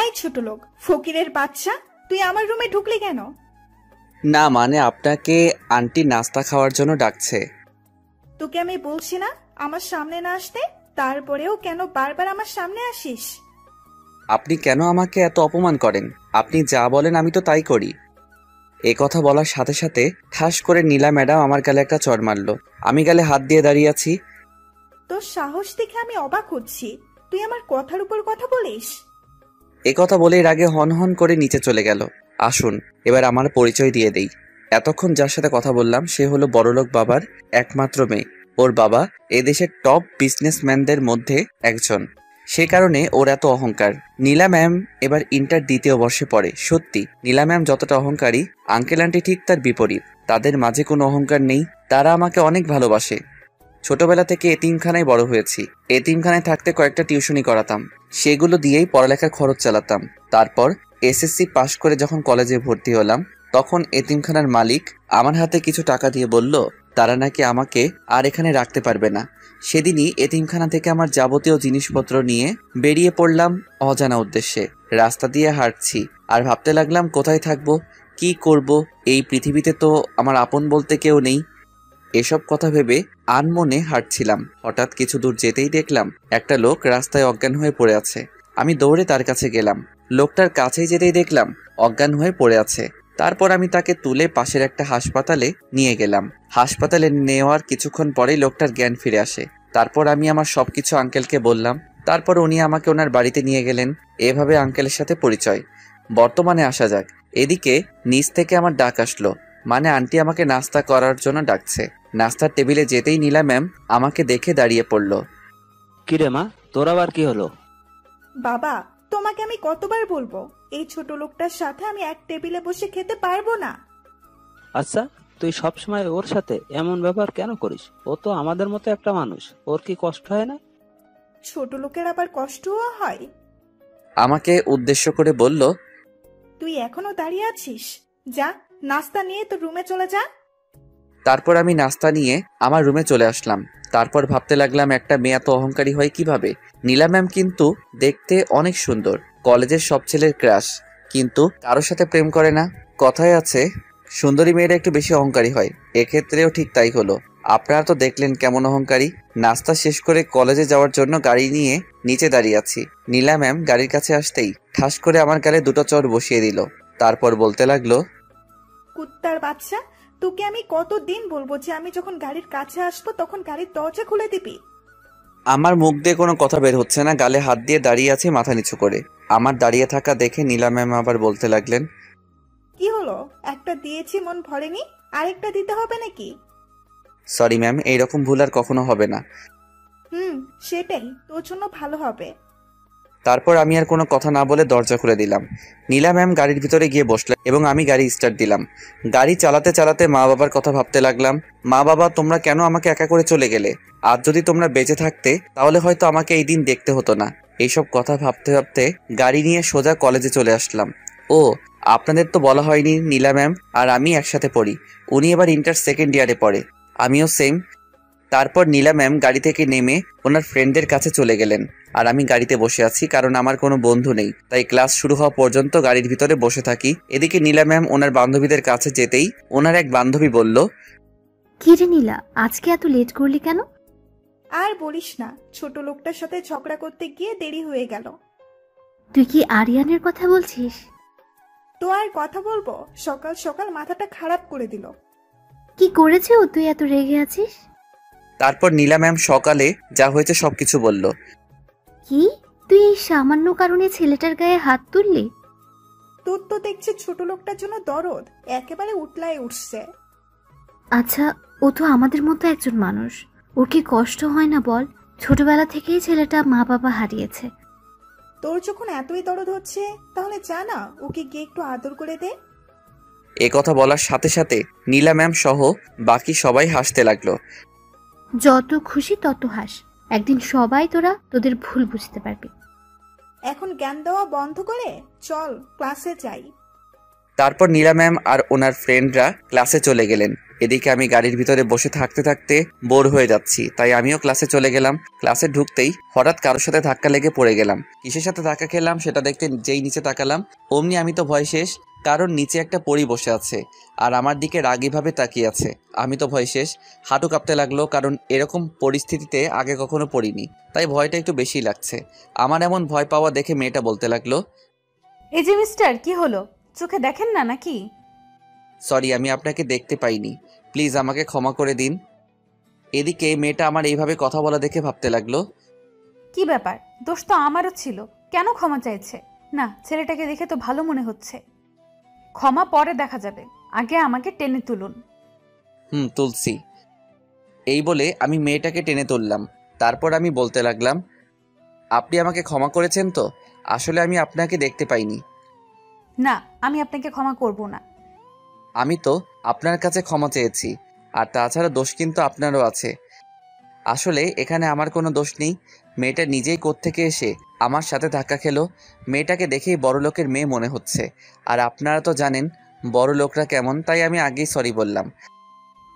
এই ছোট লোক, ফকিরের বাচ্চা, তুই আমার রুমে ঢুকলি কেন? না মানে আপনাকে আন্টি নাস্তা খাওয়ার জন্য ডাকছে। তোকে আমি বলছি না আমার সামনে না আসতে, তারপরেও কেন বারবার আমার সামনে আসিস? আপনি কেন আমাকে এত অপমান করেন? আপনি যা বলেন আমি তো তাই করি। এ কথা বলার সাথে সাথে ঠাস করে নীলা ম্যাডাম আমার গালে একটা চড় মারল। আমি গালে হাত দিয়ে দাঁড়িয়ে আছি। তোর সাহস দেখে আমি অবাক হচ্ছি, তুই আমার কথার উপর কথা বলিস। এ কথা বলে এর আগে হন হন করে নিচে চলে গেল। আসুন এবার আমার পরিচয় দিয়ে দেই। এতক্ষণ যার সাথে কথা বললাম সে হলো বড়লোক বাবার একমাত্র মেয়ে। ওর বাবা এদেশের টপ বিজনেসম্যানদের মধ্যে একজন, সে কারণে ওর এত অহংকার। নীলা ম্যাম এবার ইন্টার দ্বিতীয় বর্ষে পড়ে। সত্যি নীলা ম্যাম যতটা অহংকারী, আঙ্কেল আন্টি ঠিক তার বিপরীত। তাদের মাঝে কোনো অহংকার নেই, তারা আমাকে অনেক ভালোবাসে। ছোটবেলা থেকে এতিমখানায় বড় হয়েছি। এতিমখানায় থাকতে কয়েকটা টিউশনি করাতাম, সেগুলো দিয়েই পড়ালেখার খরচ চালাতাম। তারপর এসএসসি পাশ করে যখন কলেজে ভর্তি হলাম, তখন এতিমখানার মালিক আমার হাতে কিছু টাকা দিয়ে বলল তারা নাকি আমাকে আর এখানে রাখতে পারবে না। সেদিনই এতিমখানা থেকে আমার যাবতীয় জিনিসপত্র নিয়ে বেরিয়ে পড়লাম অজানা উদ্দেশ্যে। রাস্তা দিয়ে হাঁটছি আর ভাবতে লাগলাম কোথায় থাকবো, কি করব, এই পৃথিবীতে তো আমার আপন বলতে কেউ নেই। এসব কথা ভেবে আনমনে হাঁটছিলাম। হঠাৎ কিছু দূর যেতেই দেখলাম একটা লোক রাস্তায় অজ্ঞান হয়ে পড়ে আছে। আমি দৌড়ে তার কাছে গেলাম। লোকটার কাছেই যেতেই দেখলাম অজ্ঞান হয়ে পড়ে আছে। তারপর আমি তাকে তুলে পাশের একটা হাসপাতালে নিয়ে গেলাম। হাসপাতালে নেওয়ার কিছুক্ষণ পরেই লোকটার জ্ঞান ফিরে আসে। তারপর আমি আমার সবকিছু আঙ্কেলকে বললাম। তারপর উনি আমাকে ওনার বাড়িতে নিয়ে গেলেন। এভাবে আঙ্কেলের সাথে পরিচয়। বর্তমানে আসা যাক। এদিকে নিচ থেকে আমার ডাক আসলো, মানে আন্টি আমাকে নাস্তা করার জন্য ডাকছে। নাস্তার টেবিলে যেতেই নীলা ম্যাম আমাকে দেখে দাঁড়িয়ে পড়ল। কিরে মা, তোর আবার কি হলো? বাবা, তোমাকে আমি কতবার বলবো এই ছোট লোকটার সাথে আমি এক টেবিলে বসে খেতে পারবো না। আচ্ছা, তুই সবসময় ওর সাথে এমন ব্যবহার কেন করিস? ও তো আমাদের মতো একটা মানুষ, ওর কি কষ্ট হয় না? ছোট লোকের আবার কষ্টও হয়? আমাকে উদ্দেশ্য করে বলল, তুই এখনো দাঁড়িয়ে আছিস? যা, নাস্তা নিয়ে তোর রুমে চলে যা। তারপর আমি নাস্তা নিয়ে আমার রুমে চলে আসলাম। তারপর ভাবতে লাগলাম একটা মেয়ে এত অহংকারী হয় কিভাবে। নীলা ম্যাম কিন্তু দেখতে অনেক সুন্দর, কলেজের সব ছেলের ক্রাশ, কিন্তু কারোর সাথে প্রেম করে না। কথায় আছে সুন্দরী মেয়েরা একটু বেশি অহংকারী হয়, এক্ষেত্রেও ঠিক তাই হলো। আপনারা তো দেখলেন কেমন অহংকারী। নাস্তা শেষ করে কলেজে যাওয়ার জন্য গাড়ি নিয়ে নিচে দাঁড়িয়ে আছি। নীলা ম্যাম গাড়ির কাছে আসতেই ঠাস করে আমার গালে দুটো চড় বসিয়ে দিল। তারপর বলতে লাগলো, কুত্তার বাচ্চা, তোকে আমি কতদিন বলবো যে আমি যখন গাড়ির কাছে আসবো তখন গাড়ির দরজা খুলে দিবি। আমার মুখ দিয়ে কোনো কথা বের হচ্ছে না, গালে হাত দিয়ে দাঁড়িয়ে আছি মাথা নিচু করে। আমার দাঁড়িয়ে থাকা দেখে নীলা ম্যাম আবার বলতে লাগলেন, কি হলো, একটা দিয়েছি মন ভরেনি, আরেকটা দিতে হবে নাকি? সরি ম্যাম, এইরকম ভুল আর কখনো হবে না। সেটাই তোর জন্য ভালো হবে। তারপর আমি আর কোনো কথা না বলে দরজা খুলে দিলাম। নীলা ম্যাম গাড়ির ভিতরে গিয়ে বসলেন এবং আমি গাড়ি স্টার্ট দিলাম। গাড়ি চালাতে চালাতে মা বাবার কথা ভাবতে লাগলাম। মা বাবা, তোমরা কেন আমাকে একা করে চলে গেলে? আজ যদি তোমরা বেঁচে থাকতে তাহলে হয়তো আমাকে এই দিন দেখতে হতো না। এইসব কথা ভাবতে ভাবতে গাড়ি নিয়ে সোজা কলেজে চলে আসলাম। ও, আপনাদের তো বলা হয়নি, নীলা ম্যাম আর আমি একসাথে পড়ি। উনি এবার ইন্টার সেকেন্ড ইয়ারে পড়ে, আমিও সেম। তারপর নীলা ম্যাম গাড়ি থেকে নেমে ওনার ফ্রেন্ডদের কাছে চলে গেলেন আর আমি গাড়িতে বসে আছি, কারণ আমার কোনো বন্ধু নেই, তাই ক্লাস শুরু হওয়া পর্যন্ত গাড়ির ভিতরে বসে থাকি। এদিকে নীলা ম্যাম ওনার বান্ধবীদের কাছে যেতেই ওনার এক বান্ধবী বলল, কি রে নীলা, আজকে এত লেট করলি কেন? আর বলিস না, ছোট লোকটার সাথে ঝগড়া করতে গিয়ে দেরি হয়ে গেল। তুই কি আরিয়ানের কথা বলছিস? তো আর কথা বলবো, সকাল সকাল মাথাটা খারাপ করে দিল। কি করেছে ও, তুই এত রেগে আছিস? তারপর নীলা ম্যাম সকালে যা হয়েছে সবকিছু বলল। কি, তুই এই সামান্য কারণে ছেলেটার গায়ে হাত তুললি? তোর তো দেখছি ছোট লোকটার জন্য দরদ একেবারে উতলায় উঠছে। আচ্ছা, ও তো আমাদের মতো একজন মানুষ, ওর কি কষ্ট হয় না বল? ছোটবেলা থেকেই ছেলেটা মা বাবা হারিয়েছে। তোর যখন এতই দরদ হচ্ছে তাহলে জানা ওকে গিয়ে একটু আদর করে দে। এ কথা বলার সাথে সাথে নীলা ম্যাম সহ বাকি সবাই হাসতে লাগলো। যত খুশি তত হাস, একদিন সবাই তোরা তোদের ভুল বুঝতে পারবি। এখন জ্ঞান দেওয়া বন্ধ করে চল ক্লাসে যাই। তারপর নীলা ম্যাম আর ওনার ফ্রেন্ডরা ক্লাসে চলে গেলেন। এদিকে আমি গাড়ির ভিতরে বসে থাকতে থাকতে বোর হয়ে যাচ্ছি, তাই আমিও ক্লাসে চলে গেলাম। ক্লাসে ঢুকতেই হঠাৎ কারোর সাথে ধাক্কা লেগে পড়ে গেলাম। কিসের সাথে ধাক্কা খেলাম সেটা দেখতে যেই নিচে তাকালাম, অমনি আমি তো ভয় শেষ, কারণ নিচে একটা পরী বসে আছে আর আমার দিকে রাগীভাবে তাকিয়ে আছে। আমি তো ভয় শেষ, হাঁটু কাঁপতে লাগলো, কারণ এরকম পরিস্থিতিতে আগে কখনো পড়িনি, তাই ভয়টা একটু বেশি লাগছে। আমার এমন ভয় পাওয়া দেখে মেয়েটা বলতে লাগলো, এই যে মিস্টার, কি হলো? চোখে দেখেন না নাকি? সরি, আমি আপনাকে দেখতে পাইনি, প্লিজ আমাকে ক্ষমা করে দিন। এদিকে মেয়েটা আমার এইভাবে কথা বলা দেখে ভাবতে লাগলো, কি ব্যাপার, দোষ তো আমারও ছিল, কেন ক্ষমা চাইছে? না, ছেলেটাকে দেখে তো ভালো মনে হচ্ছে। ক্ষমা পরে দেখা যাবে, আগে আমাকে টেনে তুলুন। তুলসী। এই বলে আমি মেয়েটাকে টেনে তুললাম। তারপর আমি বলতে লাগলাম, আপনি আমাকে ক্ষমা করেছেন তো? আসলে আমি আপনাকে দেখতে পাইনি। না, আমি আপনাকে ক্ষমা করব না। আমি তো আপনার কাছে ক্ষমা চেয়েছি, আর তাছাড়া দোষ কিন্তু আপনারও আছে। আসলে এখানে আমার কোনো দোষ নেই, মেয়েটা নিজেই কোত্থেকে এসে আমার সাথে ধাক্কা খেলো। মেয়েটাকে দেখেই বড়লোকের মেয়ে মনে হচ্ছে, আর আপনারা তো জানেন বড় লোকরা কেমন, তাই আমি আগেই সরি বললাম।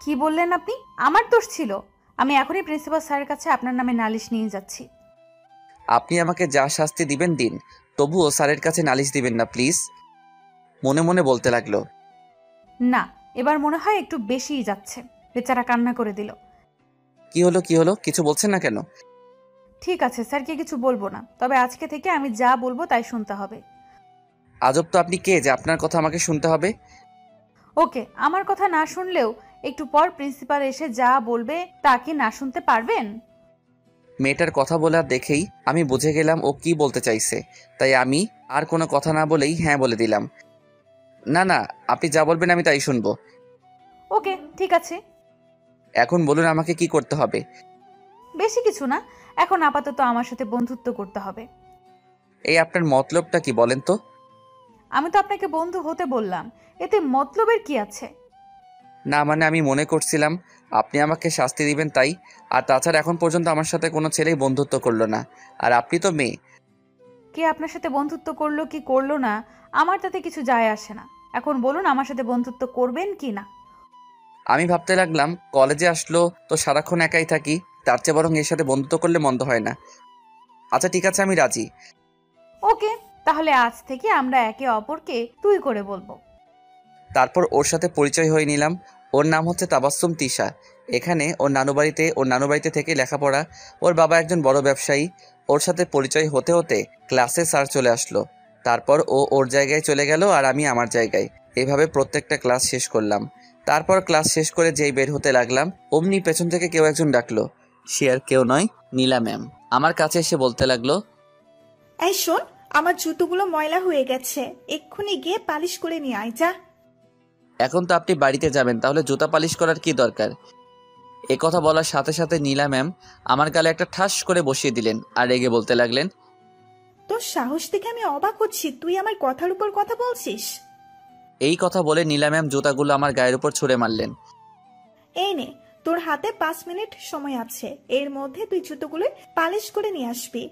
কি বললেন আপনি? আমার দোষ ছিল? আমি এখনই প্রিন্সিপাল স্যারের কাছে আপনার নামে নালিশ নিয়ে যাচ্ছি। আপনি আমাকে যা শাস্তি দিবেন দিন, তবুও স্যারের কাছে নালিশ দিবেন না প্লিজ, মনে মনে বলতে লাগলো। না, এবার মনে হয় একটু বেশিই যাচ্ছে। বেচারা কান্না করে দিল। কি হলো, কিছু বলছেন না কেন? ঠিক আছে, স্যারকে কিছু বলবো না, তবে আজকে থেকে আমি যা বলবো তাই শুনতে হবে। আজব তো, আপনি কে যে আপনার কথা আমাকে শুনতে হবে? ওকে, আমার কথা না শুনলেও একটু পর প্রিন্সিপাল এসে যা বলবে তা কি না শুনতে পারবেন? মেয়েটার কথা বলার দেখেই আমি বুঝে গেলাম ও কি বলতে চাইছে, তাই আমি আর কোনো কথা না বলেই হ্যাঁ বলে দিলাম। না, আপনি যা বলবেন আমি তাই শুনবো। ওকে, ঠিক আছে। এখন বলুন আমাকে কি করতে হবে? বেশি কিছু না, এখন আপাতত আমার সাথে বন্ধুত্ব করতে হবে। এই আপনার মতলবটা কি বলেন তো? আমি তো আপনাকে বন্ধু হতে বললাম, এতে মতলবের কি আছে? না মানে আমি মনে করছিলাম আপনি আমাকে শাস্তি দিবেন তাই, আর তাছাড়া এখন পর্যন্ত আমার সাথে কোনো ছেলেই বন্ধুত্ব করলো না, আর আপনি তো মেয়ে। কে আপনার সাথে বন্ধুত্ব করলো কি করলো না আমার তাতে কিছু যায় আসে না। এখন বলুন আমার সাথে বন্ধুত্ব করবেন কি না? আমি ভাবতে লাগলাম কলেজে আসলো তো সারাক্ষণ একাই থাকি, তার চেয়ে বরং এর সাথে বন্ধুত্ব করলে মন্দ হয় না। আচ্ছা ঠিক আছে, আমি রাজি। ওকে, তাহলে আজ থেকে আমরা একে অপরকে তুই করে বলবো। তারপর ওর সাথে পরিচয় হয়ে নিলাম। ওর নাম হচ্ছে তাবাসসুম তিশা। এখানে ওর নানুবাড়িতে থেকে লেখাপড়া। ওর বাবা একজন বড় ব্যবসায়ী। ওর সাথে পরিচয় হতে হতে ক্লাসে স্যার চলে আসলো। তারপর ও ওর জায়গায় চলে গেল আর আমি আমার জায়গায়। এভাবে প্রত্যেকটা ক্লাস শেষ করলাম। তারপর ক্লাস শেষ করে যেই বের হতে লাগলাম, অমনি পেছন থেকে কেউ একজন ডাকলো। সে আর কেউ নয়, নীলা ম্যাম। আমার কাছে এসে বলতে লাগলো, এই শোন, আমার জুতোগুলো ময়লা হয়ে গেছে, এক্ষুনি গিয়ে পালিশ করে নিয়ে আয় যা। এখন তো আপনি বাড়িতে যাবেন, তাহলে জুতা পালিশ করার কি দরকার? এ কথা বলার সাথে সাথে নীলা ম্যাম আমার গালে একটা ঠাস করে বসিয়ে দিলেন আর রেগে বলতে লাগলেন, তোর সাহস দেখে আমি অবাক হচ্ছি, তুই আমার কথার উপর কথা বলছিস। এই কথা বলে নীলা ম্যাম জুতাগুলো আমার গায়ের উপর ছুঁড়ে মারলেন। এই নে, তোর হাতে 5 মিনিট সময় আছে, এর মধ্যে তুই জুতোগুলো পালিশ করে নিয়ে আসবি।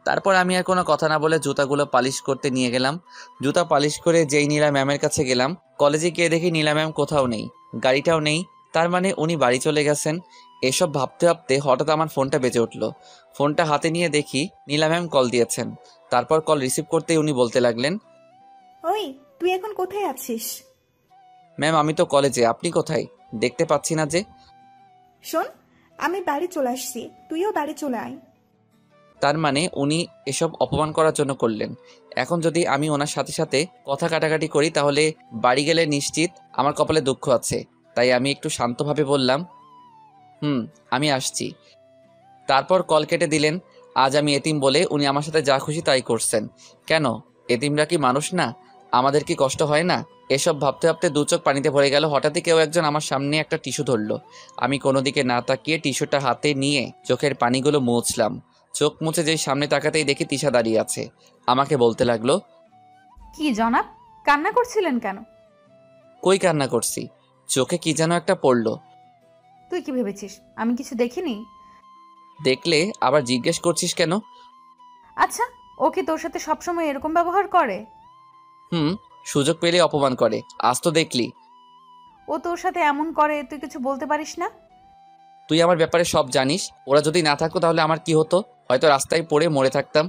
তারপর আমি আর কোনো কথা না বলে জুতাগুলো পালিশ করতে নিয়ে গেলাম। জুতা পালিশ করে যেই নীলা ম্যামের কাছে গেলাম, কলেজে গিয়ে দেখি নীলা ম্যাম কোথাও নেই, গাড়িটাও নেই। তার মানে উনি বাড়ি চলে গেছেন। এসব ভাবতে ভাবতে হঠাৎ আমার ফোনটা বেজে উঠলো। ফোনটা হাতে নিয়ে দেখি নীলা ম্যাম কল দিয়েছেন। তারপর কল রিসিভ করতেই উনি বলতে লাগলেন, ওই, তুই এখন কোথায় আছিস? ম্যাম আমি তো কলেজে, আপনি কোথায়? দেখতে পাচ্ছি না যে। শোন, আমি বাড়ি চলে আসছি, তুইও বাড়ি চলে আয়। তার মানে উনি এসব অপমান করার জন্য করলেন। এখন যদি আমি ওনার সাথে সাথে কথা কাটাকাটি করি তাহলে বাড়ি গেলে নিশ্চিত আমার কপালে দুঃখ আছে। তাই আমি একটু শান্তভাবে বললাম, আমি আসছি। তারপর কল কেটে দিলেন। আজ আমি এতিম বলে উনি আমার সাথে যা খুশি তাই করছেন। কেন, এতিমরা কি মানুষ না? আমাদের কি কষ্ট হয় না? এসব ভাবতে ভাবতে দু চোখ পানিতে ভরে গেল। হঠাৎই কেউ একজন আমার সামনে একটা টিস্যু ধরলো। আমি কোনো দিকে না তাকিয়ে টিস্যুটা হাতে নিয়ে চোখের পানিগুলো মুছলাম। চোখ মুছে যেই সামনে তাকাতেই দেখি তিশা দাঁড়িয়ে আছে। আমাকে বলতে লাগলো, কি জনাব, কান্না করছিলেন কেন? কই কান্না করছি, চোখে কি যেন একটা পড়লো। তুই কি ভেবেছিস আমি কিছু দেখিনি? দেখলে আবার জিজ্ঞেস করছিস কেন? আচ্ছা, ও কি তোর সাথে সবসময় এরকম ব্যবহার করে? সুযোগ পেলে অপমান করে, আজ তো দেখলি। ও তোর সাথে এমন করে, তুই কিছু বলতে পারিস না? তুই আমার ব্যাপারে সব জানিস। ওরা যদি না থাকতো তাহলে আমার কি হতো? হয়তো রাস্তায় পড়ে মরে থাকতাম।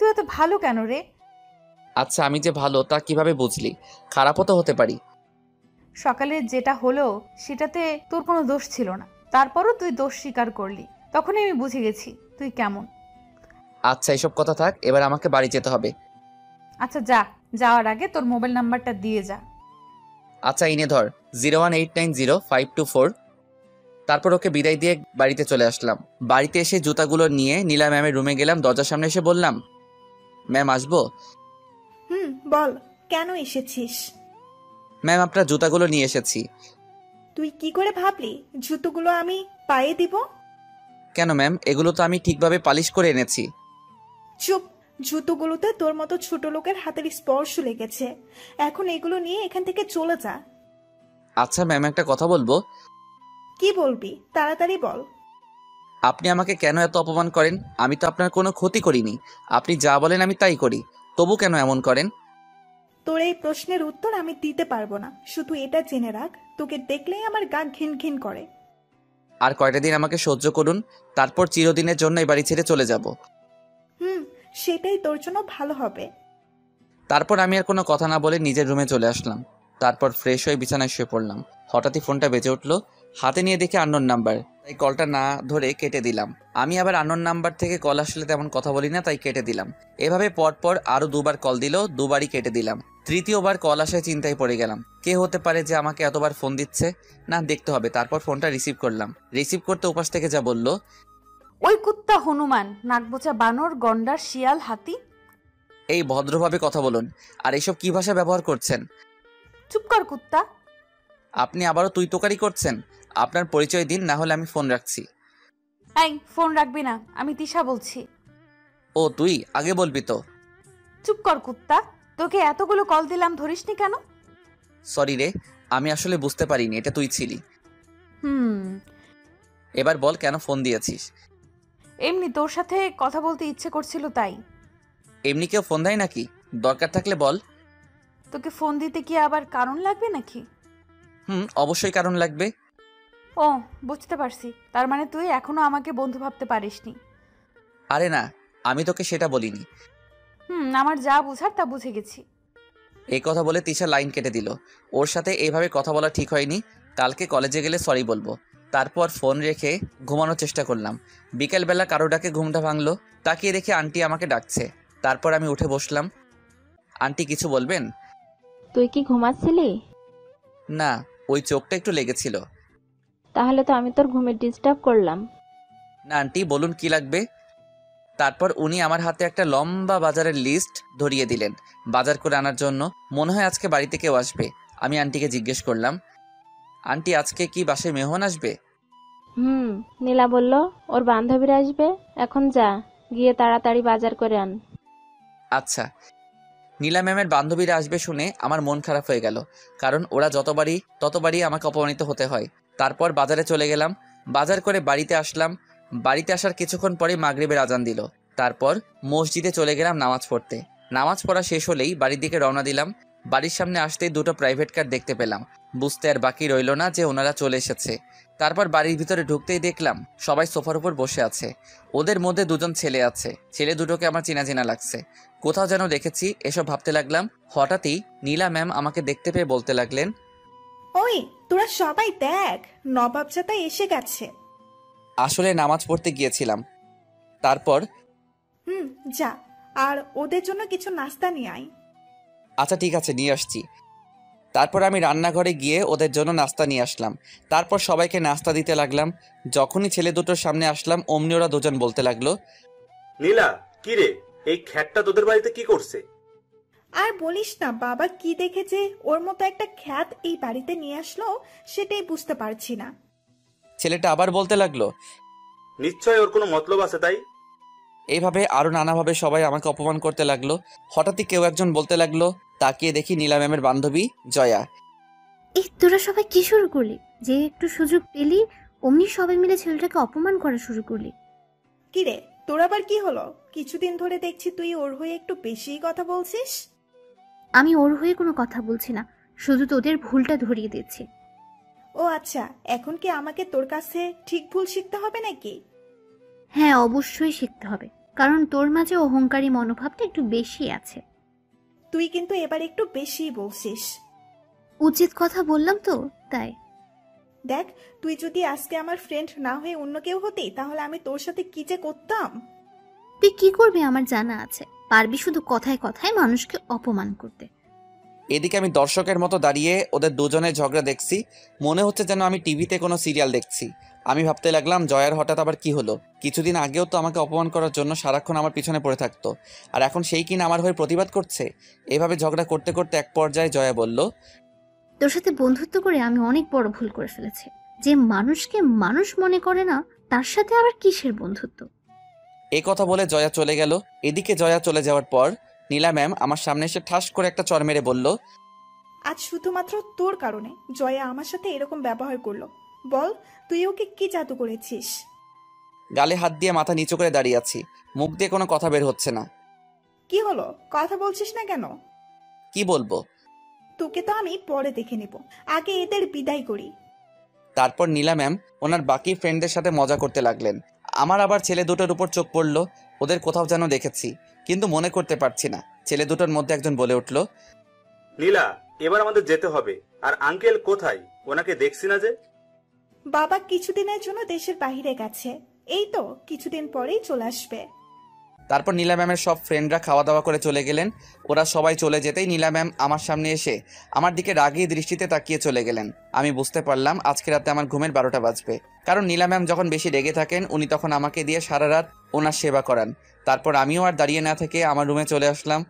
তুই এত ভালো কেন রে? আচ্ছা, আমি যে ভালো তা কিভাবে বুঝলি? খারাপও তো হতে পারি। সকালে যেটা হলো সেটাতে তোর কোনো দোষ ছিল না, তারপরও তুই দোষ স্বীকার করলি। তখনই আমি বুঝে গেছি তুই কেমন। আচ্ছা, এসব কথা থাক, এবার আমাকে বাড়ি যেতে হবে। আচ্ছা যা, যাওয়ার আগে তোর মোবাইল নাম্বারটা দিয়ে যা। আচ্ছা, ইনে ধর, 018905224। তারপর ওকে বিদায় দিয়ে বাড়িতে চলে আসলাম। বাড়িতে এসে জুতাগুলো নিয়ে নীলা ম্যামের রুমে গেলাম। দরজার সামনে এসে বললাম, ম্যাম আসবো? বল, কেন এসেছিস? ম্যাম, আপনার জুতাগুলো নিয়ে এসেছি। তুই কি করে ভাবলি জুতোগুলো আমি পায়ে দিব? কেন ম্যাম, এগুলো তো আমি ঠিকভাবে পালিশ করে এনেছি। চুপ! জুতোগুলোতে তোর মতো ছোট লোকের হাতের স্পর্শ লেগেছে। এখন এগুলো নিয়ে এখান থেকে চলে যা। আচ্ছা ম্যাম, একটা কথা বলবো। কি বলবি? তাড়াতাড়ি বল। আপনি আমাকে কেন এত অপমান করেন? আমি তো আপনার কোনো ক্ষতি করিনি। আপনি যা বলেন আমি তাই করি, তবু কেন এমন করেন? তোর এই প্রশ্নের উত্তর আমি দিতে পারবো না। শুধু এটা জেনে রাখ, তোকে দেখলেই আমার গা ঘিন ঘিন করে। আর কয়টা দিন আমাকে সহ্য করুন, তারপর চিরদিনের জন্য এই বাড়ি ছেড়ে চলে যাব। সেটাই তোর জন্য ভালো হবে। তারপর আমি আর কোনো কথা না বলে নিজের রুমে চলে আসলাম। তারপর ফ্রেশ হয়ে বিছানায় শুয়ে পড়লাম। হঠাৎই ফোনটা বেজে উঠলো। হাতে নিয়ে দেখি আননোন নাম্বার, তাই কলটা না ধরে কেটে দিলাম। আমি আবার আননোন নাম্বার থেকে কল আসলে তেমন কথা বলি না, তাই কেটে দিলাম। এভাবে পরপর আরো দুবার কল দিল, দুবারই কেটে দিলাম। তৃতীয়বার কল আসায় চিন্তায় পড়ে গেলাম, কে হতে পারে যে আমাকে এতবার ফোন দিচ্ছে। না, দেখতে হবে। তারপর ফোনটা রিসিভ করলাম। রিসিভ করতে উপাস থেকে যা বলল, ওই কুত্তা হনুমান, নাকবোচা বানর, গন্ডার, শিয়াল, হাতি। এই ভদ্রভাবে কথা বলুন। আর এসব কি ভাষা ব্যবহার করছেন? চুপ কর কুত্তা। আপনি আবারও তুই তোকারি করছেন। আপনার পরিচয় দিন, না হলে আমি ফোন রাখছি। এই ফোন রাখবি না, আমি তিশা বলছি। ও তুই আগে বলবি তো। চুপ কর কুত্তা। তোকে এতগুলো কল দিলাম, ধরিসনি কেন? সরি রে, আমি আসলে বুঝতে পারিনি এটা তুই ছিলি। হুম এবার বল, কেন ফোন দিয়েছিস? এমনি তোর সাথে কথা বলতে ইচ্ছে করছিল তাই। এমনি কেউ ফোন দেয় নাকি? দরকার থাকলে বল। তোকে ফোন দিতে কি আবার কারণ লাগবে নাকি? অবশ্যই কারণ লাগবে। ও, বুঝতে পারছি। তার মানে তুই এখনো আমাকে বন্ধু ভাবতে পারিসনি। আরে না, আমি তোকে সেটা বলিনি। আমার যা বুঝার তা বুঝে গেছি। এই কথা বলে তিশা লাইন কেটে দিল। ওর সাথে এইভাবে কথা বলা ঠিক হয়নি। কালকে কলেজে গেলে সরি বলবো। তারপর ফোন রেখে ঘুমানোর চেষ্টা করলাম। বিকেলবেলা কারো ডাকে ঘুমটা ভাঙলো। তাকিয়ে দেখি আন্টি আমাকে ডাকছে। তারপর আমি উঠে বসলাম। আন্টি কিছু বলবেন? তুই কি ঘুমাচ্ছিলি? না, ওই চোখটা একটু লেগেছিল। তাহলে তো আমি তোর ঘুমে ডিস্টার্ব করলাম। না আন্টি, বলুন কি লাগবে। তারপর উনি আমার হাতে একটা লম্বা বাজারের লিস্ট ধরিয়ে দিলেন বাজার করে আনার জন্য। মনে হয় আজকে বাড়িতে কেউ আসবে। আমি আন্টিকে জিজ্ঞেস করলাম, আন্টি আজকে কি বাসায় মেহমান আসবে? নীলা বলল ওর বান্ধবীরা আসবে। এখন যা, গিয়ে তাড়াতাড়ি বাজার করে আন। আচ্ছা। নীলা ম্যামের বান্ধবীরা আসবে শুনে আমার মন খারাপ হয়ে গেল, কারণ ওরা ততবারই আমাকে অপমানিত হতে হয়। তারপর বাজারে চলে গেলাম। বাজার করে বাড়িতে আসলাম। বাড়িতে আসার কিছুক্ষণ পরে মাগরিবের আজান দিল। তারপর মসজিদে চলে গেলাম নামাজ পড়তে। নামাজ পড়া শেষ হলেই বাড়ির দিকে রওনা দিলাম। বাড়ির সামনে আসতেই দুটো প্রাইভেট কার দেখতে পেলাম। বুঝতে আর বাকি রইল না যে ওনারা চলে এসেছে। তারপর বাড়ির ভিতরে ঢুকতেই দেখলাম সবাই সোফার উপর বসে আছে। ওদের মধ্যে দুজন ছেলে আছে। ছেলে দুটোকে আমার চেনা চেনা লাগছে, কোথাও যেন দেখেছি। এসব ভাবতে লাগলাম। হঠাৎই নীলা ম্যাম আমাকে দেখতে পেয়ে বলতে লাগলেন, ওই তোরা সবাই দেখ, নবাবজাদা এসে গেছে। আসলে নামাজ পড়তে গিয়েছিলাম। তারপর যা, আর ওদের জন্য কিছু নাস্তা নিয়ে আয়। আচ্ছা ঠিক আছে, নিয়ে আসছি। তারপর আমি রান্নাঘরে গিয়ে ওদের জন্য নাস্তা নিয়ে আসলাম। তারপর সবাইকে নাস্তা দিতে লাগলাম। যখনই ছেলে দুটোর সামনে আসলাম অমনি ওরা দুজন বলতে লাগলো, নীলা, কি রে, এই খ্যাটটা তোদের বাড়িতে কি করছে? আর বলিস না, বাবা কি দেখেছে ওর মতো একটা খ্যাত এই বাড়িতে নিয়ে আসলো সেটাই বুঝতে পারছি না। ছেলেটা আবার বলতে লাগলো, নিশ্চয় ওর কোনো মতলব আছে তাই। এইভাবে আরো নানাভাবে সবাই আমাকে অপমান করতে লাগলো। হঠাৎই কেউ একজন বলতে লাগলো, তাকিয়ে দেখি নীলা ম্যামের বান্ধবী জয়া। এই তোরা সবাই কি শুরু করলি? যে একটু সুযোগ পেলি অমনি সবাই মিলে ছেলেটাকে অপমান করা শুরু করলি। কি রে, তোর আবার কি হলো? কিছুদিন ধরে দেখছি তুই ওর হয়ে একটু বেশিই কথা বলছিস। আমি ওর হয়ে কোনো কথা বলছি না, শুধু তোদের ভুলটা ধরিয়ে দিচ্ছি। ও আচ্ছা, এখন কি আমাকে তোর কাছে ঠিক ভুল শিখতে হবে নাকি? হ্যাঁ, অবশ্যই শিখতে হবে, কারণ তোর মাঝে অহংকারী মনোভাবটা একটু বেশি আছে। তুই কিন্তু এবার একটু বেশিই বলছিস। উচিত কথা বললাম তো, তাই। দেখ, তুই যদি আজকে আমার ফ্রেন্ড না হয়ে অন্য কেউ হতি, তাহলে আমি তোর সাথে কি যে করতাম। তুই কি করবি আমার জানা আছে, পারবি শুধু কথায় কথায় মানুষকে অপমান করতে। এদিকে আমি দর্শকের মতো দাঁড়িয়ে ওদের দুজনের ঝগড়া দেখছি, মনে হচ্ছে যেন আমি টিভিতে কোনো সিরিয়াল দেখছি। আমি ভাবতে লাগলাম জয়ার হঠাৎ আবার কি হলো? কিছুদিন আগেও তো আমাকে অপমান করার জন্য সারাক্ষণ আমার পিছনে পড়ে থাকতো, আর এখন সেই কিনা আমার হয়ে প্রতিবাদ করছে। এভাবে ঝগড়া করতে করতে এক পর্যায়ে জয়া বলল, তোর সাথে বন্ধুত্ব করে আমি অনেক বড় ভুল করে ফেলেছি। যে মানুষকে মানুষ মনে করে না, তার সাথে আবার কিসের বন্ধুত্ব? এই কথা বলে জয়া চলে গেল। এদিকে জয়া চলে যাওয়ার পর নীলা ম্যাম আমার সামনে এসে ঠাস করে একটা চড় মেরে বলল, আজ শুধুমাত্র তোর কারণে জয়া আমার সাথে এরকম ব্যবহার করলো। বল, তুই ওকে কি জাদু করেছিস? গালে হাত দিয়ে মাথা নিচু করে দাঁড়িয়ে আছি, মুখ দিয়ে কোনো কথা বের হচ্ছে না। কি হলো, কথা বলছিস না কেন? কি বলবো? তোকে তো আমি পরে দেখে নিব, আগে এদের বিদায় করি। তারপর নীলা ম্যাম ওনার বাকি ফ্রেন্ডদের সাথে মজা করতে লাগলেন। আমার আবার ছেলে দুটোর উপর চোখ পড়লো। ওদের কোথাও যেন দেখেছি, কিন্তু মনে করতে পারছি না। ছেলে দুটোর মধ্যে একজন বলে উঠল, নীলা, এবার আমাদের যেতে হবে। আর আঙ্কেল কোথায়? ওনাকে দেখছি না যে। বাবা কিছুদিনের জন্য দেশের বাইরে গেছে, এই তো কিছুদিন পরেই চলে আসবে। তারপর নীলা ম্যামের সব ফ্রেন্ডরা খাওয়া দাওয়া করে চলে গেলেন। ওরা সবাই চলে যেতেই নীলা ম্যাম আমার সামনে এসে আমার দিকে রাগী দৃষ্টিতে তাকিয়ে চলে গেলেন। আমি বুঝতে পারলাম আজকে রাতে আমার ঘুমের 12টা বাজবে, কারণ নীলা ম্যাম যখন বেশি রেগে থাকেন উনি তখন আমাকে দিয়ে সারা রাত ওনার সেবা করান। তারপর আমিও আর দাঁড়িয়ে না থেকে আমার রুমে চলে আসলাম।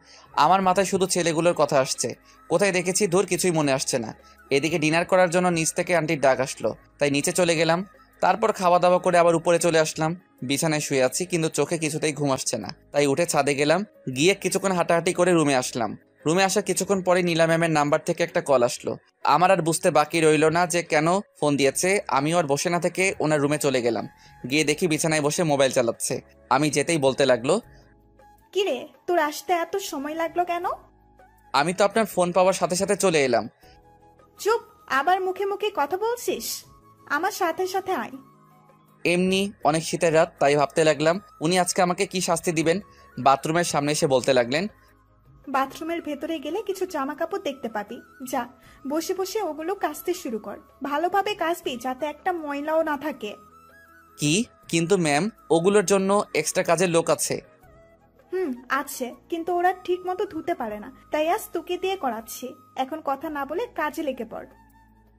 আমার মাথায় শুধু ছেলেগুলোর কথা আসছে, কোথায় দেখেছি ধুর কিছুই মনে আসছে না। এদিকে ডিনার করার জন্য নিচ থেকে আন্টির ডাক আসলো, তাই নিচে চলে গেলাম। তারপর খাওয়া দাওয়া করে আবার উপরে চলে আসলাম। বিছানায় শুয়ে আছি, কিন্তু চোখে কিছুতেই ঘুম আসছে না, তাই উঠে ছাদে গেলাম। গিয়ে কিছুক্ষণ হাঁটাহাঁটি করে রুমে আসলাম। রুমে আসার কিছুক্ষণ পরে নীলা ম্যামের নাম্বার থেকে একটা কল আসলো। আমার আর বুঝতে বাকি রইল না যে কেন ফোন দিয়েছে। আমিও আর বসে না থেকে ওনার রুমে চলে গেলাম। গিয়ে দেখি বিছানায় বসে মোবাইল চালাচ্ছে। আমি যেতেই বলতে লাগলো, কিরে, তোর আসতে এত সময় লাগলো কেন? আমি তো আপনার ফোন পাওয়ার সাথে সাথে চলে এলাম। চুপ, আবার মুখে মুখে কথা বলছিস? আমার সাথে সাথে আয়। এমনি অনেক শীতের রাত, তাই ভাবতে লাগলাম উনি আজকে আমাকে কি শাস্তি দিবেন। বাথরুমের সামনে এসে বলতে লাগলেন, বাথরুমের ভেতরে গেলে কিছু জামা কাপড় দেখতে পাবি, যা বসে বসে ওগুলো কাচতে শুরু কর। ভালোভাবে কাচবি, যাতে একটা ময়লাও না থাকে। কি? কিন্তু ম্যাম, ওগুলোর জন্য এক্সট্রা কাজের লোক আছে। আছে, কিন্তু ওরা ঠিক মতো ধুতে পারে না, তাই আজ তোকে দিয়ে করাচ্ছি। এখন কথা না বলে কাজে লেগে পড়।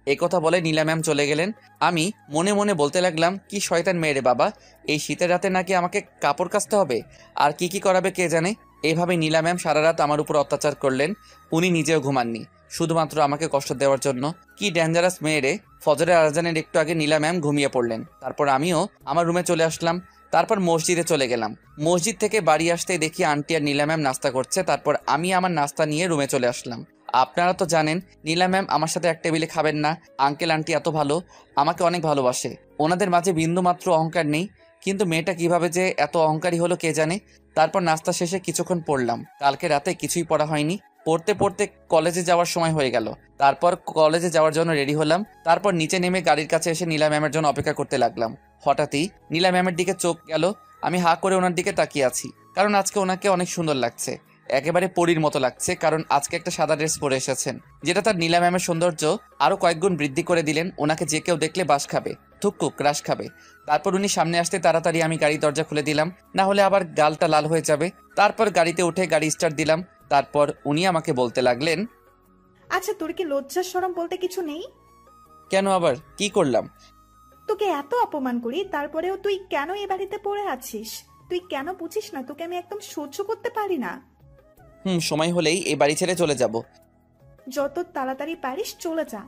এই কথা বলে নীলা ম্যাম চলে গেলেন। আমি মনে মনে বলতে লাগলাম, কি শয়তান মেয়ে রে বাবা, এই শীতের রাতে নাকি আমাকে কাপড় কাচতে হবে, আর কি কি করাবে কে জানে। এইভাবে নীলা ম্যাম সারা রাত আমার উপর অত্যাচার করলেন। উনি নিজেও ঘুমাননি, শুধুমাত্র আমাকে কষ্ট দেওয়ার জন্য। কি ডেঞ্জারাস মেয়ে রে। ফজরের আজানের একটু আগে নীলা ম্যাম ঘুমিয়ে পড়লেন। তারপর আমিও আমার রুমে চলে আসলাম। তারপর মসজিদে চলে গেলাম। মসজিদ থেকে বাড়ি আসতেই দেখি আন্টি আর নীলা ম্যাম নাস্তা করছে। তারপর আমি আমার নাস্তা নিয়ে রুমে চলে আসলাম। আপনারা তো জানেন নীলা ম্যাম আমার সাথে এক টেবিলে খাবেন না। আঙ্কেল আন্টি এত ভালো, আমাকে অনেক ভালোবাসে, ওনাদের মাঝে বিন্দুমাত্র অহংকার নেই। কিন্তু মেয়েটা কিভাবে যে এত অহংকারী হলো কে জানে। তারপর নাস্তা শেষে কিছুক্ষণ পড়লাম। কালকে রাতে কিছুই পড়া হয়নি। পড়তে পড়তে কলেজে যাওয়ার সময় হয়ে গেল। তারপর কলেজে যাওয়ার জন্য রেডি হলাম। তারপর নিচে নেমে গাড়ির কাছে এসে নীলা ম্যামের জন্য অপেক্ষা করতে লাগলাম। হঠাৎই নীলা ম্যামের দিকে চোখ গেল। আমি হাঁ করে ওনার দিকে তাকিয়ে আছি, কারণ আজকে ওনাকে অনেক সুন্দর লাগছে, একেবারে পরীর মতো লাগছে। কারণ আজকে একটা সাদা ড্রেস পরে এসেছেন, যেটা তার নীলা ম্যামের সৌন্দর্য আরো কয়েক গুণ বৃদ্ধি করে দিলেন। ওনাকে যে কেউ দেখলে বাস খাবে, থুকু ক্রাশ খাবে। তারপর উনি সামনে আসতে তাড়াতাড়ি আমি গাড়ি দরজা খুলে দিলাম, না হলে আবার গালটা লাল হয়ে যাবে। তারপর গাড়িতে উঠে গাড়ি স্টার্ট দিলাম। তারপর উনি আমাকে বলতে লাগলেন, আচ্ছা, তোর কি লজ্জা শরম বলতে কিছু নেই? কেন আবার কি করলাম? তোকে এত অপমান করি, তারপরেও তুই কেন এ বাড়িতে পড়ে আছিস? তুই কেন বুঝিস না তোকে আমি একদম সহ্য করতে পারি না? সময় হলেই এই বাড়ি ছেড়ে চলে যাব। যত তাড়াতাড়ি পারিস চলে যা।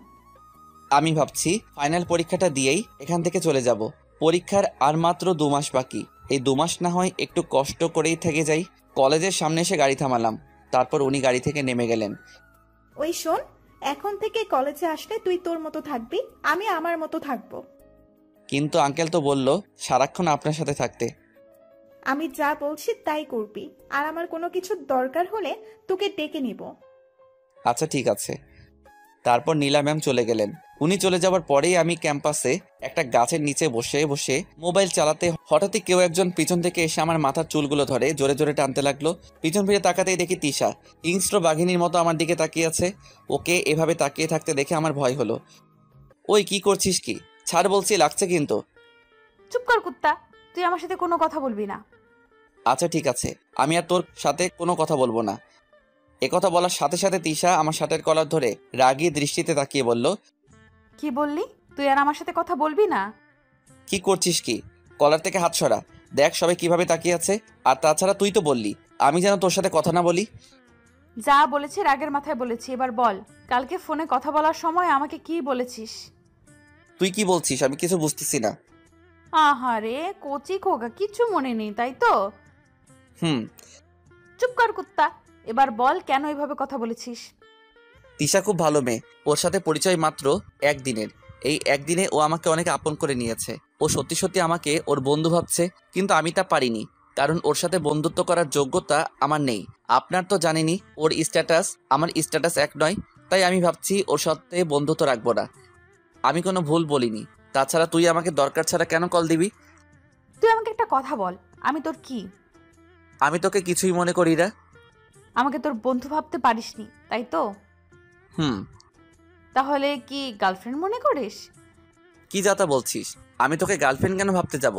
আমি ভাবছি ফাইনাল পরীক্ষাটা দিয়েই এখান থেকে চলে যাব। পরীক্ষার আর মাত্র 2 মাস বাকি। এই 2 মাস না হয় একটু কষ্ট করেই থেকে যাই। কলেজের সামনে এসে গাড়ি থামালাম। তারপর উনি গাড়ি থেকে নেমে গেলেন। ওই শোন, এখন থেকে কলেজে আসলে তুই তোর মতো থাকবি, আমি আমার মতো থাকবো। কিন্তু আঙ্কেল তো বলল সারাক্ষণ আপনার সাথে থাকতে। আমি যা বলছি তাই করবি, আর আমার কোনো কিছু দরকার হলে তোকে ডেকে নিব। আচ্ছা ঠিক আছে। তারপর নীলা ম্যাম চলে গেলেন। উনি চলে যাওয়ার পরেই আমি ক্যাম্পাসে একটা গাছের নিচে বসে বসে মোবাইল চালাতে হঠাৎই কেউ একজন পিছন থেকে এসে আমার মাথার চুলগুলো ধরে জোরে জোরে টানতে লাগলো। পিছন ফিরে তাকাতেই দেখি তিশা হিংস্র বাঘিনীর মতো আমার দিকে তাকিয়ে আছে। ওকে এভাবে তাকিয়ে থাকতে দেখে আমার ভয় হলো। ওই কি করছিস কি? ছাড় বলছি, লাগছে কিন্তু। চুপ কর কুত্তা, তুই আমার সাথে কোনো কথা বলবি না। আচ্ছা ঠিক আছে, আমি আর তোর সাথে কোনো কথা বলবো না। একথা বলার সাথে সাথে তিশা আমার শার্টের কলার ধরে রাগী দৃষ্টিতে তাকিয়ে বলল, কি বললি? তুই আর আমার সাথে কথা বলবি না? কি করছিস কি? কলার থেকে হাত সরা। দেখ সবাই কিভাবে তাকিয়ে আছে। আর তাছাড়া তুই তো বললি আমি যেন তোর সাথে কথা না বলি। যা বলেছি রাগের মাথায় বলেছি, এবার বল কালকে ফোনে কথা বলার সময় আমাকে কি বলেছিস? তুই কি বলছিস আমি কিছু বুঝতেছি না। আহারে কচি খোকা, কিছু মনে নেই তাই তো? হুম। চুপ কর কুত্তা, এবার বল কেন এইভাবে কথা বলেছিস? তিশা খুব ভালো মেয়ে, ওর সাথে পরিচয় মাত্র একদিনের। এই একদিনে ও আমাকে অনেক আপন করে নিয়েছে। ও সত্যি সত্যি আমাকে ওর বন্ধু ভাবছে, কিন্তু আমি তা পারিনি, কারণ ওর সাথে বন্ধুত্ব করার যোগ্যতা আমার নেই। আপনার তো জানেনই ওর স্ট্যাটাস আমার স্ট্যাটাস এক নয়, তাই আমি ভাবছি ওর সাথে বন্ধুত্ব রাখবো না। আমি কোনো ভুল বলিনি। তাছাড়া তুই আমাকে দরকার ছাড়া কেন কল দিবি? তুই আমাকে একটা কথা বল, আমি তোর কি? আমি তোকে কিছুই মনে করি না। আমাকে তোর বন্ধু ভাবতে পারিসনি তাই তো? হুম। তাহলে কি গার্লফ্রেন্ড মনে করিস? কি যাতা বলছিস? আমি তোকে গার্লফ্রেন্ড কেন ভাবতে যাব?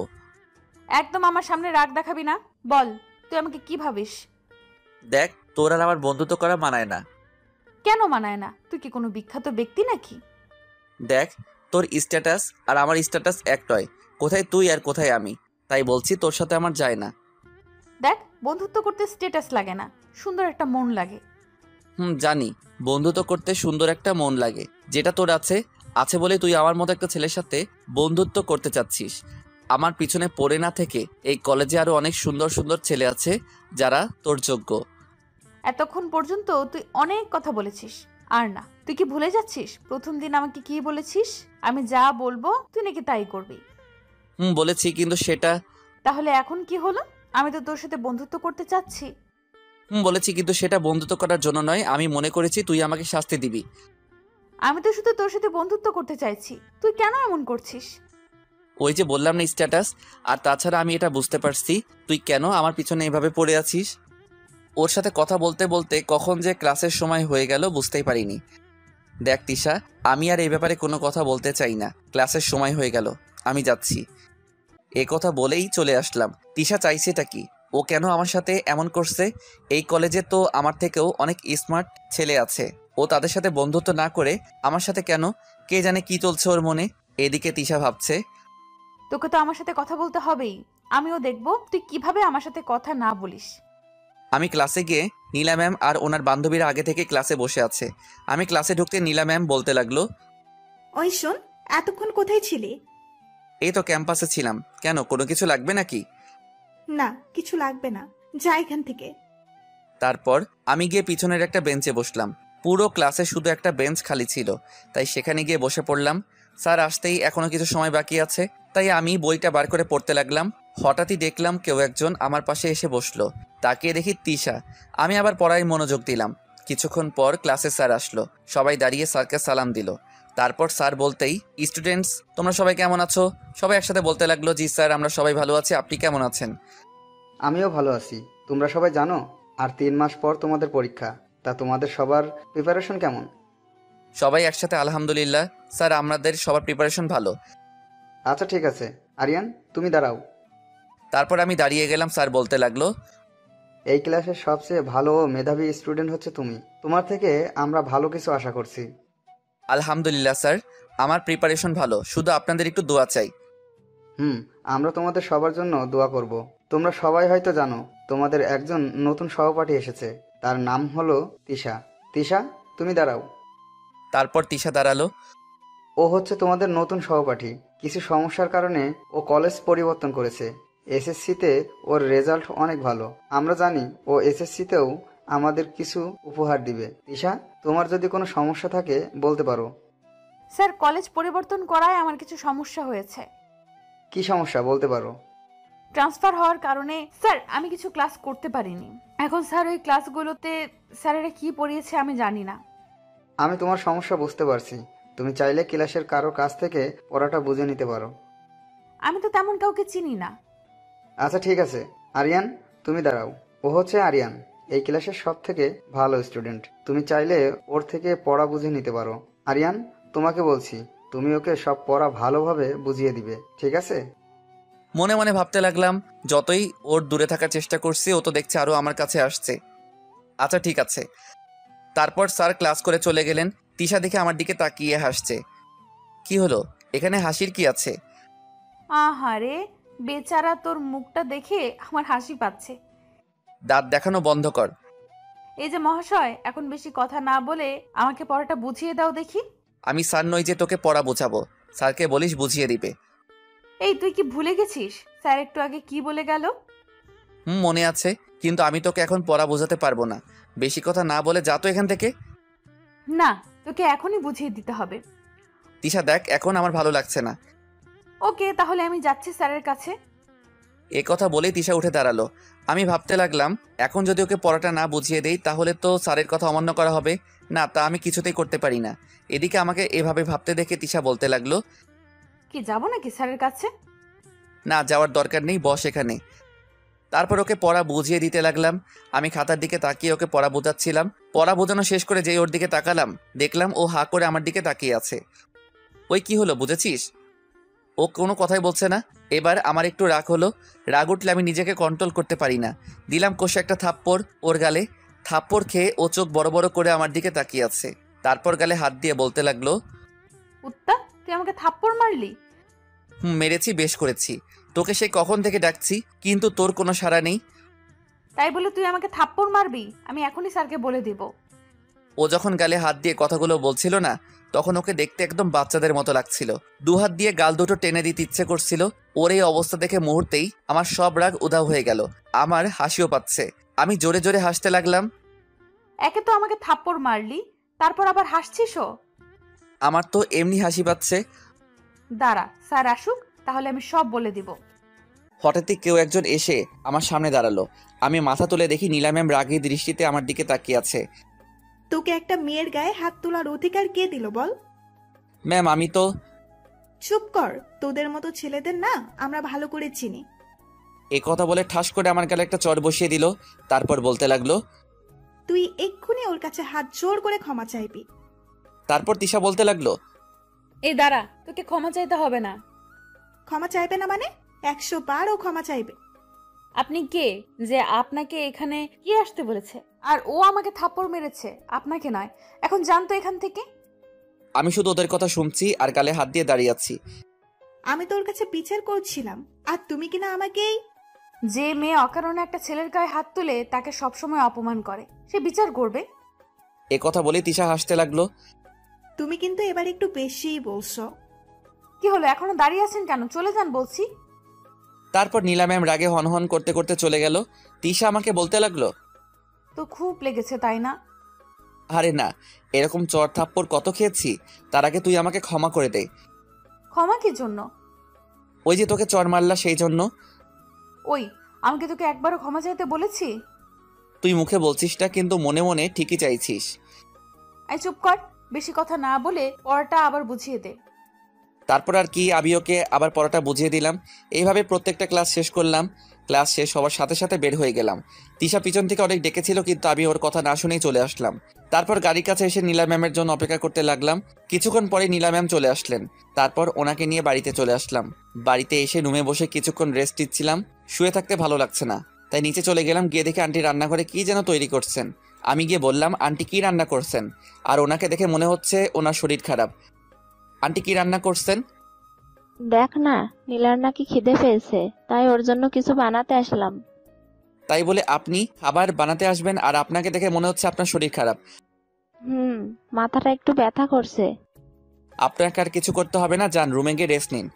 একদম আমার সামনে রাগ দেখাবি না। বল তুই আমাকে কি ভাবিস? দেখ তোর আর আমার বন্ধুত্ব করা মানায় না। কেন মানায় না? তুই কি কোনো বিখ্যাত ব্যক্তি নাকি? দেখ তোর স্ট্যাটাস আর আমার স্ট্যাটাস এক নয়। কোথায় তুই আর কোথায় আমি, তাই বলছি তোর সাথে আমার যায় না। দেখ বন্ধুত্ব করতে স্ট্যাটাস লাগে না, সুন্দর একটা মন লাগে। জানি বন্ধুত্ব করতে সুন্দর একটা মন লাগে, যেটা তোর আছে। আছে বলে তুই আমার মতো একটা ছেলের সাথে বন্ধুত্ব করতে চাচ্ছিস। আমার পিছনে পড়ে না থেকে এই কলেজে আরো অনেক সুন্দর সুন্দর ছেলে আছে যারা তোর যোগ্য। এতক্ষণ পর্যন্ত তুই অনেক কথা বলেছিস, আর না তুই কি ভুলে যাচ্ছিস প্রথম দিন আমাকে কি বলেছিস? আমি যা বলবো তুই নাকি তাই করবি। বলেছি, কিন্তু সেটা। তাহলে এখন কি হলো? আমি তো তোর সাথে বন্ধুত্ব করতে চাচ্ছি। বলেছি, কিন্তু সেটা বন্ধুত্ব করার জন্য নয়। আমি মনে করেছি তুই আমাকে শাস্তি দিবি। আমি তো শুধু তোর সাথে বন্ধুত্ব করতে চাইছি, তুই কেন এমন করছিস? ওই যে বললাম না স্ট্যাটাস। আর তাছাড়া আমি এটা বুঝতে পারছি তুই কেন আমার পিছনে এভাবে পড়ে আছিস। ওর সাথে কথা বলতে বলতে কখন যে ক্লাসের সময় হয়ে গেল বুঝতেই পারিনি। দেখ তিশা, আমি আর এই ব্যাপারে কোনো কথা বলতে চাই না। ক্লাসের সময় হয়ে গেল, আমি যাচ্ছি। এ কথা বলেই চলে আসলাম। তিশা চাইছেটা কি? ও কেন আমার সাথে এমন করছে? এই কলেজে তো আমার থেকেও অনেক স্মার্ট ছেলে আছে। ও তাদের সাথে বন্ধুত্ব না করে আমার সাথে কেন? কে জানে কি চলছে ওর মনে। এদিকে তিশা ভাবছে, তোকে তো আমার সাথে কথা বলতে হবেই। আমিও দেখবো তুই কিভাবে আমার সাথে কথা না বলিস। আমি ক্লাসে গিয়ে নীলা ম্যাম আর ওনার বান্ধবীরা আগে থেকে ক্লাসে বসে আছে। আমি ক্লাসে ঢুকতে নীলা ম্যাম বলতে লাগলো, ওই শোন, এতক্ষণ কোথায় ছিলি? এই তো ক্যাম্পাসে ছিলাম। কেন, কোনো কিছু লাগবে নাকি? না, কিছু লাগবে না, যা এখান থেকে। তারপর আমি গিয়ে পিছনের একটা বেঞ্চে বসলাম। পুরো ক্লাসে শুধু একটা বেঞ্চ খালি ছিল, তাই সেখানে গিয়ে বসে পড়লাম। স্যার আসতেই এখনো কিছু সময় বাকি আছে, তাই আমি বইটা বার করে পড়তে লাগলাম। হঠাৎই দেখলাম কেউ একজন আমার পাশে এসে বসলো। তাকিয়ে দেখি তিশা। আমি আবার পড়ায় মনোযোগ দিলাম। কিছুক্ষণ পর ক্লাসে স্যার আসলো। সবাই দাঁড়িয়ে স্যারকে সালাম দিল। তারপর স্যার বলতেই, স্টুডেন্টস তোমরা সবাই কেমন আছো? সবাই একসাথে বলতে লাগলো, জি স্যার আমরা সবাই ভালো আছি, আপনি কেমন আছেন? আমিও ভালো আছি। তোমরা সবাই জানো আর 3 মাস পর তোমাদের পরীক্ষা, তা তোমাদের সবার প্রিপারেশন কেমন? সবাই একসাথে আলহামদুলিল্লাহ স্যার, আমাদের সবার প্রিপারেশন ভালো। আচ্ছা ঠিক আছে, আরিয়ান তুমি দাঁড়াও। তারপর আমি দাঁড়িয়ে গেলাম। স্যার বলতে লাগলো, এই ক্লাসের সবচেয়ে ভালো ও মেধাবী স্টুডেন্ট হচ্ছে তুমি। তোমার থেকে আমরা ভালো কিছু আশা করছি। আলহামদুলিল্লাহ স্যার, আমার প্রিপারেশন ভালো, শুধু আপনাদের একটু দোয়া চাই। আমরা তোমাদের সবার জন্য দোয়া করব। তোমরা সবাই হয়তো জানো তোমাদের একজন নতুন সহপাঠী এসেছে, তার নাম হলো তিশা। তিশা তুমি দাঁড়াও। তারপর তিশা দাঁড়ালো। ও হচ্ছে তোমাদের নতুন সহপাঠী। কিছু সমস্যার কারণে ও কলেজ পরিবর্তন করেছে। এসএসসিতে ওর রেজাল্ট অনেক ভালো। আমরা জানি ও এসএসসিতেও আমাদের কিছু উপহার দিবে। তিশা, তোমার যদি কোনো সমস্যা থাকে বলতে পারো। স্যার কলেজ পরিবর্তন করায় আমার কিছু সমস্যা হয়েছে। কি সমস্যা বলতে পারো? ট্রান্সফার হওয়ার কারণে স্যার আমি কিছু ক্লাস করতে পারিনি। এখন স্যার ওই ক্লাসগুলোতে স্যারেরা কি পড়িয়েছে আমি জানি না। আমি তোমার সমস্যা বুঝতে পারছি। তুমি চাইলে ক্লাসের কারো কাছ থেকে পড়াটা বুঝে নিতে পারো। আমি তো তেমন কাউকে চিনি না। আচ্ছা ঠিক আছে, আরিয়ান তুমি দাঁড়াও। ও হচ্ছে আরিয়ান, এই ক্লাসের সব থেকে ভালো স্টুডেন্ট। তুমি চাইলে ওর থেকে পড়া বুঝে নিতে পারো। আরিয়ান, তোমাকে বলছি, তুমি ওকে সব পড়া ভালোভাবে বুঝিয়ে দিবে, ঠিক আছে? মনে মনে ভাবতে লাগলাম, যতই ওর দূরে থাকার চেষ্টা করছি ও তো দেখছে আরো আমার কাছে আসছে। আচ্ছা ঠিক আছে। তারপর স্যার ক্লাস করে চলে গেলেন। তিশা দেখে আমার দিকে তাকিয়ে হাসছে। কি হলো, এখানে হাসির কি আছে? আহারে বেচারা, তোর মুখটা দেখে আমার হাসি পাচ্ছে। দাঁত দেখানো বন্ধ কর। এই যে মহাশয়, এখন বেশি কথা না বলে আমাকে পড়াটা বুঝিয়ে দাও দেখি। আমি স্যার নই যে তোকে পড়া বোঝাবো। স্যারকে বলিস বুঝিয়ে দিবে। এই তুই কি ভুলে গেছিস স্যার একটু আগে কি বলে গেল? মনে আছে, কিন্তু আমি তোকে এখন পড়া বোঝাতে পারবো না। বেশি কথা না বলে যা তো এখান থেকে। না, তোকে এখনই বুঝিয়ে দিতে হবে। তিশা দেখ, এখন আমার ভালো লাগছে না। ওকে, তাহলে আমি যাচ্ছি স্যারের কাছে। এ কথা বলেই তিশা উঠে দাঁড়ালো। আমি ভাবতে লাগলাম, এখন যদি ওকে পড়াটা না বুঝিয়ে দেই তাহলে তো স্যারের কথা অমান্য করা হবে। না, তা আমি কিছুতেই করতে পারি না। এদিকে আমাকে এভাবে ভাবতে দেখে তিশা বলতে লাগলো, কি যাবো নাকি স্যারের কাছে? না, যাওয়ার দরকার নেই, বস এখানে। তারপর ওকে পড়া বুঝিয়ে দিতে লাগলাম। আমি খাতার দিকে তাকিয়ে ওকে পড়া বোঝাচ্ছিলাম। পড়া বোঝানো শেষ করে যেই ওর দিকে তাকালাম, দেখলাম ও হা করে আমার দিকে তাকিয়ে আছে। ওই কি হলো, বুঝেছিস? ও কোনো কথাই বলছে না। এবার আমার একটু রাগ হলো। রাগ উঠলে আমি নিজেকে কন্ট্রোল করতে পারি না। দিলাম কষে একটা থাপ্পড় ওর গালে। থাপ্পড় খেয়ে ও চোখ বড় বড় করে আমার দিকে তাকিয়ে আছে। তারপর গালে হাত দিয়ে বলতে লাগলো, উত্তা, তুই আমাকে থাপ্পড় মারলি? মেরেছি, বেশ করেছি। তোকে সে কখন থেকে ডাকছি, কিন্তু তোর কোনো সাড়া নেই। তাই বলে তুই আমাকে থাপ্পড় মারবি? আমি এখনই স্যারকে বলে দিব। ও যখন গালে হাত দিয়ে কথাগুলো বলছিল না, তখন ওকে দেখতে একদম বাচ্চাদের মতো লাগছিল। দুহাত দিয়ে গাল দুটো টেনে দিতে ইচ্ছে করছিল। ওর এই অবস্থা দেখে মুহূর্তেই আমার সব রাগ উধাও হয়ে গেল। আমার হাসিও পাচ্ছে। আমি জোরে জোরে হাসতে লাগলাম। একে তো আমাকে থাপ্পড় মারলি, তারপর আবার হাসছিসও। আমার তো এমনি হাসি পাচ্ছে। দাঁড়া, স্যার আসুক, তাহলে আমি সব বলে দিব। হঠাৎই কেউ একজন এসে আমার সামনে দাঁড়ালো। আমি মাথা তুলে দেখি নীলা ম্যাম রাগী দৃষ্টিতে আমার দিকে তাকিয়ে আছে। তোকে একটা মেয়ের গায়ে হাত তোলার অধিকার কে দিল বল? ম্যাম, আমি তো। চুপ কর, তোদের মতো ছেলেদের না আমরা ভালো করে চিনি। এ কথা বলে ঠাস করে আমার গালে একটা চড় বসিয়ে দিল। তারপর বলতে লাগলো, তুই এক্ষুনি ওর কাছে হাত জোর করে ক্ষমা চাইবি। তারপর তিশা বলতে লাগলো, এই দাঁড়া, তোকে ক্ষমা চাইতে হবে না। ক্ষমা চাইবে না মানে? 100 বার ও ক্ষমা চাইবে। আপনি কে যে আপনাকে এখানে কি আসতে বলেছে? আর ও আমাকে থাপ্পড় মেরেছে, আপনাকে নয়। এখন জানতো এখান থেকে। আমি শুধু ওদের কথা শুনছি আর গালে হাত দিয়ে দাঁড়িয়ে আছি। আমি তোর কাছে বিচার করছিলাম, আর তুমি কিনা আমাকেই। যে মেয়ে অকারণে একটা ছেলের গায়ে হাত তুলে তাকে সবসময় অপমান করে, সে বিচার করবে। এ কথা বলে তিশা হাসতে লাগলো। তুমি কিন্তু এবার একটু বেশিই বলছো। কি হলো, এখনো দাঁড়িয়ে আছেন কেন? চলে যান বলছি। তারপর নীলা ম্যাম রাগে হনহন করতে করতে চলে গেল। তিশা আমাকে বলতে লাগলো, তো খুব লেগেছে তাই না? আরে না, এরকম চড় থাপ্পড় কত খেয়েছি। তার আগে তুই আমাকে ক্ষমা করে দে। ক্ষমা কি জন্য? ওই যে তোকে চড় মারলা সেই জন্য। ওই, আমাকে তোকে একবারও ক্ষমা চাইতে বলেছি? তুই মুখে বলছিস না, কিন্তু মনে মনে ঠিকই চাইছিস। আই চুপ কর, বেশি কথা না বলে পড়াটা আবার বুঝিয়ে দে। তারপর আর কি, আমি ওকে আবার পড়াটা বুঝিয়ে দিলাম। এইভাবে প্রত্যেকটা ক্লাস শেষ করলাম। ক্লাস শেষ হওয়ার সাথে সাথে বের হয়ে গেলাম। তিশা পিছন থেকে অনেক ডেকেছিল, কিন্তু আমি ওর কথা না শুনেই চলে আসলাম। তারপর গাড়ির কাছে এসে নীলা ম্যামের জন্য অপেক্ষা করতে লাগলাম। কিছুক্ষণ পরে নীলা ম্যাম চলে আসলেন। তারপর ওনাকে নিয়ে বাড়িতে চলে আসলাম। বাড়িতে এসে রুমে বসে কিছুক্ষণ রেস্ট নিচ্ছিলাম। শুয়ে থাকতে ভালো লাগছে না, তাই নিচে চলে গেলাম। গিয়ে দেখে আন্টি রান্নাঘরে কি যেন তৈরি করছেন। আমি গিয়ে বললাম, আন্টি কি রান্না করছেন? আর ওনাকে দেখে মনে হচ্ছে ওনার শরীর খারাপ। আন্টি কি রান্না করছেন? দেখ না, নীলার নাকি খিদে পেয়েছে, তাই ওর জন্য কিছু বানাতে আসলাম। তাই বলে আপনি খাবার বানাতে আসবেন আর আপনাকে দেখে মনে হচ্ছে আপনার শরীর খারাপ? মাথাটা একটু ব্যথা করছে। আপনাকে আর কিছু করতে হবে না, যান রুমে গিয়ে রেস্ট নিন।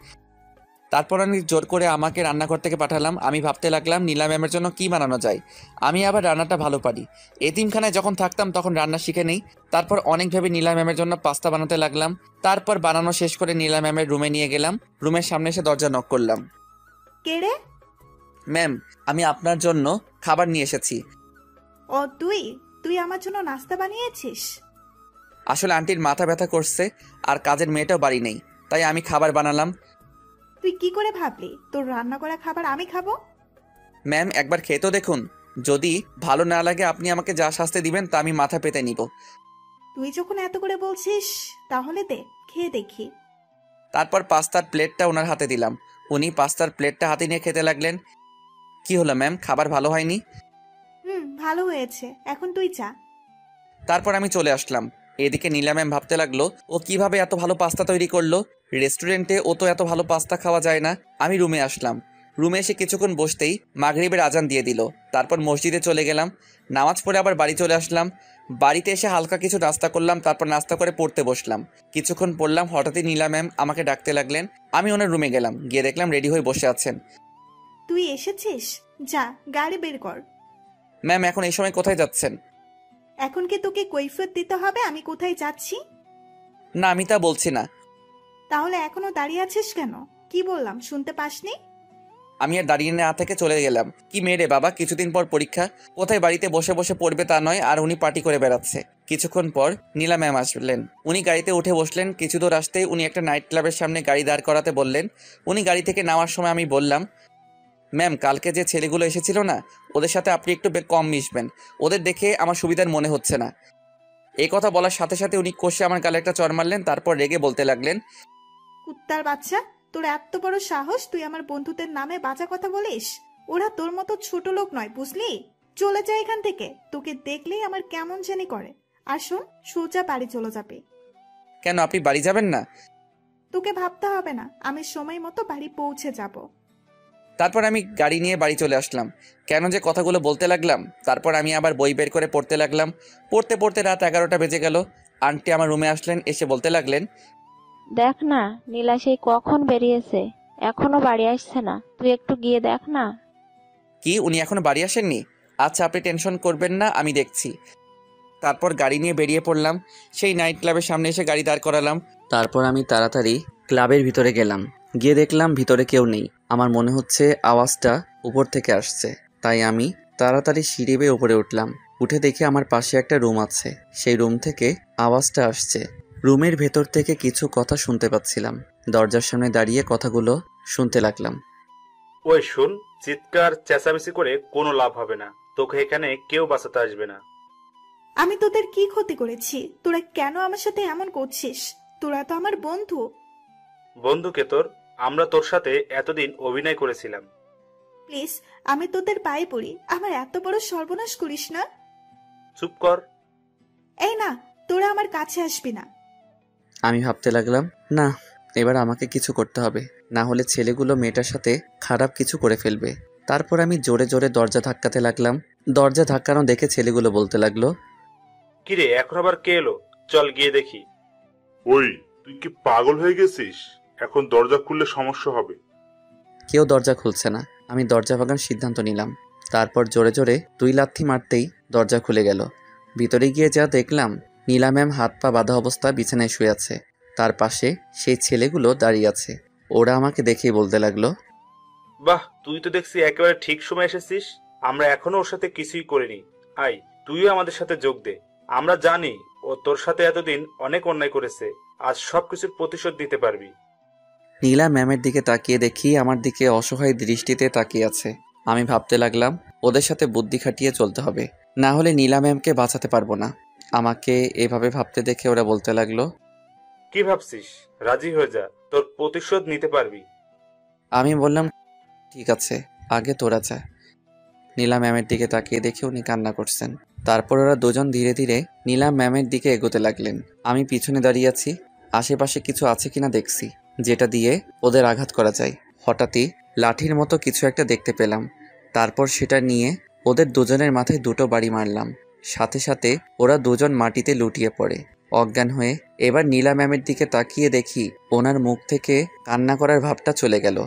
তারপর আমি জোর করে আমাকে রান্নাঘর থেকে পাঠালাম। আমি ভাবতে লাগলাম নীলা ম্যামের জন্য কি বানানো যায়। আমি আবার রান্নাটা ভালো পারি। এতিমখানায় যখন থাকতাম তখন রান্না শিখে নেই। তারপর অনেক ভেবে নীলা ম্যামের জন্য পাস্তা বানাতে লাগলাম। তারপর বানানো শেষ করে নীলা ম্যামের রুমে নিয়ে গেলাম। রুমের সামনে এসে দরজা নক করলাম। কে রে? ম্যাম, আমি আপনার জন্য খাবার নিয়ে এসেছি। ও তুই তুই আমার জন্য নাস্তা বানিয়েছিস? আসলে আন্টির মাথা ব্যথা করছে আর কাজের মেয়েটাও বাড়ি নেই, তাই আমি খাবার বানালাম। তুই কি করে ভাবলি তোর রান্না করা খাবার আমি খাবো? ম্যাম একবার খেয়ে তো দেখুন, যদি ভালো না লাগে আপনি আমাকে যা শাস্তি দিবেন তা আমি মাথা পেতে নিব। তুই যখন এত করে বলছিস তাহলে দে, খেয়ে দেখি। তারপর পাস্তার প্লেটটা ওনার হাতে দিলাম। উনি পাস্তার প্লেটটা হাতে নিয়ে খেতে লাগলেন। কি হলো ম্যাম, খাবার ভালো হয়নি? ভালো হয়েছে, এখন তুই যা। তারপর আমি চলে আসলাম। এদিকে নীলা ম্যাম ভাবতে লাগলো ও কিভাবে এত ভালো পাস্তা তৈরি করলো। রেস্টুরেন্টে ও তো এত ভালো পাস্তা খাওয়া যায় না। আমি রুমে আসলাম। রুমে এসে কিছুক্ষণ বসতেই মাগরিবের আজান দিয়ে দিল। তারপর মসজিদে চলে গেলাম, নামাজ পড়ে আবার বাড়ি চলে আসলাম। বাড়িতে এসে হালকা কিছু নাস্তা করলাম, তারপর নাস্তা করে পড়তে বসলাম। কিছুক্ষণ পড়লাম, হঠাৎই নীলা ম্যাম আমাকে ডাকতে লাগলেন। আমি ওনার রুমে গেলাম, গিয়ে দেখলাম রেডি হয়ে বসে আছেন। তুই এসেছিস, যা গাড়ি বের কর। ম্যাম এখন এই সময় কোথায় যাচ্ছেন? এখন কি তোকে কৈফিয়ত দিতে হবে আমি কোথায় যাচ্ছি? না আমি তা বলছি না। তাহলে এখনো দাঁড়িয়ে আছিস কেন? কি বললাম শুনতে পাসনি? আমি আর দাঁড়িয়ে না থেকে চলে গেলাম। কি মেয়ে বাবা, কিছুদিন পর পরীক্ষা, কোথায় বাড়িতে বসে বসে পড়বে তা নয়, আর উনি পার্টি করে বেড়াচ্ছে। কিছুক্ষণ পর নীলা ম্যাম আসলেন। উনি গাড়িতে উঠে বসলেন। কিছু দূর আসতেই উনি একটা নাইট ক্লাবের সামনে গাড়ি দাঁড় করাতে বললেন। উনি গাড়ি থেকে নামার সময় আমি বললাম, ম্যাম কালকে যে ছেলেগুলো এসেছিল না, ওদের সাথে আপনি একটু কম মিশবেন, ওদের দেখে আমার সুবিধার মনে হচ্ছে না। এই কথা বলার সাথে সাথে উনি কষে আমার গালে একটা চড় মারলেন। তারপর রেগে বলতে লাগলেন, কুত্তার বাচ্চা, তোর এত বড় সাহস তুই আমার বন্ধুদের নামে বাজে কথা বলিস? ওরা তোর মতো ছোট লোক নয়, বুঝলি? চলে যা এখান থেকে, তোকে দেখলেই আমার কেমন জানি করে। আর শোন, সোজা বাড়ি চলে যাবে। কেন আপনি বাড়ি যাবেন না? তোকে ভাবতে হবে না, আমি সময় মতো বাড়ি পৌঁছে যাব। তারপর আমি গাড়ি নিয়ে বাড়ি চলে আসলাম। কেন যে কথাগুলো বলতে লাগলাম। তারপর আমি আবার বই বের করে পড়তে লাগলাম। পড়তে পড়তে রাত 11টা বেজে গেল। আন্টি আমার রুমে আসলেন, এসে বলতে লাগলেন, দেখ না, নীলা সেই কখন বেরিয়েছে, এখনো বাড়ি আসছে না, তুই একটু গিয়ে দেখ না। কি উনি এখনো বাড়ি আসেননি? আচ্ছা আপনি টেনশন করবেন না, আমি দেখছি। তারপর গাড়ি নিয়ে বেরিয়ে পড়লাম। সেই নাইট ক্লাবের সামনে এসে গাড়ি দাঁড় করালাম। তারপর আমি তাড়াতাড়ি ক্লাবের ভিতরে গেলাম। গিয়ে দেখলাম ভিতরে কেউ নেই। আমার মনে হচ্ছে আওয়াজটা উপর থেকে আসছে, তাই আমি তাড়াতাড়ি সিঁড়ি বেয়ে উপরে উঠলাম। উঠে দেখি আমার পাশে একটা রুম আছে। সেই রুম থেকে আওয়াজটা আসছে। রুমের ভেতর থেকে কিছু কথা শুনতে পাচ্ছিলাম। দরজার সামনে দাঁড়িয়ে কথাগুলো শুনতে লাগলাম। ওই শুন, চিৎকার চেঁচামেচি করে কোনো লাভ হবে না, তোকে এখানে কেউ বাঁচাতে আসবে না। আমি তোদের কি ক্ষতি করেছি? তোরা কেন আমার সাথে এমন করছিস? তোরা তো আমার বন্ধু। বন্ধুকে তোর, আমরা তোর সাথে এতদিন অভিনয় করেছিলাম। প্লিজ, আমি তোদের পায়ে পড়ি, আমার এত বড় সর্বনাশ করিস না। চুপ কর। এই না, তোরা আমার কাছে আসবি না। আমি ভাবতে লাগলাম, না এবার আমাকে কিছু করতে হবে, না হলে ছেলেগুলো মেয়েটার সাথে খারাপ কিছু করে ফেলবে। তারপর আমি জোরে জোরে দরজা ধাক্কাতে লাগলাম। দরজা ধাক্কানো দেখে ছেলেগুলো বলতে লাগলো, কিরে এখন আবার কে এলো? চল গিয়ে দেখি। ওই তুই কি পাগল হয়ে গেছিস? এখন দরজা খুললে সমস্যা হবে। কেউ দরজা খুলছে না। আমি দরজা ভাঙার সিদ্ধান্ত নিলাম। তারপর জোরে জোরে 2 লাথি মারতেই দরজা খুলে গেল। ভিতরে গিয়ে যা দেখলাম, নীলা ম্যাম হাত পা বাঁধা অবস্থা বিছানায় শুয়ে আছে। তার পাশে সেই ছেলেগুলো দাঁড়িয়ে আছে। ওরা আমাকে দেখেই বলতে লাগলো, বাহ, তুই তো দেখছি একেবারে ঠিক সময় এসেছিস। আমরা এখনো ওর সাথে কিছুই করিনি। আই, তুইও আমাদের সাথে যোগ দে। আমরা জানি ও তোর সাথে এতদিন অনেক অন্যায় করেছে, আজ সবকিছুর প্রতিশোধ দিতে পারবি। নীলা ম্যামের দিকে তাকিয়ে দেখি আমার দিকে অসহায় দৃষ্টিতে তাকিয়ে আছে। আমি ভাবতে লাগলাম ওদের সাথে বুদ্ধি খাটিয়ে চলতে হবে, না হলে নীলা ম্যামকে বাঁচাতে পারবো না। আমাকে এভাবে ভাবতে দেখে ওরা বলতে লাগলো, কি ভাবছিস? রাজি হয়ে যা, তোর প্রতিশোধ নিতে পারবি। আমি বললাম ঠিক আছে, আগে তোরা যা। নীলা ম্যামের দিকে তাকিয়ে দেখে উনি কান্না করছেন। তারপর ওরা দুজন ধীরে ধীরে নীলা ম্যামের দিকে এগোতে লাগলেন। আমি পিছনে দাঁড়িয়ে আছি, আশেপাশে কিছু আছে কিনা দেখছি, যেটা দিয়ে ওদের আঘাত করা যায়। হঠাৎই লাঠির মতো কিছু একটা দেখতে পেলাম। তারপর সেটা নিয়ে ওদের দুজনের মাথায় 2টো বাড়ি মারলাম। সাথে সাথে ওরা দুজন মাটিতে লুটিয়ে পড়ে অজ্ঞান হয়ে। এবার নীলা ম্যামের দিকে তাকিয়ে দেখি ওনার মুখ থেকে কান্না করার ভাবটা চলে গেল।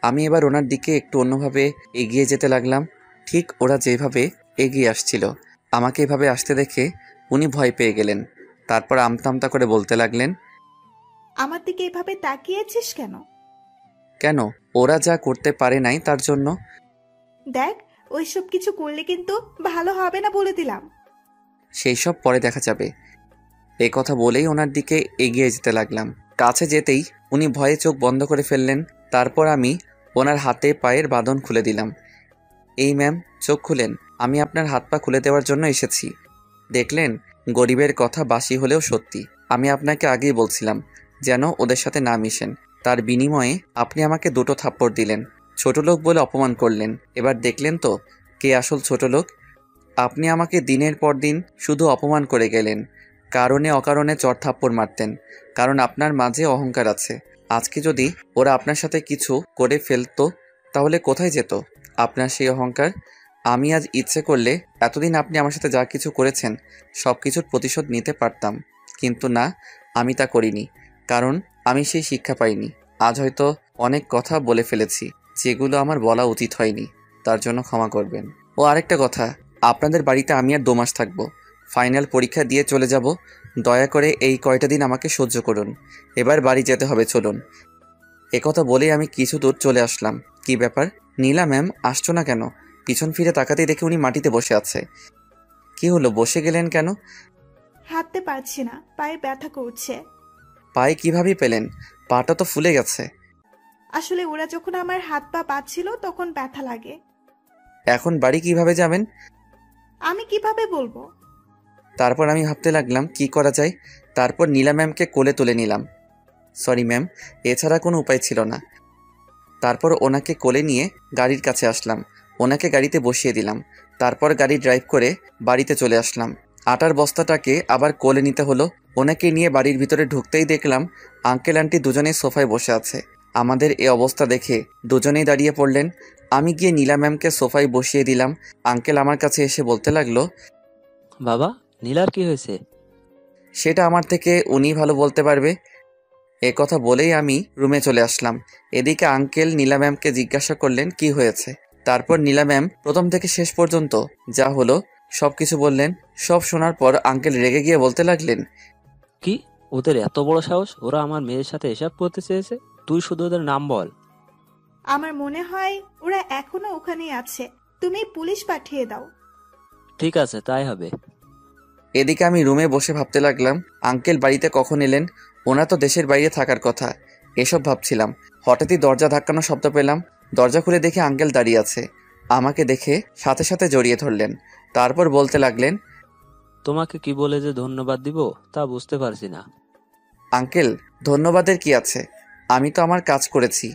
আমি এবার ওনার দিকে একটু অন্যভাবে এগিয়ে যেতে লাগলাম। ঠিক ওরা যেভাবে এগিয়ে আসছিল, আমাকে এভাবে আসতে দেখে উনি ভয় পেয়ে গেলেন। তারপর আমতা আমতা করে বলতে লাগলেন, আমার দিকে এভাবে তাকিয়েছিস কেন? কেন? ওরা যা করতে পারে নাই তার জন্য। দেখ, ওইসব কিছু করলে কিন্তু ভালো হবে না বলে দিলাম। সেই সব পরে দেখা যাবে। এই কথা বলেই ওনার দিকে এগিয়ে যেতে লাগলাম। কাছে যেতেই উনি ভয়ে চোখ বন্ধ করে ফেললেন। তারপর আমি ওনার হাতে পায়ের বাঁধন খুলে দিলাম। এই ম্যাম, চোখ খুলেন, আমি আপনার হাত পা খুলে দেওয়ার জন্য এসেছি। দেখলেন, গরিবের কথা বাসি হলেও সত্যি। আমি আপনাকে আগেই বলছিলাম যেন ওদের সাথে না মিশেন। তার বিনিময়ে আপনি আমাকে 2টো থাপ্পড় দিলেন, ছোট লোক বলে অপমান করলেন। এবার দেখলেন তো কে আসল ছোট লোক। আপনি আমাকে দিনের পর দিন শুধু অপমান করে গেলেন, কারণে অকারণে চড় থাপ্পড় মারতেন, কারণ আপনার মাঝে অহংকার আছে। আজকে যদি ওরা আপনার সাথে কিছু করে ফেলতো তাহলে কোথায় যেত আপনার সেই অহংকার? আমি আজ ইচ্ছে করলে এতদিন আপনি আমার সাথে যা কিছু করেছেন সব কিছুর প্রতিশোধ নিতে পারতাম, কিন্তু না, আমি তা করিনি, কারণ আমি সেই শিক্ষা পাইনি। আজ হয়তো অনেক কথা বলে ফেলেছি যেগুলো আমার বলা উচিত হয়নি, তার জন্য ক্ষমা করবেন। ও আরেকটা কথা, আপনাদের বাড়িতে আমি আর 2 মাস থাকবো, ফাইনাল পরীক্ষা দিয়ে চলে যাব। দয়া করে এই কয়টা দিন আমাকে সহ্য করুন, এবার বাড়ি যেতে হবে, চলুন। একথা বলেই আমি কিছু দূর চলে আসলাম। কি ব্যাপার, নীলা ম্যাম আসছো না কেন? পিছন ফিরে তাকাতেই দেখে উনি মাটিতে বসে আছে। কি হলো, বসে গেলেন কেন? হাঁটতে পারছি না, পায়ে ব্যথা করছে। পায়ে কিভাবে পেলেন? পাটা তো ফুলে গেছে। আসলে ওরা যখন আমার হাত পা বাঁধছিল তখন ব্যথা লাগে। এখন বাড়ি কিভাবে যাবেন? আমি কিভাবে বলবো? তারপর আমি ভাবতে লাগলাম কি করা যায়। তারপর নীলা ম্যামকে কোলে তুলে নিলাম। সরি ম্যাম, এছাড়া কোনো উপায় ছিল না। তারপর ওনাকে কোলে নিয়ে গাড়ির কাছে আসলাম, ওনাকে গাড়িতে বসিয়ে দিলাম। তারপর গাড়ি ড্রাইভ করে বাড়িতে চলে আসলাম। আটার বস্তাটাকে আবার কোলে নিতে হলো। ওনাকে নিয়ে বাড়ির ভিতরে ঢুকতেই দেখলাম আঙ্কেল আন্টি দুজনেই সোফায় বসে আছে। আমাদের এই অবস্থা দেখে দুজনেই দাঁড়িয়ে পড়লেন। আমি গিয়ে নীলা ম্যামকে সোফায় বসিয়ে দিলাম। আঙ্কেল আমার কাছে এসে বলতে লাগলো, বাবা, নীলার কি হয়েছে? সেটা আমার থেকে উনি ভালো বলতে পারবে। এ কথা বলেই আমি রুমে চলে আসলাম। এদিকে আঙ্কেল নীলা ম্যামকে জিজ্ঞাসা করলেন কি হয়েছে। তারপর নীলা ম্যাম প্রথম থেকে শেষ পর্যন্ত যা হলো সব কিছু বললেন। সব শোনার পর আঙ্কেল রেগে গিয়ে বলতে লাগলেন, কি, ওদের এত বড় সাহস? ওরা আমার মেয়ের সাথে এসব করতে চেয়েছে? তুই শুধু ওদের নাম বল। আমার মনে হয় ওরা এখনো ওখানেই আছে, তুমি পুলিশ পাঠিয়ে দাও। ঠিক আছে, তাই হবে। এদিকে আমি রুমে বসে ভাবতে লাগলাম আঙ্কেল বাড়িতে কখন এলেন, ওনার তো দেশের বাইরে থাকার কথা। এসব ভাবছিলাম, হঠাৎই দরজা ধাক্কানোর শব্দ পেলাম। দরজা খুলে দেখে আঙ্কেল দাঁড়িয়ে আছে। আমাকে দেখে সাথে সাথে জড়িয়ে ধরলেন। তারপর বলতে লাগলেন, তোমাকে কি বলে যে ধন্যবাদ দিব তা বুঝতে পারছি না। আঙ্কেল, ধন্যবাদের কি আছে, আমি তো আমার কাজ করেছি।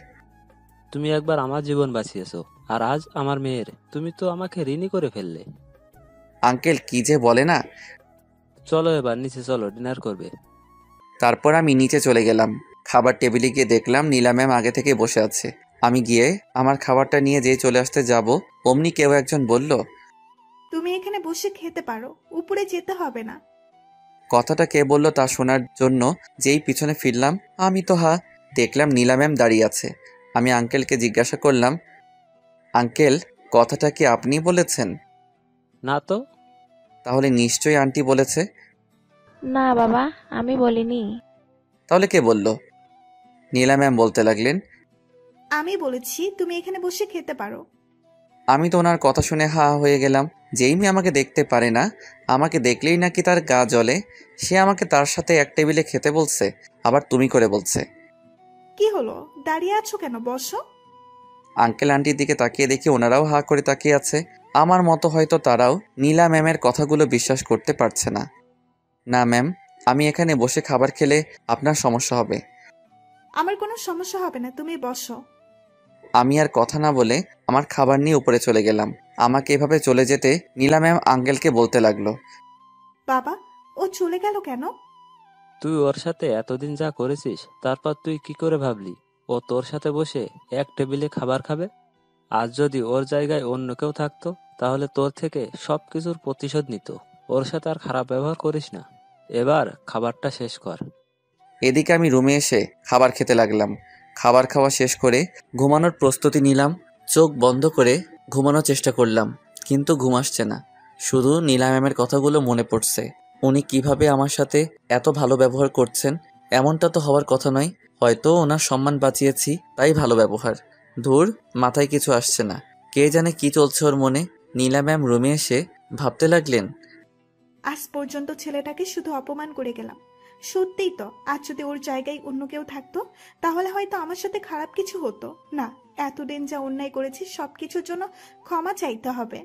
তুমি একবার আমার জীবন বাঁচিয়েছো, আর আজ আমার মেয়ের। তুমি তো আমাকে ঋণী করে ফেললে। আঙ্কেল কি যে বলে না। চলো এবার নিচে চলো, ডিনার করবে। তারপর আমি নিচে চলে গেলাম। খাবার টেবিলে গিয়ে দেখলাম নীলা ম্যাম আগে থেকে বসে আছে। আমি গিয়ে আমার খাবারটা নিয়ে যেই চলে আসতে যাব, অমনি কেউ একজন বলল, তুমি এখানে বসে খেতে পারো, উপরে যেতে হবে না। কথাটা কে বলল তা শোনার জন্য যেই পিছনে ফিরলাম, আমি তো দেখলাম নীলা ম্যাম দাঁড়িয়ে আছে। আমি আঙ্কেলকে জিজ্ঞাসা করলাম, আঙ্কেল, কথাটা কি আপনি বলেছেন? না তো। তাহলে নিশ্চয়ই আন্টি বলেছে। না বাবা, আমি বলিনি। তাহলে কে বলল? নীলা ম্যাম বলতে লাগলেন, আমি বলেছি তুমি এখানে বসে খেতে পারো। আমি তো ওনার কথা শুনে হা হয়ে গেলাম। যেই মেয়ে আমাকে দেখতে পারে না, আমাকে দেখলেই নাকি তার গা জ্বলে, সে আমাকে তার সাথে এক টেবিলে খেতে বলছে, আবার তুমি করে বলছে। কি হলো, দাঁড়িয়ে আছো কেন, বসো। আঙ্কেল আন্টির দিকে তাকিয়ে দেখি ওনারাও হা করে তাকিয়ে আছে। আমার মতো হয়তো তারাও নীলা ম্যামের কথাগুলো বিশ্বাস করতে পারছে না। না ম্যাম, আমি এখানে বসে খাবার খেলে আপনার সমস্যা হবে। আমার কোনো সমস্যা হবে না, তুমি বসো। আমি আর কথা না বলে আমার খাবার নিয়ে উপরে চলে গেলাম। আমাকে এভাবে চলে যেতে নীলা ম্যাম আঙ্কেলকে বলতে লাগলো, বাবা, ও চলে গেল কেন? তুই ওর সাথে এতদিন যা করেছিস, তারপর তুই কি করে ভাবলি ও তোর সাথে বসে এক টেবিলে খাবার খাবে? আজ যদি ওর জায়গায় অন্য কেউ থাকতো তাহলে তোর থেকে সবকিছুর প্রতিশোধ নিত। ওর সাথে আর খারাপ ব্যবহার করিস না। এবার খাবারটা শেষ কর। এদিকে আমি রুমে এসে খাবার খেতে লাগলাম। খাবার খাওয়া শেষ করে ঘুমানোর প্রস্তুতি নিলাম। চোখ বন্ধ করে ঘুমানোর চেষ্টা করলাম, কিন্তু ঘুম আসছে না। শুধু নীলা ম্যামের কথাগুলো মনে পড়ছে। উনি কিভাবে আমার সাথে এত ভালো ব্যবহার করছেন, এমনটা তো হওয়ার কথা নয়। হয়তো ওনার সম্মান বাঁচিয়েছি তাই ভালো ব্যবহার। ধুর, মাথায় কিছু আসছে না। কে জানে কি চলছে ওর মনে। নীলা ম্যাম রুমে এসে ভাবতে লাগলেন, আজ পর্যন্ত ছেলেটাকে শুধু অপমান করে গেলাম। সত্যিই তো, আজ যদি ওর জায়গায় অন্য কেউ থাকতো তাহলে হয়তো আমার সাথে খারাপ কিছু হতো না। এতদিন যা অন্যায় করেছি সবকিছুর জন্য ক্ষমা চাইতে হবে।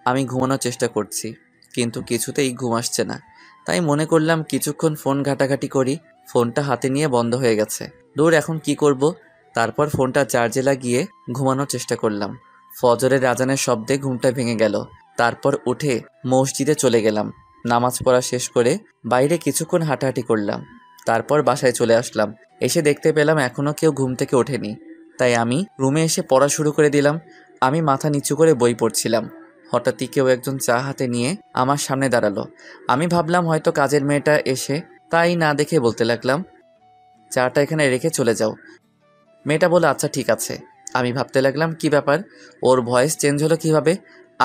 আমি ঘুমানোর চেষ্টা করছি, কিন্তু কিছুতেই ঘুম আসছে না। তাই মনে করলাম কিছুক্ষণ ফোন ঘাটাঘাটি করি। ফোনটা হাতে নিয়ে বন্ধ হয়ে গেছে। দূর, এখন কি করব? তারপর ফোনটা চার্জে লাগিয়ে ঘুমানোর চেষ্টা করলাম। ফজরের আজানের শব্দে ঘুমটা ভেঙে গেল। তারপর উঠে মসজিদে চলে গেলাম। নামাজ পড়া শেষ করে বাইরে কিছুক্ষণ হাঁটাহাঁটি করলাম। তারপর বাসায় চলে আসলাম। এসে দেখতে পেলাম এখনও কেউ ঘুম থেকে ওঠেনি। তাই আমি রুমে এসে পড়া শুরু করে দিলাম। আমি মাথা নিচু করে বই পড়ছিলাম। হঠাৎই কেউ একজন চা হাতে নিয়ে আমার সামনে দাঁড়ালো। আমি ভাবলাম হয়তো কাজের মেয়েটা এসে, তাই না দেখে বলতে লাগলাম, চাটা এখানে রেখে চলে যাও। মেয়েটা বলে আচ্ছা ঠিক আছে। আমি ভাবতে লাগলাম কি ব্যাপার, ওর ভয়েস চেঞ্জ হলো কিভাবে।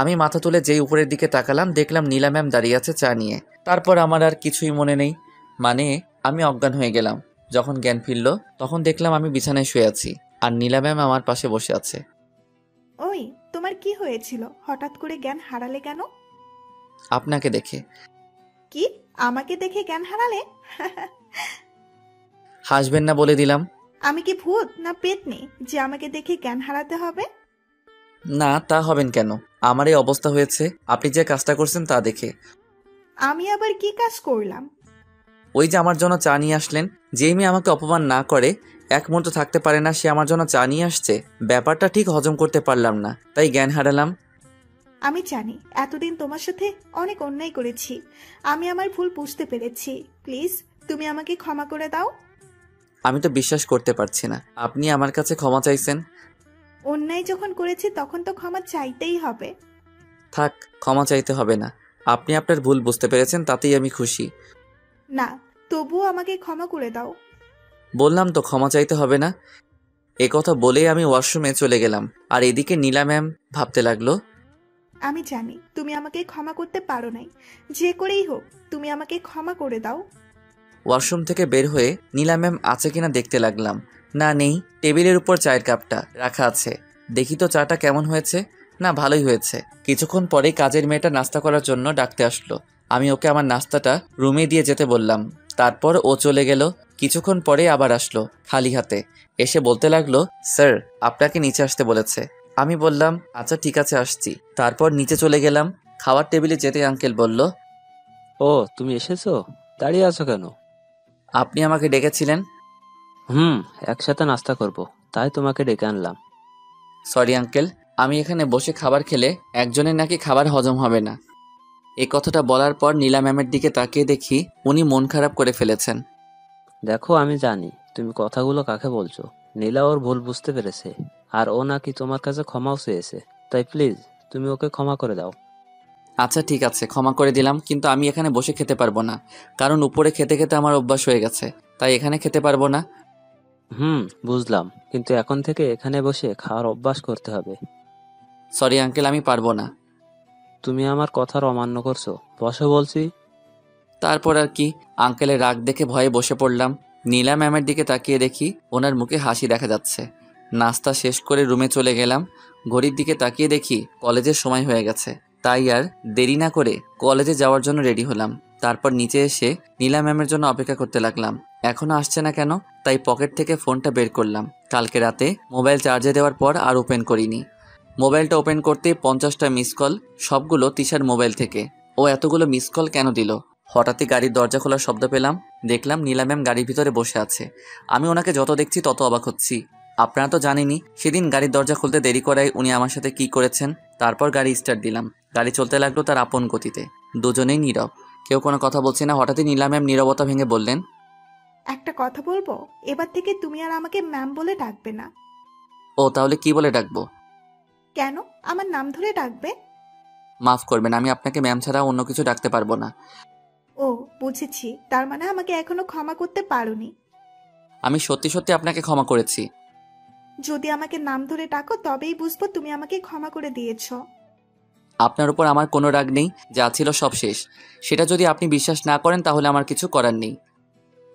আমি মাথা তুলে যেই উপরের দিকে তাকালাম, দেখলাম নীলা ম্যাম দাঁড়িয়ে আছে চা নিয়ে। তারপর আমার আর কিছুই মনে নেই, মানে আমি অজ্ঞান হয়ে গেলাম। যখন জ্ঞান ফিরল তখন দেখলাম আমি বিছানায় শুয়ে আছি আর নীলা ম্যাম আমার পাশে বসে আছে। ওই, তোমার কি হয়েছিল? হঠাৎ করে জ্ঞান হারালে কেন? আপনাকে দেখে। কি, আমাকে দেখে জ্ঞান হারালে? হাসবেন না বলে দিলাম। আমি কি ভূত না পেতনি যে আমাকে দেখে জ্ঞান হারাতে হবে? না, তা হবেন কেন? আমার এই অবস্থা হয়েছে আপনি যে কাজটা করছেন তা দেখে। আমি আবার কি কাজ করলাম? ওই যে আমার জন্য চা নিয়ে আসলেন। যেই মেয়ে আমাকে অপমান না করে, এক মুহূর্ত থাকতে পারে না, সে আমার জন্য চা নিয়ে আসছে। ব্যাপারটা ঠিক হজম করতে পারলাম না, তাই জ্ঞান হারালাম। আমি জানি এতদিন তোমার সাথে অনেক অন্যায় করেছি। আমি আমার ভুল বুঝতে পেরেছি। প্লিজ তুমি আমাকে ক্ষমা করে দাও। আমি তো বিশ্বাস করতে পারছি না আপনি আমার কাছে ক্ষমা চাইছেন। অন্যায় যখন করেছি তখন তো ক্ষমা চাইতেই হবে। থাক, ক্ষমা চাইতে হবে না। আপনি আপনার ভুল বুঝতে পেরেছেন, তাতেই আমি খুশি। না, তবুও আমাকে ক্ষমা করে দাও। বললাম তো ক্ষমা চাইতে হবে না। এ কথা বলেই আমি ওয়াশরুমে চলে গেলাম। আর এদিকে নীলা ম্যাম ভাবতে লাগলো, আমি জানি তুমি আমাকে ক্ষমা করতে পারো নাই। যে করেই হোক তুমি আমাকে ক্ষমা করে দাও। ওয়াশরুম থেকে বের হয়ে নীলা ম্যাম আছে কিনা দেখতে লাগলাম। না, নেই। টেবিলের উপর চায়ের কাপটা রাখা আছে। দেখি তো চাটা কেমন হয়েছে। না, ভালোই হয়েছে। কিছুক্ষণ পরেই কাজের মেয়েটা নাস্তা করার জন্য ডাকতে আসলো। আমি ওকে আমার নাস্তাটা রুমে দিয়ে যেতে বললাম। তারপর ও চলে গেল। কিছুক্ষণ পরে আবার আসলো খালি হাতে। এসে বলতে লাগলো, স্যার আপনাকে নিচে আসতে বলেছে। আমি বললাম আচ্ছা ঠিক আছে, আসছি। তারপর নিচে চলে গেলাম। খাওয়ার টেবিলে যেতে আঙ্কেল বলল, ও তুমি এসেছো? দাঁড়িয়ে আছো কেন? আপনি আমাকে ডেকেছিলেন। একসাথে নাস্তা করব, তাই তোমাকে ডেকে আনলাম। সরি আঙ্কেল, আমি এখানে বসে খাবার খেলে একজনের নাকি খাবার হজম হবে না। এই কথাটা বলার পর নীলা ম্যামের দিকে তাকিয়ে দেখি উনি মন খারাপ করে ফেলেছেন। দেখো, আমি জানি তুমি কথাগুলো কাকে বলছো। নীলা ওর ভুল বুঝতে পেরেছে, আর ও নাকি তোমার কাছে ক্ষমাও চেয়েছে। তাই প্লিজ তুমি ওকে ক্ষমা করে দাও। আচ্ছা ঠিক আছে, ক্ষমা করে দিলাম, কিন্তু আমি এখানে বসে খেতে পারবো না। কারণ উপরে খেতে খেতে আমার অভ্যাস হয়ে গেছে, তাই এখানে খেতে পারবো না। বুঝলাম, কিন্তু এখন থেকে এখানে বসে খাওয়ার অভ্যাস করতে হবে। সরি আঙ্কেল, আমি পারবো না। তুমি আমার কথার অমান্য করছো, বসো বলছি। তারপর আর কি, আঙ্কেলের রাগ দেখে ভয়ে বসে পড়লাম। নীলা ম্যামের দিকে তাকিয়ে দেখি ওনার মুখে হাসি দেখা যাচ্ছে। নাস্তা শেষ করে রুমে চলে গেলাম। ঘড়ির দিকে তাকিয়ে দেখি কলেজের সময় হয়ে গেছে। তাই আর দেরি না করে কলেজে যাওয়ার জন্য রেডি হলাম। তারপর নিচে এসে নীলা ম্যামের জন্য অপেক্ষা করতে লাগলাম। এখনো আসছে না কেন, তাই পকেট থেকে ফোনটা বের করলাম। কালকে রাতে মোবাইল চার্জে দেওয়ার পর আর ওপেন করিনি। মোবাইলটা ওপেন করতেই 50টা মিস কল, সবগুলো তিশার মোবাইল থেকে। ও এতগুলো মিস কল কেন দিল? হঠাৎই গাড়ির দরজা খোলার শব্দ পেলাম। দেখলাম নীলা ম্যাম গাড়ির ভিতরে বসে আছে। আমি ওনাকে যত দেখছি তত অবাক হচ্ছি। আপনারা তো জানেনই সেদিন গাড়ির দরজা খুলতে দেরি করায় উনি আমার সাথে কি করেছেন। তারপর গাড়ি স্টার্ট দিলাম। গাড়ি চলতে লাগলো তার আপন গতিতে। দুজনেই নীরব, কেউ কোনো কথা বলছে না। হঠাৎই নীলা ম্যাম নীরবতা ভেঙে বললেন, একটা কথা বলবো, এবার থেকে তুমি আর আমাকে ম্যাম বলে ডাকবে না। ও তাহলে কি বলে ডাকবো? কেন, আমার নাম ধরে ডাকবে। মাফ করবেন, আমি আপনাকে ম্যাম ছাড়া অন্য কিছু ডাকতে পারবো না। ও বুঝেছি, তার মানে আমাকে এখনো ক্ষমা করতে পারোনি। আমি সত্যি সত্যি আপনাকে ক্ষমা করেছি। যদি আমাকে নাম ধরে ডাকো তবেই বুঝবো তুমি আমাকে ক্ষমা করে দিয়েছো। আপনার উপর আমার কোনো রাগ নেই, যা ছিল সব শেষ। সেটা যদি আপনি বিশ্বাস না করেন তাহলে আমার কিছু করার নেই।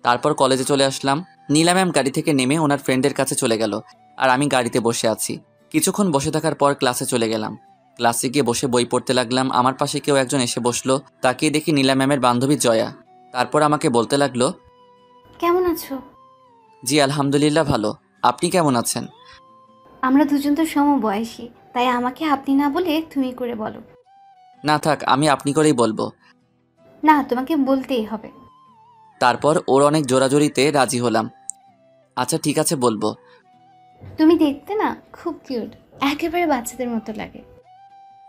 তারপর কলেজে চলে আসলাম। নীলা ম্যাম গাড়ি থেকে নেমে ওনার ফ্রেন্ডের কাছে চলে গেল, আর আমি গাড়িতে বসে আছি। কিছুক্ষণ বসে থাকার পর ক্লাসে চলে গেলাম। ক্লাসে গিয়ে বসে বই পড়তে লাগলাম। আমার পাশে কেউ একজন এসে বসলো। তাকিয়ে দেখি নীলা ম্যামের বান্ধবী জয়া। তারপর আমাকে বলতে লাগলো, কেমন আছো? জি আলহামদুলিল্লাহ ভালো, আপনি কেমন আছেন? আমরা দুজন তো সমবয়সী, তাই আমাকে আপনি না বলে তুমি করে বলো। না থাক, আমি আপনি করেই বলবো। না, তোমাকে বলতেই হবে। তারপর ওর অনেক জোরাজোরিতে রাজি হলাম। আচ্ছা ঠিক আছে বলবো। তুমি দেখতে না খুব কিউট, একেবারে বাচ্চাদের মতো লাগে।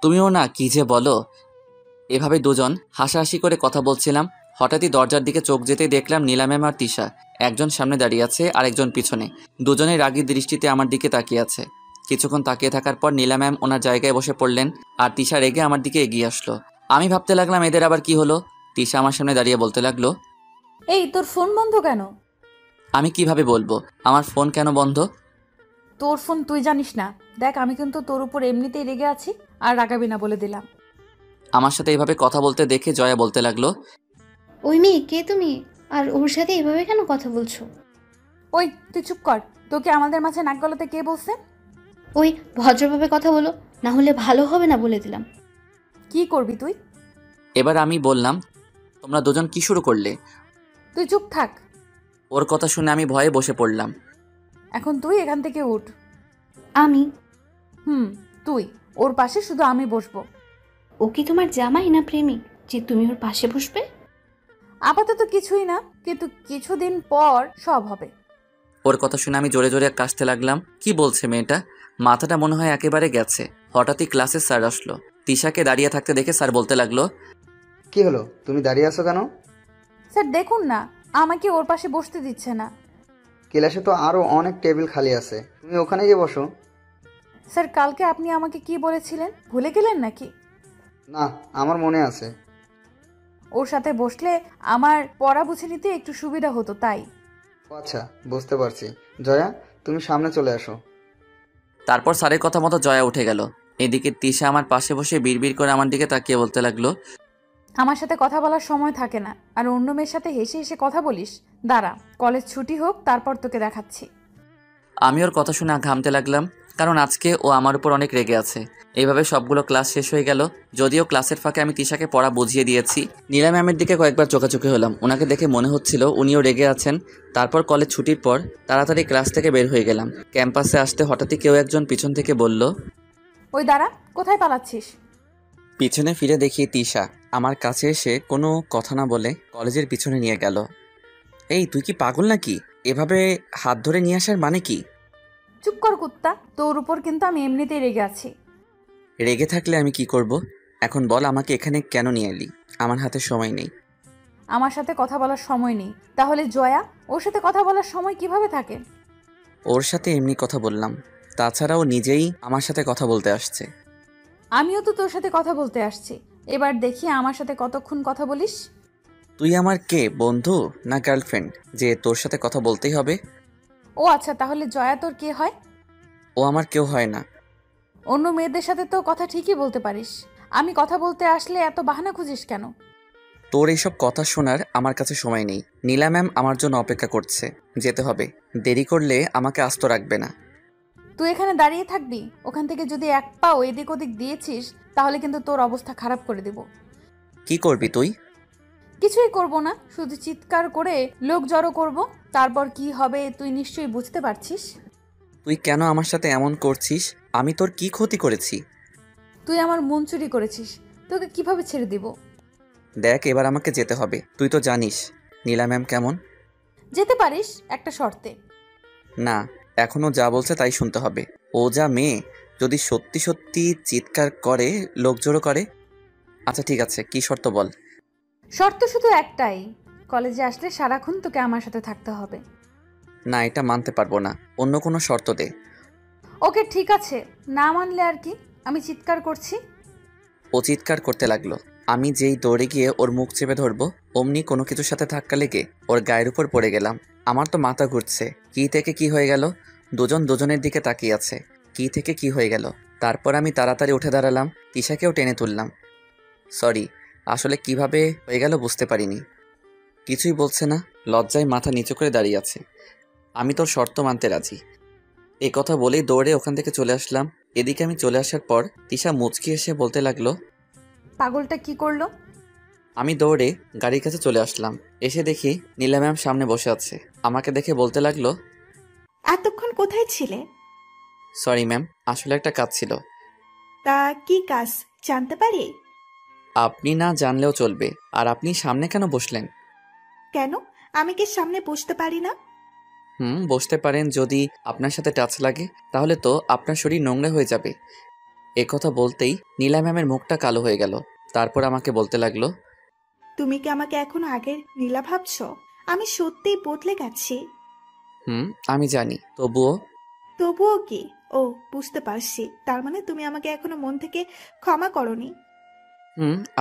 তুমিও না, কি যে বলো। এভাবে দুজন হাসাহাসি করে কথা বলছিলাম। হঠাৎই দরজার দিকে চোখ যেতেই দেখলাম নীলা ম্যাম আর তিশা, একজন সামনে দাঁড়িয়ে আছে আর একজন পিছনে। দুজনের রাগী দৃষ্টিতে আমার দিকে তাকিয়ে আছে। কিছুক্ষণ তাকিয়ে থাকার পর নীলা ম্যাম ওনার জায়গায় বসে পড়লেন আর তিশা রেগে আমার দিকে এগিয়ে আসলো। আমি ভাবতে লাগলাম এদের আবার কি হলো। তিশা আমার সামনে দাঁড়িয়ে বলতে লাগলো, এই তোর ফোন বন্ধ কেন? আমি কিভাবে বলবো আমার ফোন কেন বন্ধ? তোর ফোন তুই জানিস না। দেখ, আমি কিন্তু তোর উপর এমনিতেই রেগে আছি, আর রাগাবি না বলে দিলাম। আমার সাথে এভাবে কথা বলতে দেখে জয়া বলতে লাগলো, ওই মেয়ে কে তুমি? আর ওর সাথে এভাবে কেন কথা বলছো? ওই তুই চুপ কর। তোকে আমাদের মাঝে নাক গলাতে কে বলছে? ওই ভদ্রভাবে কথা বলো, না হলে ভালো হবে না বলে দিলাম। কি করবি তুই? এবার আমি বললাম, তোমরা দুজন কি শুরু করলে? তুই চুপ থাক। ওর কথা শুনে আমি ভয়ে বসে পড়লাম। এখন তুই এখান থেকে উঠ। আমি? তুই। ওর পাশে শুধু আমি বসবো। ও কি তোমার জামাই না প্রেমিক যে তুমি ওর পাশে বসবে? আপাতত কিছুই না, কিন্তু কিছুদিন পর সব হবে। ওর কথা শুনে আমি জোরে জোরে কাশতে লাগলাম। কি বলছে মেয়েটা? মাথাটা মনে হয় একেবারে গেছে। হঠাৎই ক্লাসে স্যার আসলো। তিশাকে দাঁড়িয়ে থাকতে দেখে স্যার বলতে লাগলো, কি হলো, তুমি দাঁড়িয়ে আছো কেন? স্যার দেখুন না, আমাকে ওর পাশে বসতে দিচ্ছে না। ক্লাসে তো আরো অনেক টেবিল খালি আছে, তুমি ওখানে গিয়ে বসো। স্যার কালকে আপনি আমাকে কি বলেছিলেন, ভুলে গেলেন নাকি? না, আমার মনে আছে। ওর সাথে বসলে আমার পড়া বুঝে নিতে একটু সুবিধা হতো, তাই। ও আচ্ছা, বুঝতে পারছি। জয়া, তুমি সামনে চলে আসো। তারপর স্যারের কথা মতো জয়া উঠে গেল। এদিকে তিশা আমার পাশে বসে বিড়বিড় করে আমার দিকে তাকিয়ে বলতে লাগলো, আমার সাথে কথা বলার সময় থাকে না, আর অন্য মেয়ের সাথে হেসে হেসে কথা বলিস। দাঁড়া, কলেজ ছুটি হোক, তারপর তোকে দেখাচ্ছি। আমি ওর কথা শুনে ঘামতে লাগলাম, কারণ আজকে ও আমার উপর অনেক রেগে আছে। এইভাবে সবগুলো ক্লাস শেষ হয়ে গেল। যদিও ক্লাসের ফাঁকে আমি তিশাকে পড়া বুঝিয়ে দিয়েছি। নীলা ম্যামের দিকে কয়েকবার চোখাচোখি হলাম। ওনাকে দেখে মনে হচ্ছিল উনিও রেগে আছেন। তারপর কলেজ ছুটির পর তাড়াতাড়ি ক্লাস থেকে বের হয়ে গেলাম। ক্যাম্পাসে আসতে হঠাৎই কেউ একজন পিছন থেকে বলল, ওই দাঁড়া, কোথায় পালাচ্ছিস? পিছনে ফিরে দেখি তিশা আমার কাছে এসে কোনো কথা না বলে কলেজের পিছনে নিয়ে গেল। এই তুই কি পাগল নাকি? এভাবে হাত ধরে নিয়ে আসার মানে কি? চুপ কর কুত্তা, তোর উপর কিন্তু আমি এমনিতেই রেগে আছি। রেগে থাকলে আমি কি করব? এখন বল আমাকে এখানে কেন নিয়ে এলি? আমার হাতে সময় নেই। আমার সাথে কথা বলার সময় নেই? তাহলে জয়া, ওর সাথে কথা বলার সময় কিভাবে থাকে? ওর সাথে এমনি কথা বললাম। তাছাড়াও নিজেই আমার সাথে কথা বলতে আসছে। আমিও তো তোর সাথে কথা বলতে আসছি। এবার দেখি আমার সাথে কতক্ষণ কথা বলিস। তুই আমার কে, বন্ধু না গার্লফ্রেন্ড যে তোর সাথে কথা বলতেই হবে? ও আচ্ছা, তাহলে জয়া তোর কে হয়? ও আমার কেউ হয় না। অন্য মেয়েদের সাথে তো কথা ঠিকই বলতে পারিস, আমি কথা বলতে আসলে এত বাহানা খুঁজিস কেন? তোর এইসব কথা শোনার আমার কাছে সময় নেই। নীলা ম্যাম আমার জন্য অপেক্ষা করছে, যেতে হবে। দেরি করলে আমাকে আস্ত রাখবে না। তুই এখানে দাঁড়িয়ে থাকবি? ওখান থেকে যদি এক পাও এদিক ওদিক দিয়েছিস তাহলে কিন্তু তোর অবস্থা খারাপ করে দেব। কি করবি তুই? কিছুই করব না, শুধু চিৎকার করে লোক জড়ো করব। তারপর কি হবে তুই নিশ্চয়ই বুঝতে পারছিস। তুই কেন আমার সাথে এমন করছিস? আমি তোর কি ক্ষতি করেছি? তুই আমার মন চুরি করেছিস, তোকে কিভাবে ছেড়ে দিব? দেখ, এবার আমাকে যেতে হবে। তুই তো জানিস নীলা ম্যাম কেমন। যেতে পারিস একটা শর্তে। না, এখনো যা বলছে তাই শুনতে হবে। ও যা মেয়ে, যদি সত্যি সত্যি চিৎকার করে, লোক জড়ো করে। আচ্ছা ঠিক আছে, কি শর্ত বল। শর্ত শুধু একটাই, কলেজে আসলে সারাক্ষণ তোকে আমার সাথে থাকতে হবে। না, এটা মানতে পারবো না, অন্য কোনো শর্ত দে। ওকে ঠিক আছে, না মানলে আর কি, আমি চিৎকার করছি। ও চিৎকার করতে লাগলো। আমি যেই দৌড়ে গিয়ে ওর মুখ চেপে ধরবো, অমনি কোনো কিছুর সাথে ধাক্কা লেগে ওর গায়ের উপর পড়ে গেলাম। আমার তো মাথা ঘুরছে। কি থেকে কি হয়ে গেল? দুজন দুজনের দিকে তাকিয়ে আছে। কি থেকে কি হয়ে গেল? তারপর আমি তাড়াতাড়ি উঠে দাঁড়ালাম, তিশাকেও টেনে তুললাম। সরি, আসলে কিভাবে হয়ে গেল বুঝতে পারিনি। কিছুই বলছে না, লজ্জায় মাথা নিচু করে দাঁড়িয়ে আছে। আমি তোর শর্ত মানতে রাজি। এই কথা বলেই দৌড়ে ওখান থেকে চলে আসলাম। এদিকে আমি চলে আসার পর তিশা মুচকি এসে বলতে লাগলো, পাগলটা কি করলো? আমি দৌড়ে গাড়ির কাছে চলে আসলাম। এসে দেখি নীলা ম্যাম সামনে বসে আছে। আমাকে দেখে বলতে লাগলো, এতক্ষণ কোথায় ছিলে? সরি ম্যাম, আসলে একটা কাজ ছিল। তা কি কাজ জানতে পারি? আপনি না জানলেও চলবে। আর আপনি সামনে কেন বসলেন? কেন, আমি কি সামনে বসতে পারি না? বসতে পারেন, যদি আপনার সাথে টাচ লাগে তাহলে তো আপনার শরীর নোংরা হয়ে যাবে। কথা বলতেই নীলা ম্যামের মুখটা কালো হয়ে গেল। তারপর আমাকে বলতে লাগলো, তুমি কি আমাকে এখন আগের নীলা ভাবছো? আমি সত্যিই বদলে গেছি। আমি জানি, তবুও কি? ও, বুঝতে পারছি, তার মানে তুমি আমাকে এখনো মন থেকে ক্ষমা করনি।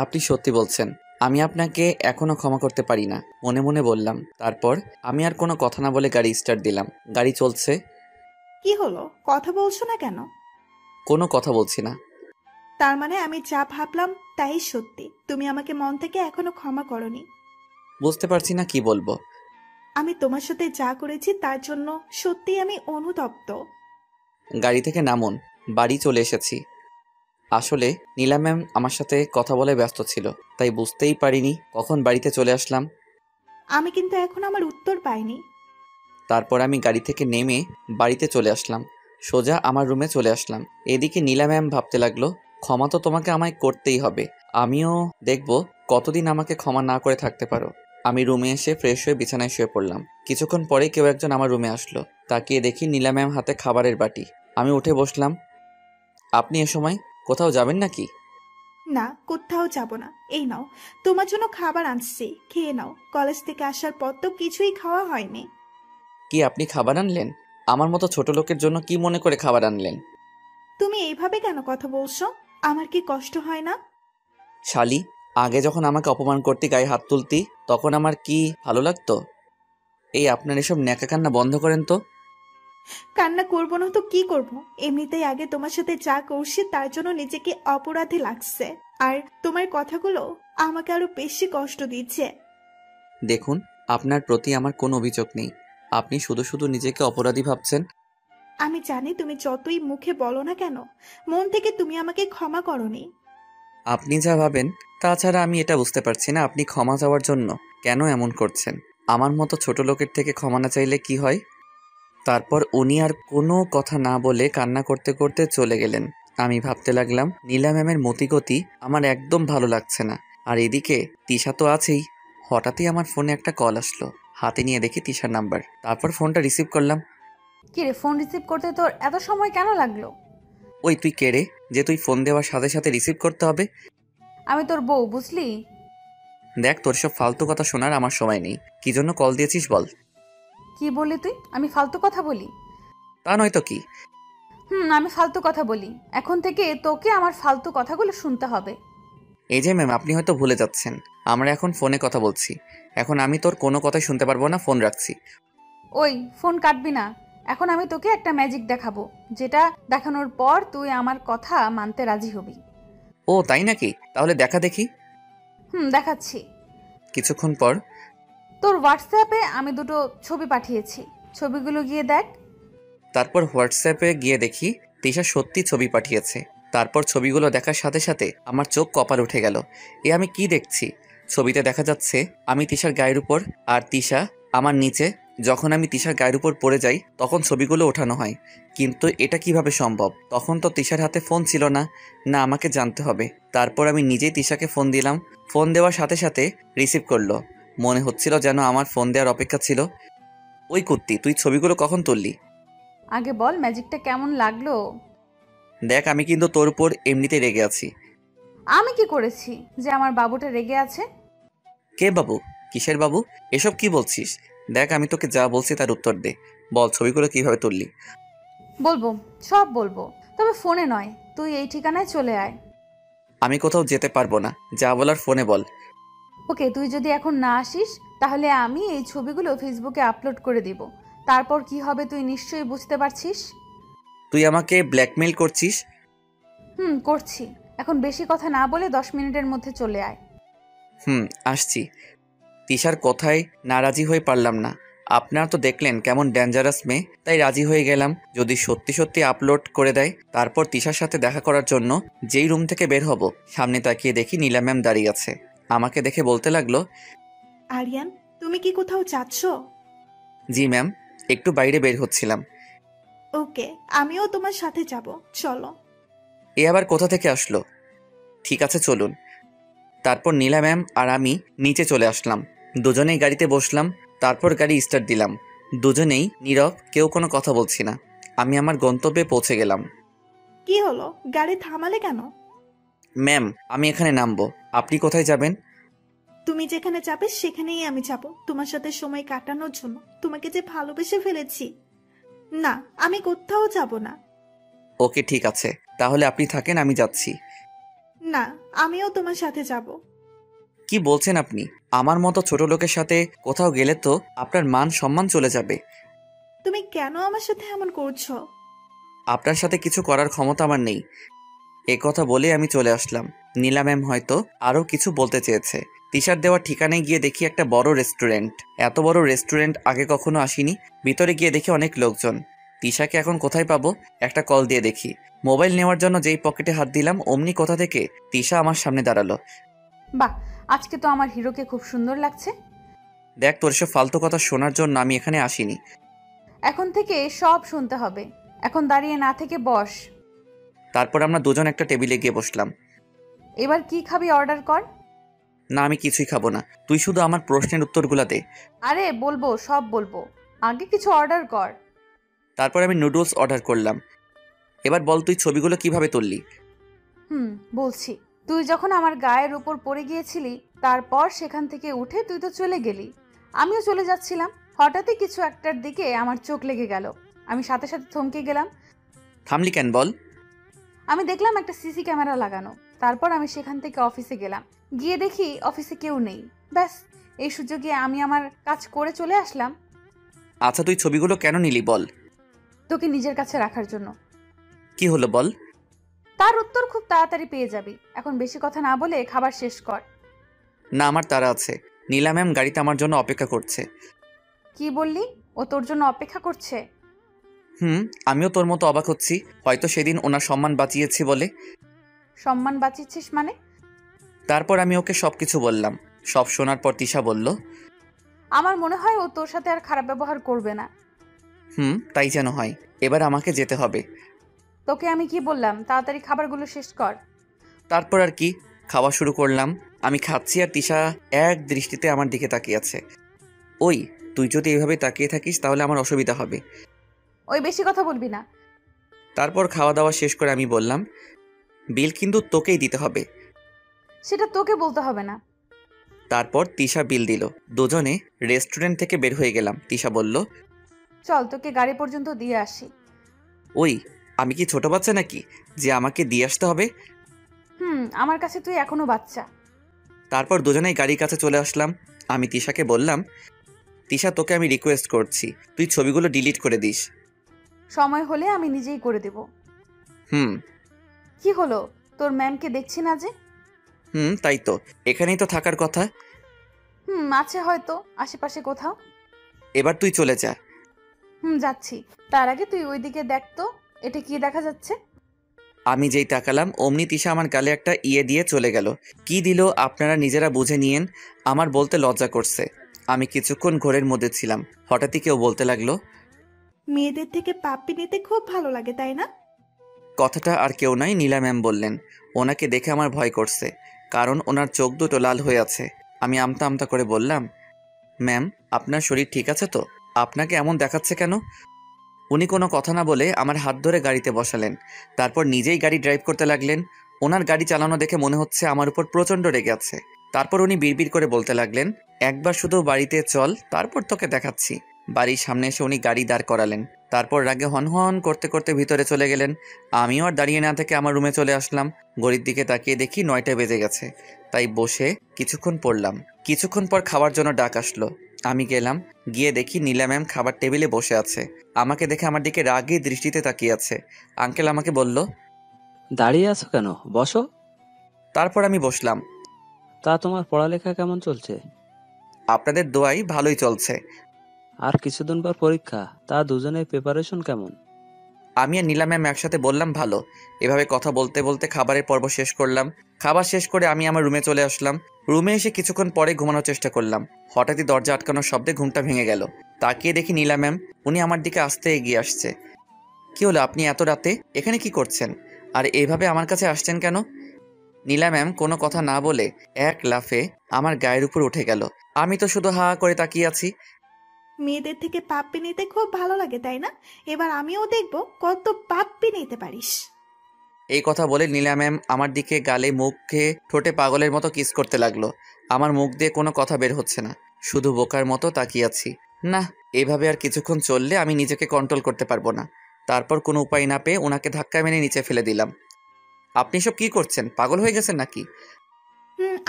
আপনি সত্যি বলছেন। আমি আপনাকে এখনো ক্ষমা করতে পারি না, মনে মনে বললাম। তারপর আমি আর কোনো কথা না বলে গাড়ি স্টার্ট দিলাম। গাড়ি চলছে। কি হলো, কথা বলছো না কেন? কোনো কথা বলছি না। তার মানে আমি যা ভাবলাম তাই সত্যি, তুমি আমাকে মন থেকে এখনো ক্ষমা করনি। বুঝতে পারছি না কি বলবো। আমি তোমার সাথে যা করেছি তার জন্য সত্যি আমি অনুতপ্ত। গাড়ি থেকে নামুন, বাড়ি চলে এসেছি। আসলে নীলা ম্যাম আমার সাথে কথা বলে ব্যস্ত ছিল, তাই বুঝতেই পারিনি কখন বাড়িতে চলে আসলাম। আমি কিন্তু এখন আমার উত্তর পাইনি। তারপর আমি গাড়ি থেকে নেমে বাড়িতে চলে আসলাম। সোজা আমার রুমে চলে আসলাম। এদিকে নীলা ম্যাম ভাবতে লাগলো, ক্ষমা তো তোমাকে আমায় করতেই হবে। আমিও দেখব কতদিন আমাকে ক্ষমা না করে থাকতে পারো। আমি রুমে এসে ফ্রেশ হয়ে বিছানায় শুয়ে পড়লাম। কিছুক্ষণ পরে কেউ একজন আমার রুমে আসলো। তাকিয়ে দেখি নীলা ম্যাম হাতে খাবারের বাটি। আমি উঠে বসলাম। আপনি এ সময় কোথাও যাবেন নাকি? না, কোথাও যাব না। এই নাও, তোমার জন্য খাবার আনছি, খেয়ে নাও। কলেজ থেকে আসার পর তো কিছুই খাওয়া হয়নি। কি আপনি খাবার আনলেন? আমার মতো ছোট লোকের জন্য কি মনে করে খাবার আনলেন? তুমি এইভাবে কেন কথা বলছো? আমার কি কষ্ট হয় না? শালি, আগে যখন আমাকে অপমান করতে গায়ে হাত তুলতি তখন আমার কি ভালো লাগতো? এই আপনার এসব ন্যাকা কান্না বন্ধ করেন তো। কান্না করবো না তো কি করব? এমনিতেই আগে তোমার সাথে যা করছি তার জন্য নিজেকে অপরাধী লাগছে, আর তোমার কথাগুলো আমাকে আরো বেশি কষ্ট দিচ্ছে। দেখুন, আপনার প্রতি আমার কোনো অভিযোগ নেই। আপনি শুধু শুধু নিজেকে অপরাধী ভাবছেন। আমি জানি তুমি যতই মুখে বলো না কেন, মন থেকে তুমি আমাকে ক্ষমা করনি। আপনি যা ভাবেন, তাছাড়া আমি এটা বুঝতে পারছি না আপনি ক্ষমা চাওয়ার জন্য কেন এমন করছেন। আমার মতো ছোট লোকের থেকে ক্ষমা না চাইলে কি হয়? তারপর উনি আর কোনো কথা না বলে কান্না করতে করতে চলে গেলেন। আমি ভাবতে লাগলাম, নীলা ম্যামের মতিগতি আমার একদম ভালো লাগছে না। আর এদিকে তিশা তো আছেই। হঠাৎই আমার ফোনে একটা কল আসলো। হাতে নিয়ে দেখি তিশার নাম্বার। তারপর ফোনটা রিসিভ করলাম। কি রে, ফোন রিসিভ করতে তোর এত সময় কেন লাগলো? ওই তুই কে রে, যে তুই ফোন দেওয়ার সাথে সাথে রিসিভ করতে হবে? আমি তোর বউ, বুঝলি? দেখ, তোর সব ফালতু কথা শোনার আমার সময় নেই। কি জন্য কল দিয়েছিস বল? কি বললি তুই? আমি ফালতু কথা বলি? তা নয়তো কি। আমি ফালতু কথা বলি। এখন থেকে তোকে আমার ফালতু কথাগুলো শুনতে হবে। এই যে ম্যাম, আপনি হয়তো ভুলে যাচ্ছেন আমরা এখন ফোনে কথা বলছি। এখন আমি তোর কোনো কথাই শুনতে পারবো না, ফোন রাখছি। ওই, ফোন কাটবি না। এখন আমি তোকে একটা ম্যাজিক দেখাবো, যেটা দেখানোর পর তুই আমার কথা মানতে রাজি হবি। ও তাই নাকি? তাহলে দেখা দেখি। দেখাচ্ছি। কিছুক্ষণ পর তোর হোয়াটসঅ্যাপে আমি দুটো ছবি পাঠিয়েছি, ছবিগুলো গিয়ে দেখ। তারপর হোয়াটসঅ্যাপে গিয়ে দেখি তিশা সত্যি ছবি পাঠিয়েছে। তারপর ছবিগুলো দেখার সাথে সাথে আমার চোখ কপাল উঠে গেল। আমি কি দেখছি? ছবিতে দেখা যাচ্ছে আমি তিশার গায়ের উপর, আর তিশা আমার নিচে। যখন আমি তিশার গায়ের উপর পড়ে যাই তখন ছবিগুলো ওঠানো হয়। কিন্তু এটা কিভাবে সম্ভব? তখন তো তিশার হাতে ফোন ছিল না। না, আমাকে জানতে হবে। তারপর আমি নিজেই তিশাকে ফোন দিলাম। ফোন দেওয়ার সাথে সাথে রিসিভ করলো। মনে হচ্ছিল যেন আমার ফোন দেওয়ার অপেক্ষা ছিল। ওই কুত্তি, তুই ছবিগুলো কখন তুললি? আগে বল ম্যাজিকটা কেমন লাগলো। দেখ, আমি কিন্তু তোর উপর এমনিতেই রেগে আছি। আমি কি করেছি যে আমার বাবুটা রেগে আছে? কে বাবু? কিসের বাবু? এসব কি বলছিস? দেখ, আমি তোকে যা বলছি তার উত্তর দে। বল, ছবিগুলো কিভাবে তুললি? বলবো, সব বলবো, তবে ফোনে নয়। তুই এই ঠিকানায় চলে আয়। আমি কোথাও যেতে পারবো না, যা বলার ফোনে বল। ওকে, তুই যদি এখন না আসিস তাহলে আমি এই ছবিগুলো ফেসবুকে আপলোড করে দিব। তারপর কি হবে তুই নিশ্চয়ই বুঝতে পারছিস। তুই আমাকে ব্ল্যাকমেইল করছিস? করছি। এখন বেশি কথা না বলে 10 মিনিটের মধ্যে চলে আয়। আসছি। তিশার কথায় নারাজি হয়ে পারলাম না। আপনারা তো দেখলেন কেমন ডেঞ্জারাস মেয়ে, তাই রাজি হয়ে গেলাম যদি সত্যি সত্যি আপলোড করে দেয়। তারপর তিশার সাথে দেখা করার জন্য যেই রুম থেকে বের হব, সামনে তাকিয়ে দেখি নীলা ম্যাম দাঁড়িয়ে আছে। আমাকে দেখে বলতে লাগলো, আরিয়ান, তুমি কি কোথাও যাচ্ছ? জি ম্যাম, একটু বাইরে বের হচ্ছিলাম। ওকে, আমিও তোমার সাথে যাব, চলো। এ আবার কোথা থেকে আসলো? ঠিক আছে চলুন। তারপর নীলা ম্যাম আর আমি নিচে চলে আসলাম, দুজনেই গাড়িতে বসলাম। তারপর গাড়ি স্টার্ট দিলাম, দুজনেই নীরব, কেউ কোনো কথা বলছি না। আমি আমার গন্তব্যে পৌঁছে গেলাম। কি হলো, গাড়ি থামালে কেন? ম্যাম, আমি এখানে নামবো, আপনি কোথায় যাবেন? তুমি যেখানে যাবে সেখানেই আমি যাব, তোমার সাথে সময় কাটানোর জন্য। তোমাকে যে ভালোবেসে ফেলেছি। না, আমি কোথাও যাব না। ওকে ঠিক আছে, তাহলে আপনি থাকেন, আমি যাচ্ছি। না, আমিও তোমার সাথে যাব। কি বলছেন আপনি? আমার মতো ছোট লোকের সাথে কোথাও গেলে তো আপনার মান সম্মান চলে যাবে। তুমি কেন আমার সাথে এমন করছো? আপনার সাথে কিছু করার ক্ষমতা আমার নেই। এ কথা বলে আমি চলে আসলাম। নীলা ম্যাম হয়তো আরও কিছু বলতে চেয়েছে। তিশার দেওয়া ঠিকানায় গিয়ে দেখি একটা বড় রেস্টুরেন্ট। এত বড় রেস্টুরেন্ট আগে কখনো আসিনি। ভিতরে গিয়ে দেখি অনেক লোকজন। তিশাকে এখন কোথায় পাবো? একটা কল দিয়ে দেখি। মোবাইল নেওয়ার জন্য যেই পকেটে হাত দিলাম, অমনি কোথা থেকে তিশা আমার সামনে দাঁড়ালো। বাহ, আজকে তো আমার হিরোকে খুব সুন্দর লাগছে। দেখ, তোর এসব ফালতু কথা শোনার জন্য আমি এখানে আসিনি। এখন থেকে সব শুনতে হবে। এখন দাঁড়িয়ে না থেকে বস। তারপর আমরা দুজন একটা টেবিলে গিয়ে বসলাম। এবার কি খাবি অর্ডার কর। না, আমি কিছুই খাবো না, তুই শুধু আমার প্রশ্নের উত্তরগুলো দে। আরে বলবো, সব বলবো, আগে কিছু অর্ডার কর। তারপর আমি নুডলস অর্ডার করলাম। এবার বল, তুই ছবিগুলো কিভাবে তুললি? বলছি। তুই যখন আমার গায়ের উপর পড়ে গিয়েছিলি, তারপর সেখান থেকে উঠে তুই তো চলে গেলি। আমিও চলে যাচ্ছিলাম, হঠাৎই কিছু একটার দিকে আমার চোখ লেগে গেল। আমি সাথে সাথে থমকে গেলাম। থামলি কেন বল? আমি দেখলাম একটা সিসি ক্যামেরা লাগানো। তারপর আমি সেখান থেকে অফিসে গেলাম, গিয়ে দেখি অফিসে কেউ নেই। ব্যাস, এই সুযোগে আমি আমার কাজ করে চলে আসলাম। আচ্ছা, তুই ছবিগুলো কেন নিলি বল? তোকে নিজের কাছে রাখার জন্য। কি হলো বল? তার উত্তর খুব তাড়াতাড়ি পেয়ে যাবি। এখন বেশি কথা না বলে খাবার শেষ কর। না, আমার তাড়া আছে। নীলা ম্যাম গাড়িতে আমার জন্য অপেক্ষা করছে। কি বললি? ও তোর জন্য অপেক্ষা করছে? আমিও তোর মতো অবাক হচ্ছি। হয়তো সেদিন ওনার সম্মান বাঁচিয়েছি বলে। সম্মান বাঁচিয়েছিস মানে? তারপর আমি ওকে সবকিছু বললাম। সব শোনার পর তিশা বলল, আমার মনে হয় ও তোর সাথে আর খারাপ ব্যবহার করবে না। তাই যেন হয়। এবার আমাকে যেতে হবে। তোকে আমি কি বললাম, তাড়াতাড়ি খাবারগুলো শেষ কর। তারপর আর কি, খাওয়া শুরু করলাম। আমি খাচ্ছি আর তিশা এক দৃষ্টিতে আমার দিকে তাকিয়ে আছে। ওই, তুই যদি এভাবে তাকিয়ে থাকিস তাহলে আমার অসুবিধা হবে। ওই বেশি কথা বলবি না। তারপর খাওয়া দাওয়া শেষ করে আমি বললাম, বিল কিন্তু তোকেই দিতে হবে। সেটা তোকে বলতে হবে না। তারপর তিশা বিল দিল। দুজনে রেস্টুরেন্ট থেকে বের হয়ে গেলাম। তিশা বলল, চল তোকে গাড়ি পর্যন্ত দিয়ে আসি। ওই, আমি কি ছোট বাচ্চা নাকি যে আমাকে দিয়ে আসতে হবে? আমার কাছে তুই এখনো বাচ্চা। তারপর দুজনেই গাড়ির কাছে চলে আসলাম। আমি তিশাকে বললাম, তিশা, তোকে আমি রিকোয়েস্ট করছি, তুই ছবিগুলো ডিলিট করে দিস। সময় হলে আমি নিজেই করে দেব। কি হলো, তোর ম্যামকে দেখছি না যে? তাই তো, এখানেই তো থাকার কথা। আছে হয়তো আশেপাশে কোথাও। এবার তুই চলে যা। যাচ্ছি। তার আগে তুই ওইদিকে দেখ তো, এটা কি দেখা যাচ্ছে? আমি যেই তাকালাম অমনি তিশা আমার গালে একটা ইয়ে দিয়ে চলে গেল। কি দিল আপনারা নিজেরা বুঝে নিয়েন, আমার বলতে লজ্জা করছে। আমি কিছুক্ষণ ঘোরের মধ্যে ছিলাম। হঠাৎই কেউ বলতে লাগলো, মেয়েদের থেকে পাপ্পি নিতে খুব ভালো লাগে, তাই না? কথাটা আর কেউ নয়, নীলা ম্যাম বললেন। ওনাকে দেখে আমার ভয় করছে, কারণ ওনার চোখ দুটো লাল হয়ে আছে। আমি আমতা আমতা করে বললাম, ম্যাম, আপনার শরীর ঠিক আছে তো? আপনাকে এমন দেখাচ্ছে কেন? উনি কোনো কথা না বলে আমার হাত ধরে গাড়িতে বসালেন। তারপর নিজেই গাড়ি ড্রাইভ করতে লাগলেন। ওনার গাড়ি চালানো দেখে মনে হচ্ছে আমার উপর প্রচণ্ড রেগে আছে। তারপর উনি বিড়বিড় করে বলতে লাগলেন, একবার শুধু বাড়িতে চল, তারপর তোকে দেখাচ্ছি। বাড়ির সামনে এসে উনি গাড়ি দাঁড় করালেন। তারপর রাগে হনহন করতে করতে ভিতরে চলে গেলেন। আমিও আর দাঁড়িয়ে না থেকে আমার রুমে চলে আসলাম। ঘড়ির দিকে তাকিয়ে দেখি 9টা বেজে গেছে। তাই বসে কিছুক্ষণ পড়লাম। কিছুক্ষণ পর খাওয়ার জন্য ডাক আসলো। আমি গেলাম, গিয়ে দেখি নীলা ম্যাম খাবার টেবিলে বসে আছে। আমাকে দেখে আমার দিকে রাগী দৃষ্টিতে তাকিয়ে আছে। আঙ্কেল আমাকে বলল, দাঁড়িয়ে আছো কেন, বসো। তারপর আমি বসলাম। তা তোমার পড়ালেখা কেমন চলছে? আপনাদের দোয়াই ভালোই চলছে। আর কিছুদিন পর পরীক্ষা, তা দুজনের প্রিপারেশন কেমন? আমি আর নীলা ম্যাম একসাথে বললাম ভালো। এভাবে কথা বলতে বলতে খাবারের পর্ব শেষ করলাম। খাবার শেষ করে আমি আমার রুমে চলে আসলাম। রুমে এসে কিছুক্ষণ পরে ঘুমানোর চেষ্টা করলাম। হঠাৎই দরজা আটকানোর শব্দে ঘুমটা ভেঙে গেল। তাকিয়ে দেখি নীলা ম্যাম, উনি আমার দিকে আসতে এগিয়ে আসছে। কি হলো, আপনি এত রাতে এখানে কি করছেন? আর এইভাবে আমার কাছে আসছেন কেন? নীলা ম্যাম কোনো কথা না বলে এক লাফে আমার গায়ের উপর উঠে গেল। আমি তো শুধু হা করে তাকিয়ে আছি। মেয়েদের থেকে পাপ্পি নিতে খুব ভালো লাগে তাই না? এবার আমিও দেখবো কত পাপ্পি নিতে পারিস। এই কথা বলে নীলা ম্যাম আমার দিকে গালে মুখে ঠোঁটে পাগলের মতো কিস করতে লাগলো। আমার মুখ দিয়ে কোনো কথা বের হচ্ছে না, শুধু বোকার মতো তাকিয়ে আছি। না, এভাবে আর কিছুক্ষণ চললে আমি নিজেকে কন্ট্রোল করতে পারবো না। তারপর কোনো উপায় না পেয়ে ওনাকে ধাক্কা মেরে নিচে ফেলে দিলাম। আপনি সব কি করছেন? পাগল হয়ে গেছেন নাকি?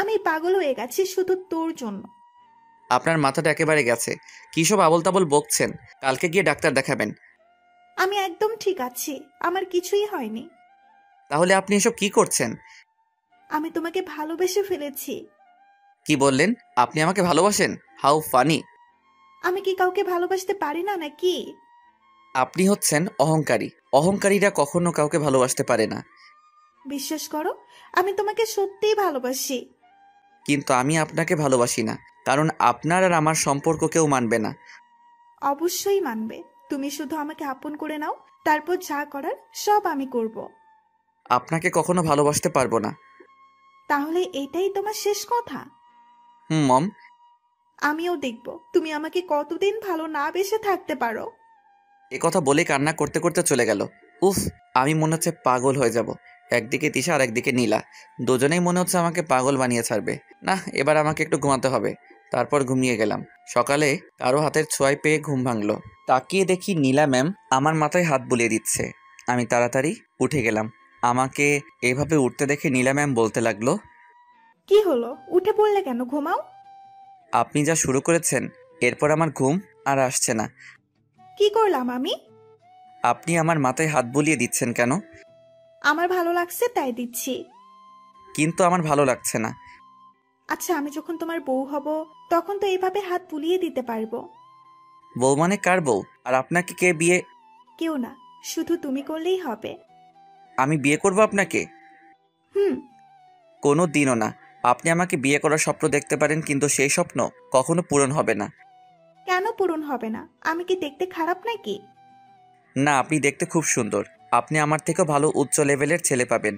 আমি পাগল হয়ে গেছি শুধু তোর জন্য। আপনার মাথাটা একেবারে গেছে। কী সব আবল তাবল বকছেন? কালকে গিয়ে ডাক্তার দেখাবেন। আমি একদম ঠিক আছি, আমার কিছুই হয়নি। তাহলে আপনি এসব কি করছেন? আমি তোমাকে ভালোবেসে ফেলেছি। কি বললেন? আপনি আমাকে ভালোবাসেন? How funny! আমি কি কাউকে ভালোবাসতে পারি না নাকি? আপনি হচ্ছেন অহংকারী। অহংকারীরা কখনো কাউকে ভালোবাসতে পারে না। বিশ্বাস করো, আমি তোমাকে সত্যিই ভালোবাসি। কিন্তু আমি আপনাকে ভালোবাসি না, কারণ আপনার আর আমার সম্পর্ক কেউ মানবে না। অবশ্যই মানবে। তুমি শুধু আমাকে আপন করে নাও, তারপর যা করার সব আমি করব। আপনাকে কখনো ভালোবাসতে পারবো না। তাহলে এটাই তোমার শেষ কথা? মম। আমিও দেখব তুমি আমাকে কতদিন ভালো না বেসে থাকতে পারো। এ কথা বলে কান্না করতে করতে চলে গেল। উফ, আমি মনে হচ্ছে পাগল হয়ে যাব। একদিকে তিশা আর একদিকে নীলা, দুজনেই মনে হচ্ছে আমাকে পাগল বানিয়ে ছাড়বে। না, এবার আমাকে একটু ঘুমাতে হবে। তারপর ঘুমিয়ে গেলাম। সকালে কারো হাতের ছোঁয়ায় পেয়ে ঘুম ভাঙলো। তাকিয়ে দেখি নীলা ম্যাম আমার মাথায় হাত বুলিয়ে দিচ্ছে। আমি তাড়াতাড়ি উঠে গেলাম। আমাকে এভাবে উঠতে দেখে নীলা ম্যাম বলতে লাগলো, কি হলো, উঠে পড়লে কেন? ঘুমাও। আপনি যা শুরু করেছেন, এরপর আমার ঘুম আর আসছে না। কি করলাম আমি? আপনি আমার মাথায় হাত বুলিয়ে দিচ্ছেন কেন? আমার ভালো লাগছে তাই দিচ্ছি। কিন্তু আমার ভালো লাগছে না। আচ্ছা, আমি যখন তোমার বউ হব তখন তো এইভাবে হাত বুলিয়ে দিতে পারবো। বউ মানে কার বউ? আর আপনাকে কে বিয়ে? কেউ না, শুধু তুমি করলেই হবে। আমি বিয়ে করব আপনাকে? হুম। কোনো দিনও না। আপনি আমাকে বিয়ে করার স্বপ্ন দেখতে পারেন, কিন্তু সেই স্বপ্ন কখনো পূরণ হবে না। কেন পূরণ হবে না? আমি কি দেখতে খারাপ নাকি? না, আপনি দেখতে খুব সুন্দর। আপনি আমার থেকেও ভালো উচ্চ লেভেলের ছেলে পাবেন।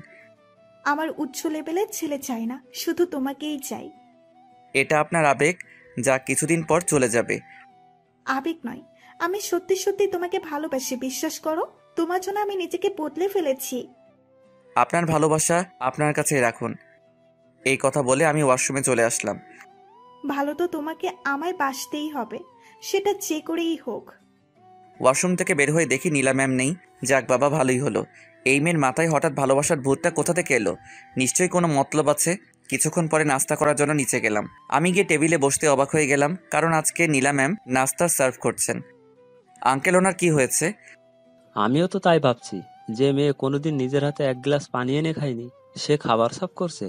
আমার উচ্চ লেভেলের ছেলে চাই না, শুধু তোমাকেই চাই। এটা আপনার আবেগ, যা কিছুদিন পর চলে যাবে। আবেগ নয়, আমি সত্যি সত্যি তোমাকে ভালোবাসি, বিশ্বাস করো। তোমার জন্য আমি নিজেকে বদলে ফেলেছি। আপনার ভালোবাসা আপনার কাছে রাখুন। এই কথা বলে আমি ওয়াশরুমে চলে আসলাম। ভালো তো তোমাকে আমায় বাসতেই হবে, সেটা যে করেই হোক। ওয়াশরুম থেকে বের হয়ে দেখি নীলা ম্যাম নেই। যাক বাবা, ভালোই হলো। এই মেয়ের মাথায় হঠাৎ ভালোবাসার ভূতটা কোথা থেকে এলো? নিশ্চয়ই কোনো মতলব আছে। কিছুক্ষণ পরে নাস্তা করার জন্য নিচে গেলাম। আমি গিয়ে টেবিলে বসতে অবাক হয়ে গেলাম, কারণ আজকে নীলা ম্যাম নাস্তা সার্ভ করছেন। আঙ্কেল, ওনার কি হয়েছে? আমিও তো তাই ভাবছি, যে মেয়ে কোনোদিন নিজের হাতে এক গ্লাস পানি এনে খায়নি, সে খাবার সাফ করছে।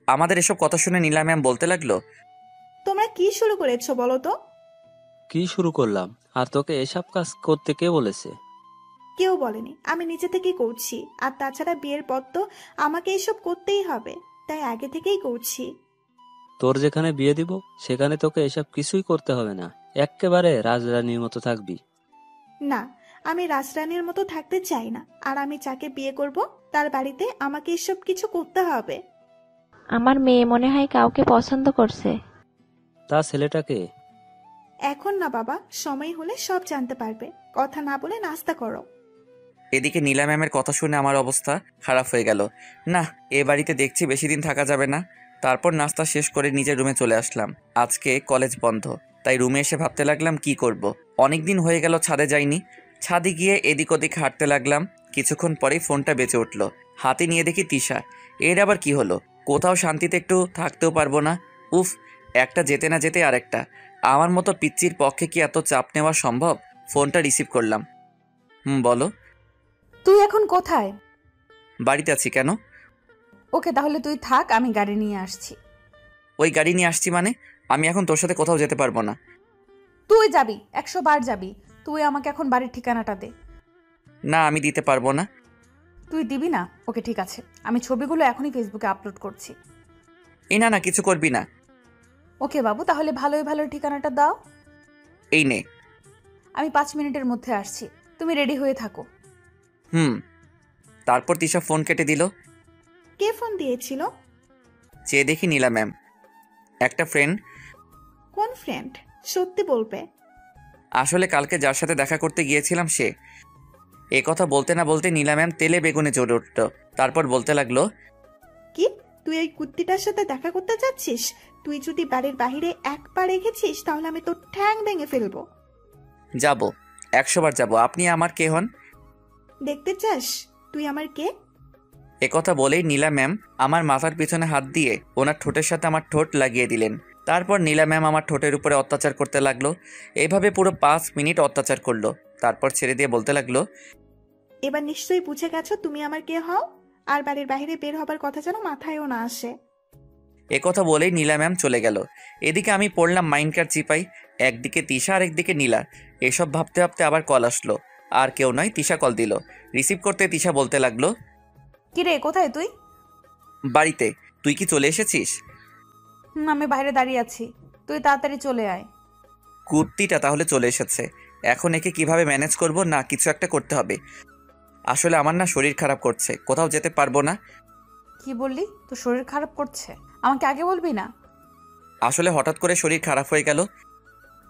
আমাদের এসব কথা শুনে নীলা ম্যাম বলতে লাগলো, তোমরা কি শুরু করেছো বলো তো? কি শুরু করলাম? আর তোকে এসব কাজ করতে কে বলেছে? কেউ বলেনি, আমি নিজে থেকেই করছি। আর তাছাড়া বিয়ের পর তো আমাকে এসব করতেই হবে, তাই আগে থেকেই করছি। তোর যেখানে বিয়ে দিব সেখানে তোকে এসব কিছুই করতে হবে না, এক্কেবারে রাজরানীর মতো থাকবি। না, আমি রাজরানীর মতো থাকতে চাই না। আর আমি যাকে বিয়ে করব তার বাড়িতে আমাকে এসব কিছু করতে হবে। আমার মেয়ে মনে হয় কাউকে পছন্দ করছে। তা ছেলেটাকে? এখন না বাবা, সময় হলে সব জানতে পারবে। কথা না বলে নাস্তা করো। এদিকে নীলা ম্যামের কথা শুনে আমার অবস্থা খারাপ হয়ে গেল। না, এ বাড়িতে দেখছি বেশি দিন থাকা যাবে না। তারপর নাস্তা শেষ করে নিজের রুমে চলে আসলাম। আজকে কলেজ বন্ধ, তাই রুমে এসে ভাবতে লাগলাম কি করব। অনেক দিন হয়ে গেল ছাদে যাইনি। ছাদে গিয়ে এদিক ওদিক হাঁটতে লাগলাম। কিছুক্ষণ পরেই ফোনটা বেজে উঠল। হাতে নিয়ে দেখি তিশা। এর আবার কি হলো? কোথাও শান্তিতে একটু থাকতেও পারবো না। উফ, একটা যেতে না যেতে আরেকটা। আমার মতো পিচ্চির পক্ষে কি এত চাপ নেওয়া সম্ভব? ফোনটা রিসিভ করলাম। বলো। তুই এখন কোথায়? বাড়িতে আছি। কেন? ওকে, তাহলে তুই থাক, আমি গাড়ি নিয়ে আসছি। ওই গাড়ি নিয়ে আসছি মানে? আমি এখন তোর সাথে কোথাও যেতে পারবো না। তুই যাবি, 100 বার যাবি। তুই আমাকে এখন বাড়ির ঠিকানাটা দে। না, আমি দিতে পারবো না। তুই দিবি না? ওকে ঠিক আছে, আমি ছবিগুলো এখনই ফেসবুকে আপলোড করছি। এই না, কিছু করবি না। ওকে বাবু, তাহলে ভালোই ভালো ঠিকানাটা দাও। এই নে। আমি 5 মিনিটের মধ্যে আসছি, তুমি রেডি হয়ে থাকো। তারপর তিশা ফোন কেটে দিল। কে ফোন দিয়েছিল? চেয়ে দেখি নীলা ম্যাম। একটা ফ্রেন্ড। কোন ফ্রেন্ড? সত্যি বলবে? আসলে কালকে যার সাথে দেখা করতে গিয়েছিলাম সে। এ কথা বলতে না বলতে নীলা ম্যাম তেলে বেগুনে চড়ে উঠল। তারপর বলতে লাগলো, কি তুই ওই কুত্তিটার সাথে দেখা করতে যাচ্ছিস? তুই যদি বাড়ির বাইরে এক পা রেখেছিস তাহলে আমি তোর ঠ্যাং ভেঙে ফেলবো। যাব, 100 বার যাব। আপনি আমার কে হন? দেখতে চাস তুই আমার কে? এ কথা বলেই নীলা ম্যাম আমার মাথার পিছনে হাত দিয়ে ওনার ঠোঁটের সাথে আমার ঠোঁট লাগিয়ে দিলেন। তারপর নীলা ম্যাম আমার ঠোঁটের উপরে অত্যাচার করতে লাগলো। এইভাবে পুরো 5 মিনিট অত্যাচার করলো। তারপর ছেড়ে দিয়ে বলতে লাগলো, এবার নিশ্চয়ই বুঝে গেছো তুমি আমার কে হও, আর বাড়ির বাইরে বের হবার কথা যেন মাথায়ও না আসে। এ কথা বলেই নীলা ম্যাম চলে গেল। এদিকে আমি পড়লাম মাইন্ডকার চিপাই, একদিকে তিশা আর একদিকে নীলা। এসব ভাবতে ভাবতে আবার কল আসলো। আর কেউ নয়, তিশা কল দিল। রিসিভ করতে তিশা বলতে লাগলো, কিরে কোথায় তুই? বাড়িতে। তুই কি চলে এসেছিস? আমি বাইরে দাঁড়িয়ে আছি, তুই তাড়াতাড়ি চলে আয়। কুর্তিটা তাহলে চলে এসেছে। এখন একে কিভাবে ম্যানেজ করব? না কিছু একটা করতে হবে। আসলে আমার না শরীর খারাপ করছে, কোথাও যেতে পারবো না। কি বললি? তোর শরীর খারাপ করছে? আমাকে আগে বলবি না? আসলে হঠাৎ করে শরীর খারাপ হয়ে গেল।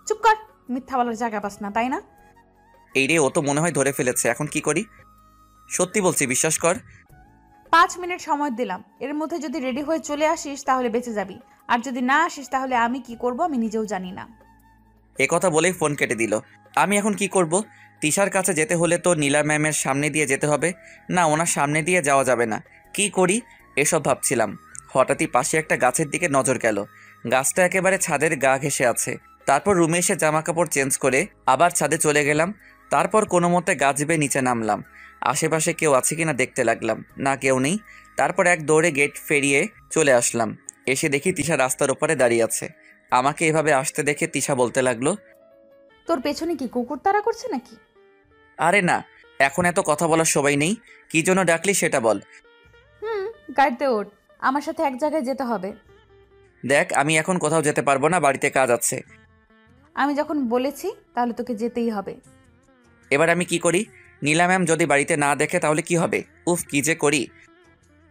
চুপ কর, মিথ্যা বলার জায়গা পাস না, তাই না? এই রে, ও তো মনে হয় ধরে ফেলেছে। এখন কি করি? সত্যি বলছি, বিশ্বাস কর। 5 মিনিট সময় দিলাম, এর মধ্যে যদি রেডি হয়ে চলে আসিস তাহলে বেঁচে যাবি, আর যদি না আসিস তাহলে আমি কি করব আমি নিজেও জানি না। এ কথা বলেই ফোন কেটে দিল। আমি এখন কি করব? তিশার কাছে যেতে হলে তো নীলা ম্যামের সামনে দিয়ে যেতে হবে। না, ওনার সামনে দিয়ে যাওয়া যাবে না। কি করি এসব ভাবছিলাম, হঠাৎই পাশে একটা গাছের দিকে নজর গেল। গাছটা একেবারে ছাদের গা ঘেঁষে আছে। তারপর রুমে এসে জামা কাপড় চেঞ্জ করে আবার ছাদে চলে গেলাম। তারপর কোনো মতে গাছ বেয়ে নিচে নামলাম। আশেপাশে কেউ আছে কিনা দেখতে লাগলাম। না, কেউ নেই। তারপর এক দৌড়ে গেট ফেরিয়ে চলে আসলাম। এসে দেখি তিশা রাস্তার ওপরে দাঁড়িয়ে আছে। আমাকে এভাবে আসতে দেখে তিশা বলতে লাগলো, তোর পেছনে কি কুকুর তাড়া করছে নাকি? আরে না, এখন এত কথা বলার সময় নেই। কি জন্য ডাকলি সেটা বল। গাড়িতে ওঠ, আমার সাথে এক জায়গায় যেতে হবে। দেখ, আমি এখন কোথাও যেতে পারবো না, বাড়িতে কাজ আছে। আমি যখন বলেছি তাহলে তোকে যেতেই হবে। এবার আমি কি করি? নীলা ম্যাম যদি বাড়িতে না দেখে তাহলে কি হবে? উফ, কি যে করি।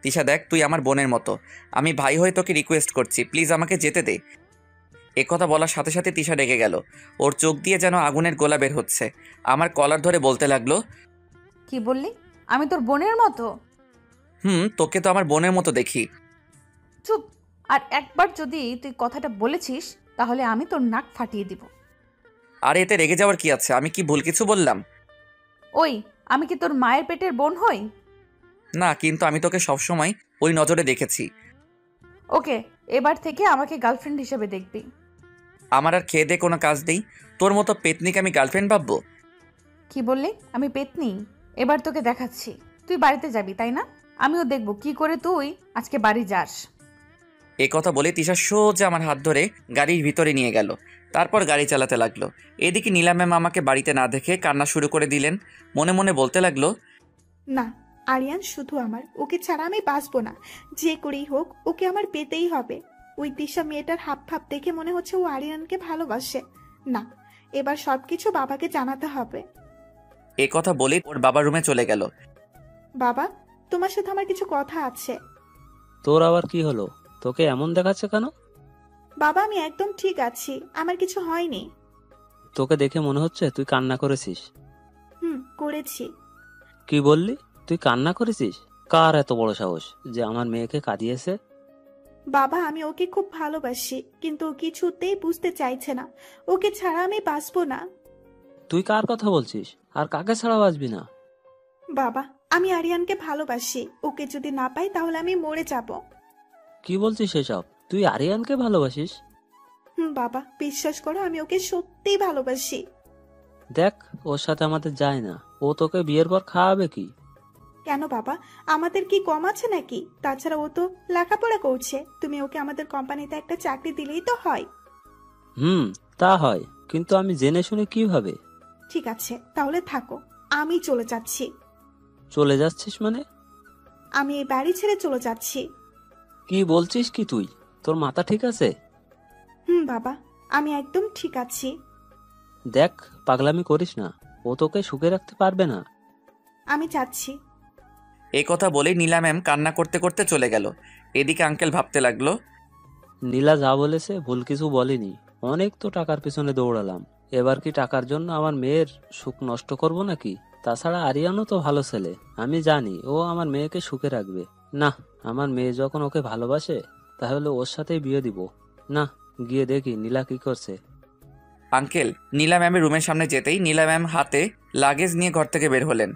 তিশা দেখ, তুই আমার বোনের মতো। আমি ভাই হয়ে তোকে রিকোয়েস্ট করছি, প্লিজ আমাকে যেতে দে। কথা বলার সাথে সাথে তিশা রেগে গেল। ওর চোখ দিয়ে যেন আগুনের গোলা বের হচ্ছে। আমার কলার ধরে বলতে লাগলো, কি বললি? আমি তোর বোনের মতো? তোকে তো আমার বোনের মতো দেখি। চুপ! আর একবার যদি তুই কথাটা বলেছিস তাহলে আমি তোর নাক ফাটিয়ে দিব। আর এতে রেগে যাওয়ার কি আছে? আমি কি ভুল কিছু বললাম? ওই, আমি কি তোর মায়ের পেটের বোন হই? না, কিন্তু আমি তোকে সবসময় ওই নজরে দেখেছি। ওকে, এবার থেকে আমাকে গার্লফ্রেন্ড হিসেবে দেখবি। আমার আর খেয়ে দিয়ে কোনো কাজ নেই। তোর মতো পেতনিকে আমি গার্লফ্রেন্ড ভাববো? কি বললি? আমি পেতনি? এবার তোকে দেখাচ্ছি। তুই বাড়িতে যাবি তাই না? আমিও দেখব কি করে তুই আজকে বাড়ি যাস। কথা বলে তিশা সোজা আমার হাত ধরে গাড়ির ভিতরে নিয়ে গেল। তারপর গাড়ি চালাতে লাগলো। এদিকে নীলা ম্যাম আমাকে বাড়িতে না দেখে কান্না শুরু করে দিলেন। মনে মনে বলতে লাগলো, না, আরিয়ান শুধু আমার, ওকে ছাড়া আমি বাঁচবো না। যে করেই হোক ওকে আমার পেতেই হবে। ওই দিশা মেয়েটার হাব ভাব দেখে মনে হচ্ছে ও আরিয়ানকে ভালোবাসে। না, এবার সবকিছু বাবাকে জানাতে হবে। কথা বলেই ওর বাবার রুমে চলে গেল। বাবা, তোমার সাথে আমার কিছু কথা আছে। তোর আবার কি হলো? তোকে এমন দেখাচ্ছে কেন? বাবা, আমি একদম ঠিক আছি, আমার কিছু হয়নি। তোকে দেখে মনে হচ্ছে তুই কান্না করেছিস। করেছি। কি বললি? তুই কান্না করেছিস? কার এত বড় সাহস যে আমার মেয়েকে কাঁদিয়েছে? বাবা, আমি ওকে খুব ভালোবাসি, কিন্তু ও কিছুতেই বুঝতে চাইছে না। ওকে ছাড়া আমি বাঁচবো না। তুই কার কথা বলছিস? আর কাকে ছাড়া বাঁচবি না? বাবা, আমি আরিয়ানকে ভালোবাসি। ওকে যদি না পাই তাহলে আমি মরে যাব। কি বলছিস এসব? তুই আরিয়ানকে ভালোবাসিস? বাবা, বিশ্বাস করো, আমি ওকে সত্যিই ভালোবাসি। দেখ, ওর সাথে আমাদের যায় না। ও তোকে বিয়ের পর খাওয়াবে কি? কেন বাবা, আমাদের কি কম আছে নাকি? তাছাড়া ও তো লেখাপড়া করছে। তুমি ওকে আমাদের কোম্পানিতে একটা চাকরি দিলেই তো হয়। তা হয়, কিন্তু আমি জেনে শুনে কিভাবে? ঠিক আছে, তাহলে থাকো, আমি চলে যাচ্ছি। চলে যাচ্ছিস মানে? আমি এই বাড়ি ছেড়ে চলে যাচ্ছি। কি বলছিস কি তুই? তোর মাথা ঠিক আছে? বাবা, আমি একদম ঠিক আছি। দেখ, পাগলামি করিস না, ও তোকে সুখে রাখতে পারবে না। আমি যাচ্ছি। এই কথা বলেই নীলা ম্যাম কান্না করতে করতে চলে গেল। এদিকে আঙ্কেল ভাবতে লাগলো, নীলা যা বলেছে ভুল কিছু বলেনি। অনেক তো টাকার পিছনে দৌড়ালাম, এবার কি টাকার জন্য আমার মেয়ের সুখ নষ্ট করব নাকি? তাছাড়া আরিয়ানও তো ভালো ছেলে, আমি জানি ও আমার মেয়েকে সুখে রাখবে। না, আমার মেয়ে যখন ওকে ভালোবাসে তাহলে ওর সাথেই বিয়ে দিব। না, গিয়ে দেখি নীলা কি করছে। আঙ্কেল নীলা ম্যামের রুমের সামনে যেতেই নীলা ম্যাম হাতে লাগেজ নিয়ে ঘর থেকে বের হলেন।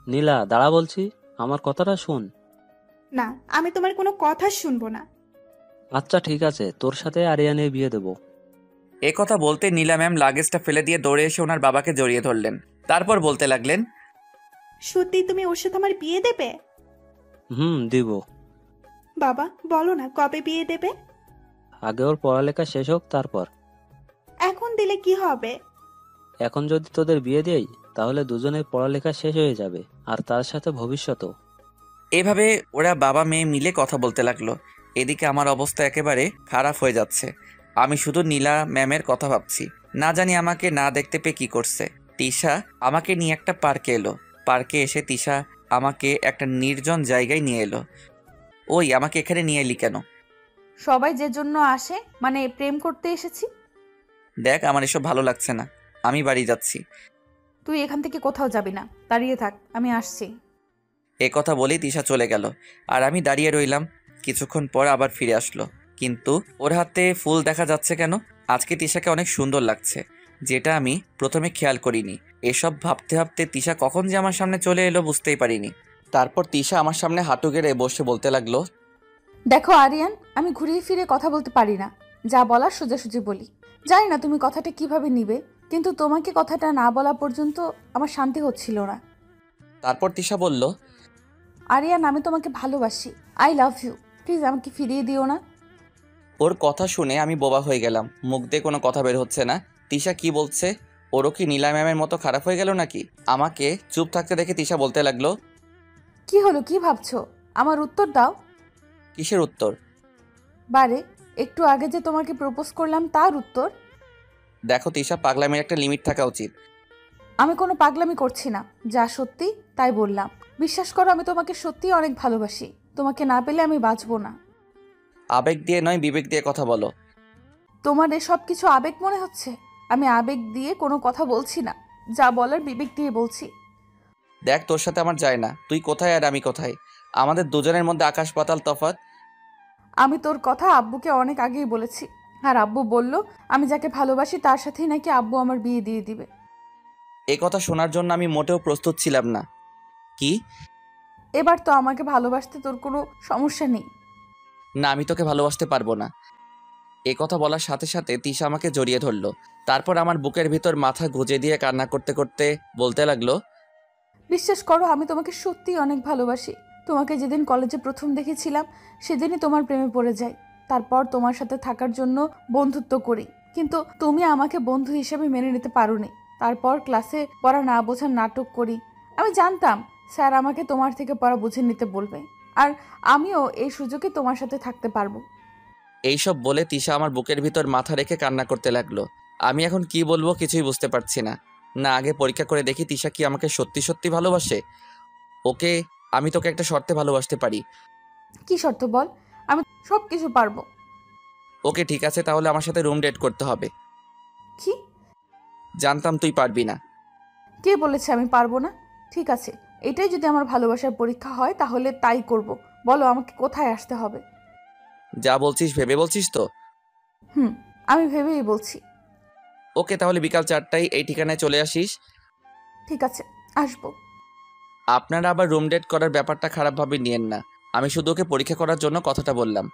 নীলা দাঁড়া বলছি, আমার কথাটা শোন। না, আমি তোমার কোনো কথা শুনবো না। আচ্ছা ঠিক আছে, তোর সাথে আরিয়ানের বিয়ে দেবো। এ কথা বলতে নীলা ম্যাম লাগেজটা ফেলে দিয়ে দৌড়ে এসে ওনার বাবাকে জড়িয়ে ধরলেন। তারপর বলতে লাগলেন, সত্যি তুমি ওর সাথে আমার বিয়ে দেবে? দিব। বাবা বলো না, কবে বিয়ে দেবে? আগে ওর পড়ালেখা শেষ হোক তারপর। এখন দিলে কি হবে? এখন যদি তোদের বিয়ে দেই তাহলে দুজনের পড়ালেখা শেষ হয়ে যাবে, আর তার সাথে ভবিষ্যতও। এভাবে ওরা বাবা মেয়ে মিলে কথা বলতে লাগলো। এদিকে আমার অবস্থা একেবারে খারাপ হয়ে যাচ্ছে। আমি শুধু নীলা ম্যামের কথা ভাবছি। না জানি আমাকে না দেখতে পেয়ে কি করছে। তিশা আমাকে নিয়ে একটা পার্কে এলো। পার্কে এসে তিশা আমাকে একটা নির্জন জায়গায় নিয়ে এলো। ওই আমাকে এখানে নিয়ে এলি কেন? সবাই যে জন্য আসে, মানে প্রেম করতে এসেছি। দেখ, আমার এসব ভালো লাগছে না, আমি বাড়ি যাচ্ছি। তুই এখান থেকে কোথাও যাবি না, দাঁড়িয়ে থাক, আমি আসছি। এ কথা বলেই তিশা চলে গেল, আর আমি দাঁড়িয়ে রইলাম। কিছুক্ষণ পর আবার ফিরে আসলো, কিন্তু ওর হাতে ফুল দেখা যাচ্ছে কেন? আজকে তিশাকে অনেক সুন্দর লাগছে, যেটা আমি প্রথমে খেয়াল করিনি। এসব ভাবতে ভাবতে তিশা কখন যে আমার সামনে চলে এলো বুঝতেই পারিনি। তারপর তিশা আমার সামনে হাঁটু গেড়ে বসে বলতে লাগলো, দেখো আরিয়ান, আমি ঘুরিয়ে ফিরে কথা বলতে পারি না, যা বলার সোজাসুজি বলি। জানি না তুমি কথাটা কিভাবে নিবে, কিন্তু তোমাকে কথাটা না বলা পর্যন্ত আমার শান্তি হচ্ছিল না। তারপর তিশা বলল, আরিয়ান, আমি তোমাকে ভালোবাসি, আই লাভ ইউ, প্লিজ আমাকে ফিরিয়ে দিও না। ওর কথা শুনে আমি বোবা হয়ে গেলাম, মুখ দিয়ে কোনো কথা বের হচ্ছে না। তিশা কি বলছে? ওরও কি নীলা ম্যামের মতো খারাপ হয়ে গেল নাকি? আমাকে চুপ থাকতে দেখে তিশা বলতে লাগলো, কি হলো, কি ভাবছো? আমার উত্তর দাও। কিসের উত্তর? বারে, একটু আগে যে তোমাকে প্রপোজ করলাম তার উত্তর। দেখো তিশা, পাগলামির একটা লিমিট থাকা উচিত। আমি কোনো পাগলামি করছি না, যা সত্যি তাই বললাম। বিশ্বাস করো, আমি তোমাকে সত্যিই অনেক ভালোবাসি, তোমাকে না পেলে আমি বাঁচবো না। আবেগ দিয়ে নয়, বিবেক দিয়ে কথা বলো। তোমার এসব কিছু আবেগ মনে হচ্ছে? আমি আবেগ দিয়ে কোনো কথা বলছি না, যা বলার বিবেক দিয়ে বলছি। দেখ, তোর সাথে আমার যায় না, তুই কোথায় আর আমি কোথায়, আমাদের দুজনের মধ্যে আকাশ পাতাল তফাৎ। আমি তোর কথা আব্বুকে অনেক আগেই বলেছি, আর আব্বু বলল আমি যাকে ভালোবাসি তার সাথেই নাকি আব্বু আমার বিয়ে দিয়ে দিবে। এই কথা শোনার জন্য আমি মোটেও প্রস্তুত ছিলাম না। কি? এবার তো আমাকে ভালোবাসতে তোর কোনো সমস্যা নেই? না, আমি তোকে ভালোবাসতে পারবো না। এই কথা বলার সাথে সাথে তিশা আমাকে জড়িয়ে ধরলো। তারপর আমার বুকের ভিতর মাথা গুজে দিয়ে কান্না করতে করতে বলতে লাগলো, বিশ্বাস করো, আমি তোমাকে সত্যিই অনেক ভালোবাসি। তোমাকে যেদিন কলেজে প্রথম দেখেছিলাম সেদিনই তোমার প্রেমে পড়ে যাই। তারপর তোমার সাথে থাকার জন্য বন্ধুত্ব করি, কিন্তু তুমি আমাকে বন্ধু হিসেবে মেনে নিতে পারোনি। তারপর ক্লাসে পড়া না বোঝার নাটক করি। আমি জানতাম স্যার আমাকে তোমার থেকে পড়া বুঝে নিতে বলবে, আর আমিও এই সুযোগে তোমার সাথে থাকতে পারবো। এইসব বলে তিশা আমার বুকের ভিতর মাথা রেখে কান্না করতে লাগলো। আমি এখন কি বলবো কিছুই বুঝতে পারছি না। না, আগে পরীক্ষা করে দেখি তিশা কি আমাকে সত্যি সত্যি ভালোবাসে। ওকে, আমি তোকে একটা শর্তে ভালোবাসতে পারি। কি শর্ত বল, আমি সব কিছু পারবো। ওকে ঠিক আছে, তাহলে আমার সাথে রুম ডেট করতে হবে। কি? জানতাম তুই পারবি না। কে বলেছে আমি পারবো না? ঠিক আছে, এটাই যদি আমার ভালোবাসার পরীক্ষা হয় তাহলে তাই করব। বলো আমাকে কোথায় আসতে হবে? যা বলছিস ভেবে বলছিস তো? আমি ভেবেই বলছি। ওকে, তাহলে বিকাল 4টায় এই ঠিকানায় চলে আসিস। ঠিক আছে, আসবো। আপনারা আবার রুম ডেট করার ব্যাপারটা খারাপভাবে নিয়েন না। আমি শুধু ওকে পরীক্ষা করার জন্য কথাটা বললাম।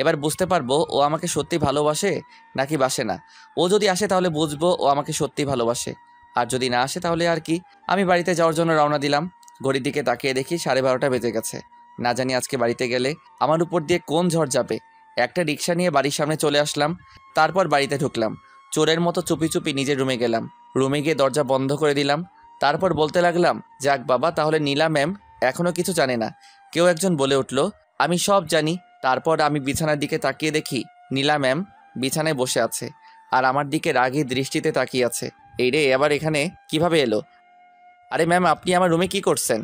এবার বুঝতে পারবো ও আমাকে সত্যি ভালোবাসে নাকি বাসে না। ও যদি আসে তাহলে বুঝবো ও আমাকে সত্যি ভালোবাসে, আর যদি না আসে তাহলে আর কি। আমি বাড়িতে যাওয়ার জন্য রওনা দিলাম। ঘড়ির দিকে তাকিয়ে দেখি 12:30 বেজে গেছে। না জানি আজকে বাড়িতে গেলে আমার উপর দিয়ে কোন ঝড় যাবে। একটা রিক্সা নিয়ে বাড়ির সামনে চলে আসলাম। তারপর বাড়িতে ঢুকলাম। চোরের মতো চুপি চুপি নিজের রুমে গেলাম। রুমে গিয়ে দরজা বন্ধ করে দিলাম। তারপর বলতে লাগলাম, যাক বাবা, তাহলে নীলা ম্যাম এখনো কিছু জানে না। কেউ একজন বলে উঠল, আমি সব জানি। তারপর আমি বিছানার দিকে তাকিয়ে দেখি নীলা ম্যাম বিছানায় বসে আছে আর আমার দিকে রাগী দৃষ্টিতে তাকিয়ে আছে। এই রে, এবার এখানে কিভাবে এলো? আরে ম্যাম, আপনি আমার রুমে কি করছেন?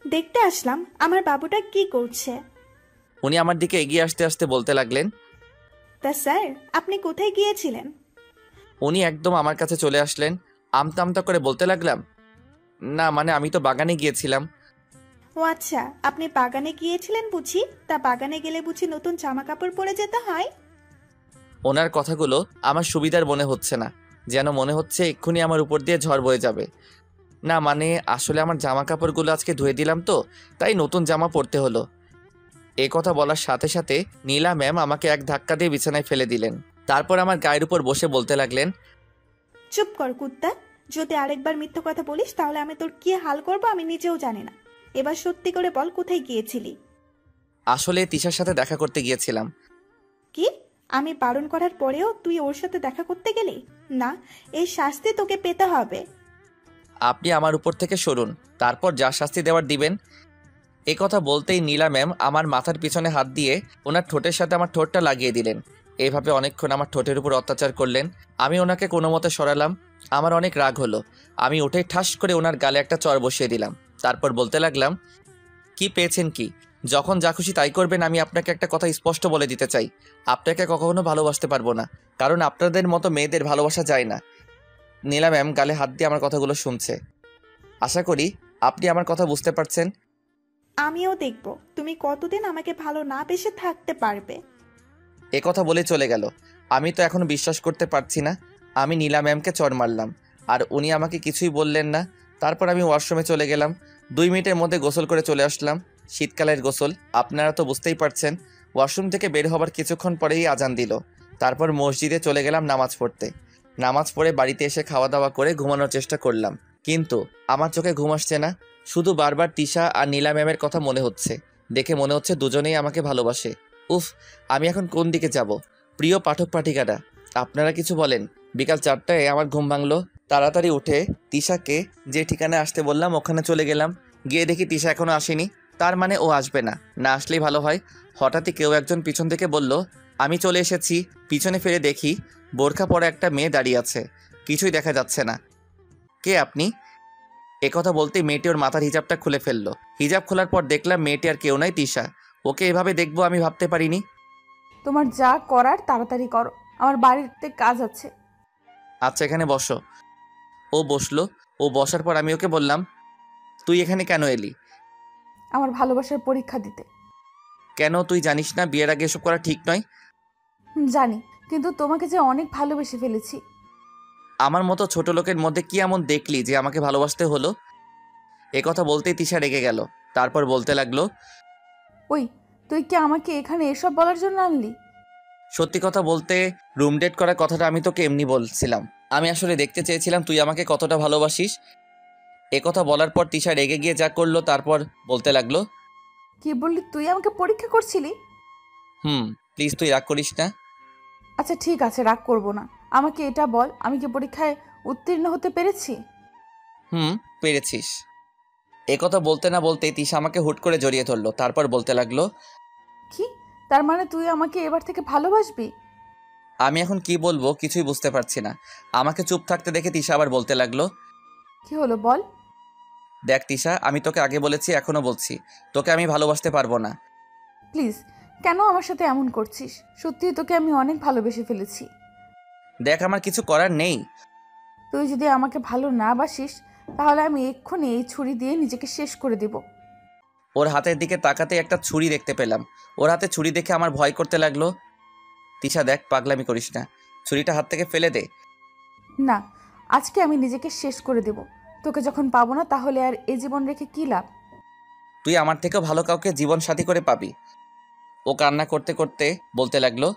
দেখতে আসলাম আমার বাবুটা কি করছে। উনি আমার দিকে এগিয়ে আসতে আসতে বলতে লাগলেন, তা স্যার, আপনি কোথায় গিয়েছিলেন? উনি একদম আমার কাছে চলে আসলেন। আমতা আমতা করে বলতে লাগলাম, না মানে আমি তো বাগানে গিয়েছিলাম। ও আচ্ছা, আপনি বাগানে গিয়েছিলেন বুঝি? তা বাগানে গেলে বুঝি নতুন জামা কাপড় পরে যেতে হয়? ওনার কথাগুলো আমার সুবিধার মনে হচ্ছে না, যেন মনে হচ্ছে এক্ষুনি আমার উপর দিয়ে ঝড় বয়ে যাবে। না মানে আসলে আমার জামা কাপড়গুলো আজকে ধুয়ে দিলাম তো, তাই নতুন জামা পরতে হলো। এ কথা বলার সাথে সাথে নীলা ম্যাম আমাকে এক ধাক্কা দিয়ে বিছানায় ফেলে দিলেন। তারপর আমার গায়ের উপর বসে বলতে লাগলেন, চুপ কর কুত্তা, যদি আরেকবার মিথ্যে কথা বলিস তাহলে আমি তোর কি হাল করব আমি নিজেও জানি না। এবার সত্যি করে বল, কোথায় গিয়েছিলি? আসলে তিশার সাথে দেখা করতে গিয়েছিলাম। কি? আমি বারণ করার পরেও তুই ওর সাথে দেখা করতে গেলি? না, এই শাস্তি তোকে পেতে হবে। আপনি আমার উপর থেকে সরুন, তারপর যা শাস্তি দেওয়ার দিবেন। এ কথা বলতেই নীলা ম্যাম আমার মাথার পিছনে হাত দিয়ে ওনার ঠোঁটের সাথে আমার ঠোঁটটা লাগিয়ে দিলেন। এভাবে অনেকক্ষণ আমার ঠোঁটের উপর অত্যাচার করলেন। আমি ওনাকে কোনো মতে সরালাম। আমার অনেক রাগ হলো। আমি উঠে ঠাস করে ওনার গালে একটা চড় বসিয়ে দিলাম। তারপর বলতে লাগলাম, কি পেয়েছেন কি? যখন যা খুশি তাই করবেন। আমি আপনাকে একটা কথা স্পষ্ট বলে দিতে চাই, আপনাকে কখনো ভালোবাসতে পারবো না, কারণ আপনাদের মতো মেয়েদের ভালোবাসা যায় না। নীলা ম্যাম গালে হাত দিয়ে আমার কথাগুলো শুনছে। আশা করি আপনি আমার কথা বুঝতে পারছেন। আমিও দেখব তুমি কতদিন আমাকে ভালো না বেসে থাকতে পারবে। এ কথা বলে চলে গেল। আমি তো এখনো বিশ্বাস করতে পারছি না আমি নীলা ম্যামকে চড় মারলাম আর উনি আমাকে কিছুই বললেন না। তারপর আমি ওয়াশরুমে চলে গেলাম। 2 মিনিটের মধ্যে গোসল করে চলে আসলাম। শীতকালের গোসল, আপনারা তো বুঝতেই পারছেন। ওয়াশরুম থেকে বের হবার কিছুক্ষণ পরেই আজান দিল। তারপর মসজিদে চলে গেলাম নামাজ পড়তে। নামাজ পড়ে বাড়িতে এসে খাওয়া দাওয়া করে ঘুমানোর চেষ্টা করলাম, কিন্তু আমার চোখে ঘুম আসছে না। শুধু বারবার তিশা আর নীলা ম্যামের কথা মনে হচ্ছে। দেখে মনে হচ্ছে দুজনেই আমাকে ভালোবাসে। উফ, আমি এখন কোন দিকে যাব? প্রিয় পাঠক পাঠিকারা, আপনারা কিছু বলেন। বিকাল 4টায় আমার ঘুম ভাঙলো। তাড়াতাড়ি উঠে তিশাকে যে ঠিকানায় আসতে বললাম ওখানে চলে গেলাম। গিয়ে দেখি তিশা এখনো আসেনি। তার মানে ও আসবে না, না আসলেই ভালো হয়। হঠাৎই কেউ একজন পিছন থেকে বলল, আমি চলে এসেছি। পিছনে ফিরে দেখি বোরখা পরা একটা মেয়ে দাঁড়িয়ে আছে। কিছুই দেখা যাচ্ছে না। কে আপনি? একথা বলতেই মেয়েটি ওর মাথার হিজাবটা খুলে ফেললো। হিজাব খোলার পর দেখলাম মেয়েটি আর কেউ নাই, তিশা। ওকে এভাবে দেখবো আমি ভাবতে পারিনি। তোমার যা করার তাড়াতাড়ি করো, আমার বাড়িতে কাজ আছে। আচ্ছা, এখানে বসো। ও বসলো। ও বসার পর আমি ওকে বললাম, তুই এখানে কেন এলি? আমার ভালোবাসার পরীক্ষা দিতে। কেন, তুই জানিস না বিয়ের আগে এসব করা ঠিক নয়? জানি, কিন্তু তোমাকে যে অনেক ভালোবেসে ফেলেছি। আমার মতো ছোট লোকের মধ্যে কি এমন দেখলি যে আমাকে ভালোবাসতে হলো? একথা বলতেই তিশা রেগে গেল। তারপর বলতে লাগলো, ওই, তুই কি আমাকে এখানে এসব বলার জন্য আনলি? সত্যি কথা বলতে রুম ডেট করার কথাটা আমি তোকে এমনি বলছিলাম। আমি আসলে দেখতে চেয়েছিলাম তুই আমাকে কতটা ভালোবাসিস। একথা বলার পর তিশা রেগে গিয়ে যা করলো তারপর বলতে লাগলো, কি বললি? তুই আমাকে পরীক্ষা করছিলি? প্লিজ তুই রাগ করিস না। আচ্ছা ঠিক আছে, রাগ করব না। আমাকে এটা বল, আমি কি পরীক্ষায় উত্তীর্ণ হতে পেরেছি? পেরেছিস। একথা বলতে না বলতেই তিশা আমাকে হুট করে জড়িয়ে ধরলো। তারপর বলতে লাগলো, কি? তার মানে তুই আমাকে এবার থেকে ভালোবাসবি? আমি এখন কি বলবো কিছুই বুঝতে পারছি না। আমাকে চুপ থাকতে দেখে তিশা আবার বলতে লাগলো, কি হলো বল। দেখ তিশা, আমি তোকে আগে বলেছি, এখনো বলছি, তোকে আমি ভালোবাসতে পারবো না। প্লিজ, কেন আমার সাথে এমন করছিস? সত্যি তোকে আমি অনেক ভালোবেসে ফেলেছি। দেখ, আমার কিছু করার নেই। তুই যদি আমাকে ভালো না বাসিস তাহলে আমি এক্ষুনি এই ছুরি দিয়ে নিজেকে শেষ করে দেব। ওর হাতের দিকে তাকাতে একটা ছুরি দেখতে পেলাম। ওর হাতে ছুরি দেখে আমার ভয় করতে লাগলো। তিশা দেখ, পাগলামি করিস না, ছুরিটা হাত থেকে ফেলে দে। না, আজকে আমি নিজেকে শেষ করে দেব। তোকে যখন পাবো না তাহলে আর এই জীবন রেখে কি লাভ? তুই আমার থেকেও ভালো কাউকে জীবন সাথী করে পাবি। ও কান্না করতে করতে বলতে লাগলো,